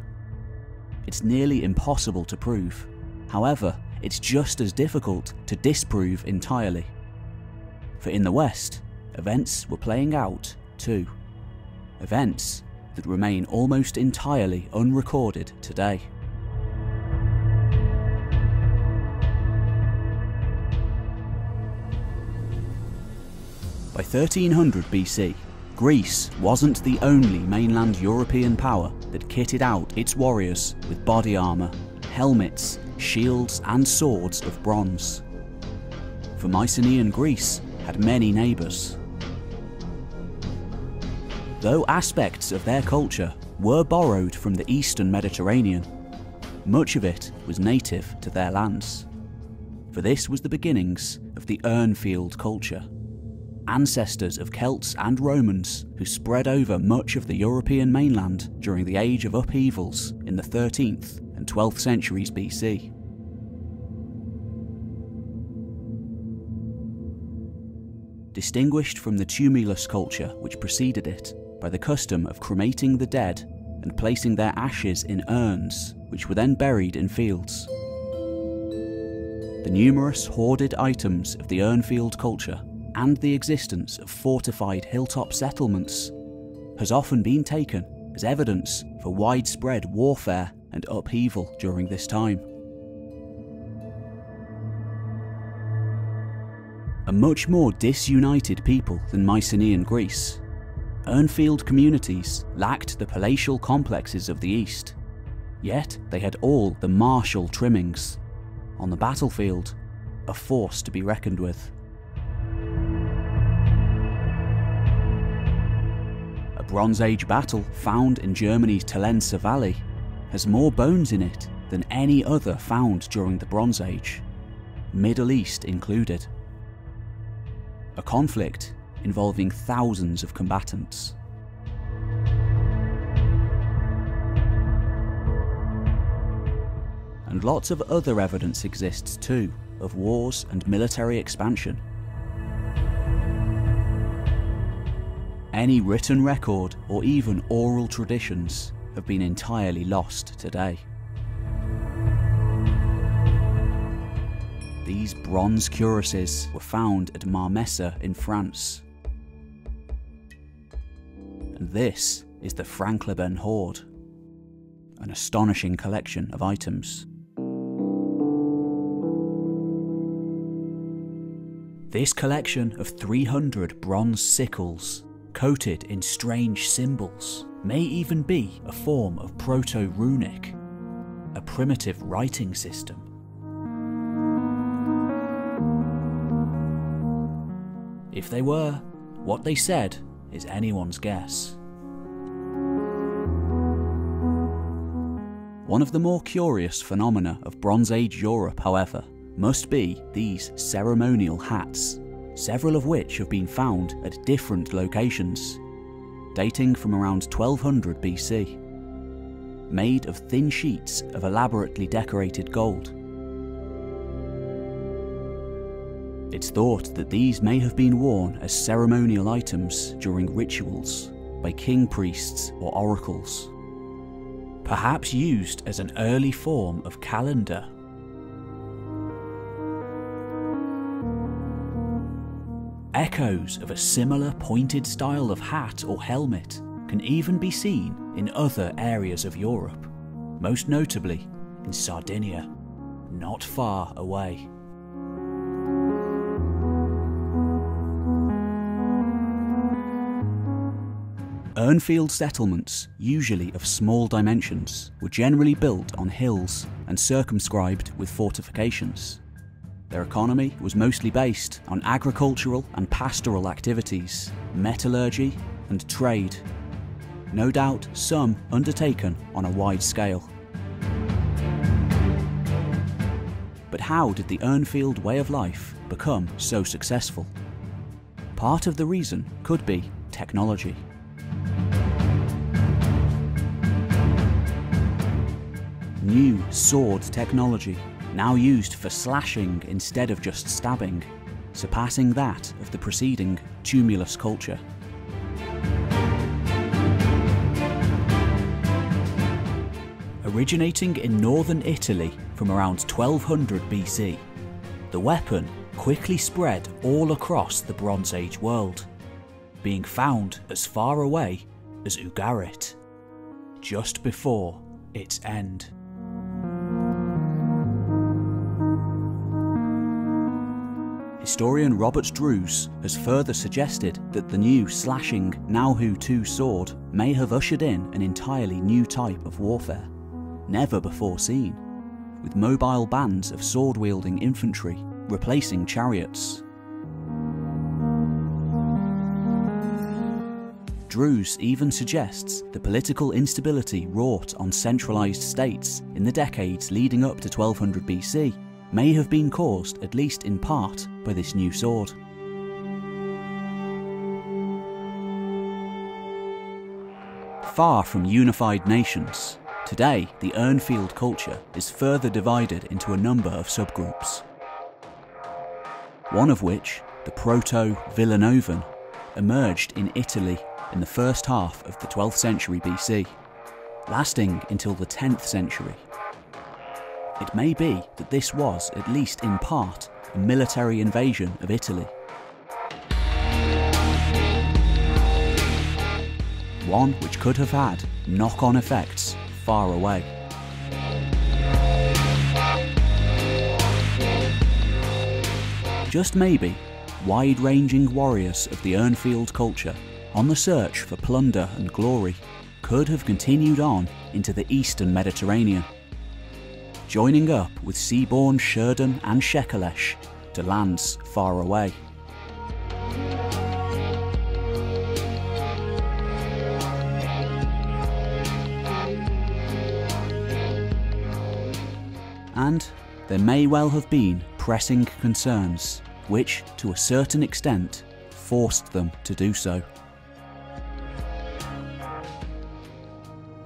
It's nearly impossible to prove. However, it's just as difficult to disprove entirely. For in the West, events were playing out too. Events that remain almost entirely unrecorded today. By 1300 BC, Greece wasn't the only mainland European power that kitted out its warriors with body armour, helmets, shields and swords of bronze. For Mycenaean Greece had many neighbours. Though aspects of their culture were borrowed from the eastern Mediterranean, much of it was native to their lands. For this was the beginnings of the Urnfield culture, ancestors of Celts and Romans who spread over much of the European mainland during the age of upheavals in the 13th and 12th centuries BC. Distinguished from the tumulus culture which preceded it by the custom of cremating the dead and placing their ashes in urns, which were then buried in fields. The numerous hoarded items of the urnfield culture and the existence of fortified hilltop settlements has often been taken as evidence for widespread warfare and upheaval during this time. A much more disunited people than Mycenaean Greece, urnfield communities lacked the palatial complexes of the East, yet they had all the martial trimmings. On the battlefield, a force to be reckoned with. A Bronze Age battle found in Germany's Telensa Valley has more bones in it than any other found during the Bronze Age, Middle East included. A conflict involving thousands of combatants. And lots of other evidence exists too, of wars and military expansion. Any written record or even oral traditions have been entirely lost today. These bronze cuirasses were found at Marmessa in France. And this is the Frankleben hoard, an astonishing collection of items. This collection of 300 bronze sickles, coated in strange symbols, may even be a form of proto-runic, a primitive writing system. If they were, what they said is anyone's guess. One of the more curious phenomena of Bronze Age Europe, however, must be these ceremonial hats, several of which have been found at different locations, dating from around 1200 BC, made of thin sheets of elaborately decorated gold. It's thought that these may have been worn as ceremonial items during rituals by king priests or oracles, perhaps used as an early form of calendar. Echoes of a similar pointed style of hat or helmet can even be seen in other areas of Europe, most notably in Sardinia, not far away. Urnfield settlements, usually of small dimensions, were generally built on hills and circumscribed with fortifications. Their economy was mostly based on agricultural and pastoral activities, metallurgy and trade, no doubt some undertaken on a wide scale. But how did the Urnfield way of life become so successful? Part of the reason could be technology. New sword technology, now used for slashing instead of just stabbing, surpassing that of the preceding tumulus culture. Originating in northern Italy from around 1200 BC, the weapon quickly spread all across the Bronze Age world, being found as far away as Ugarit, just before its end. Historian Robert Drews has further suggested that the new slashing Nauhu II sword may have ushered in an entirely new type of warfare, never before seen, with mobile bands of sword-wielding infantry replacing chariots. Drews even suggests the political instability wrought on centralised states in the decades leading up to 1200 BC may have been caused, at least in part, by this new sword. Far from unified nations, Today, the Urnfield culture is further divided into a number of subgroups. One of which, the Proto-Villanovan, emerged in Italy in the first half of the 12th century BC, lasting until the 10th century. It may be that this was, at least in part, a military invasion of Italy. One which could have had knock-on effects far away. Just maybe, wide-ranging warriors of the Urnfield culture, on the search for plunder and glory, could have continued on into the eastern Mediterranean, joining up with sea-born SHERDEN and SHEKELESH to lands far away. And there may well have been pressing concerns which, to a certain extent, forced them to do so.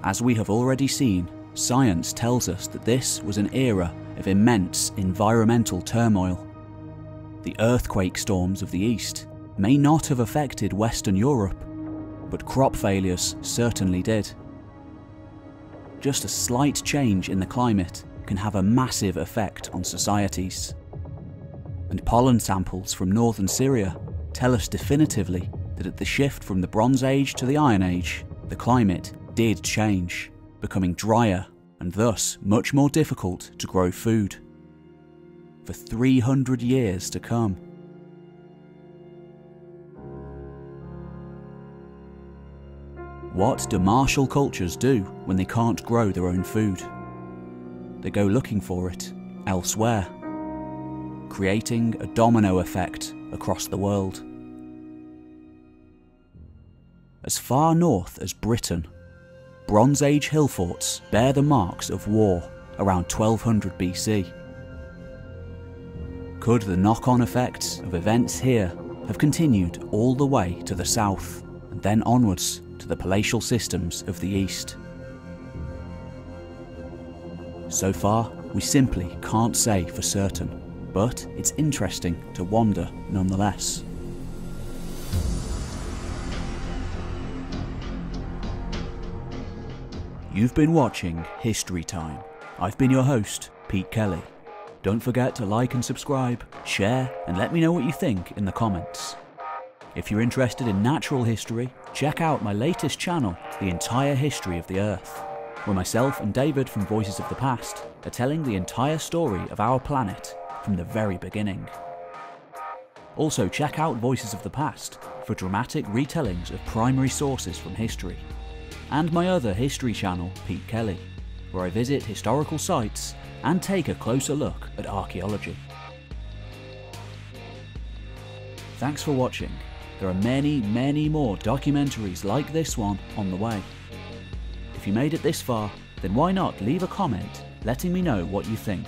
As we have already seen, science tells us that this was an era of immense environmental turmoil. The earthquake storms of the East may not have affected Western Europe, but crop failures certainly did. Just a slight change in the climate can have a massive effect on societies. And pollen samples from northern Syria tell us definitively that at the shift from the Bronze Age to the Iron Age, the climate did change, becoming drier and thus much more difficult to grow food. For 300 years to come. What do martial cultures do when they can't grow their own food? They go looking for it elsewhere, creating a domino effect across the world. As far north as Britain, Bronze Age hill forts bear the marks of war around 1200 BC. Could the knock-on effects of events here have continued all the way to the south and then onwards to the palatial systems of the east? So far, we simply can't say for certain, but it's interesting to wonder nonetheless. You've been watching History Time. I've been your host, Pete Kelly. Don't forget to like and subscribe, share, and let me know what you think in the comments. If you're interested in natural history, check out my latest channel, The Entire History of the Earth, where myself and David from Voices of the Past are telling the entire story of our planet from the very beginning. Also check out Voices of the Past for dramatic retellings of primary sources from history, and my other history channel, Pete Kelly, where I visit historical sites and take a closer look at archaeology. Thanks for watching. There are many, many more documentaries like this one on the way. If you made it this far, then why not leave a comment letting me know what you think.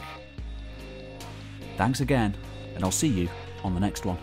Thanks again, and I'll see you on the next one.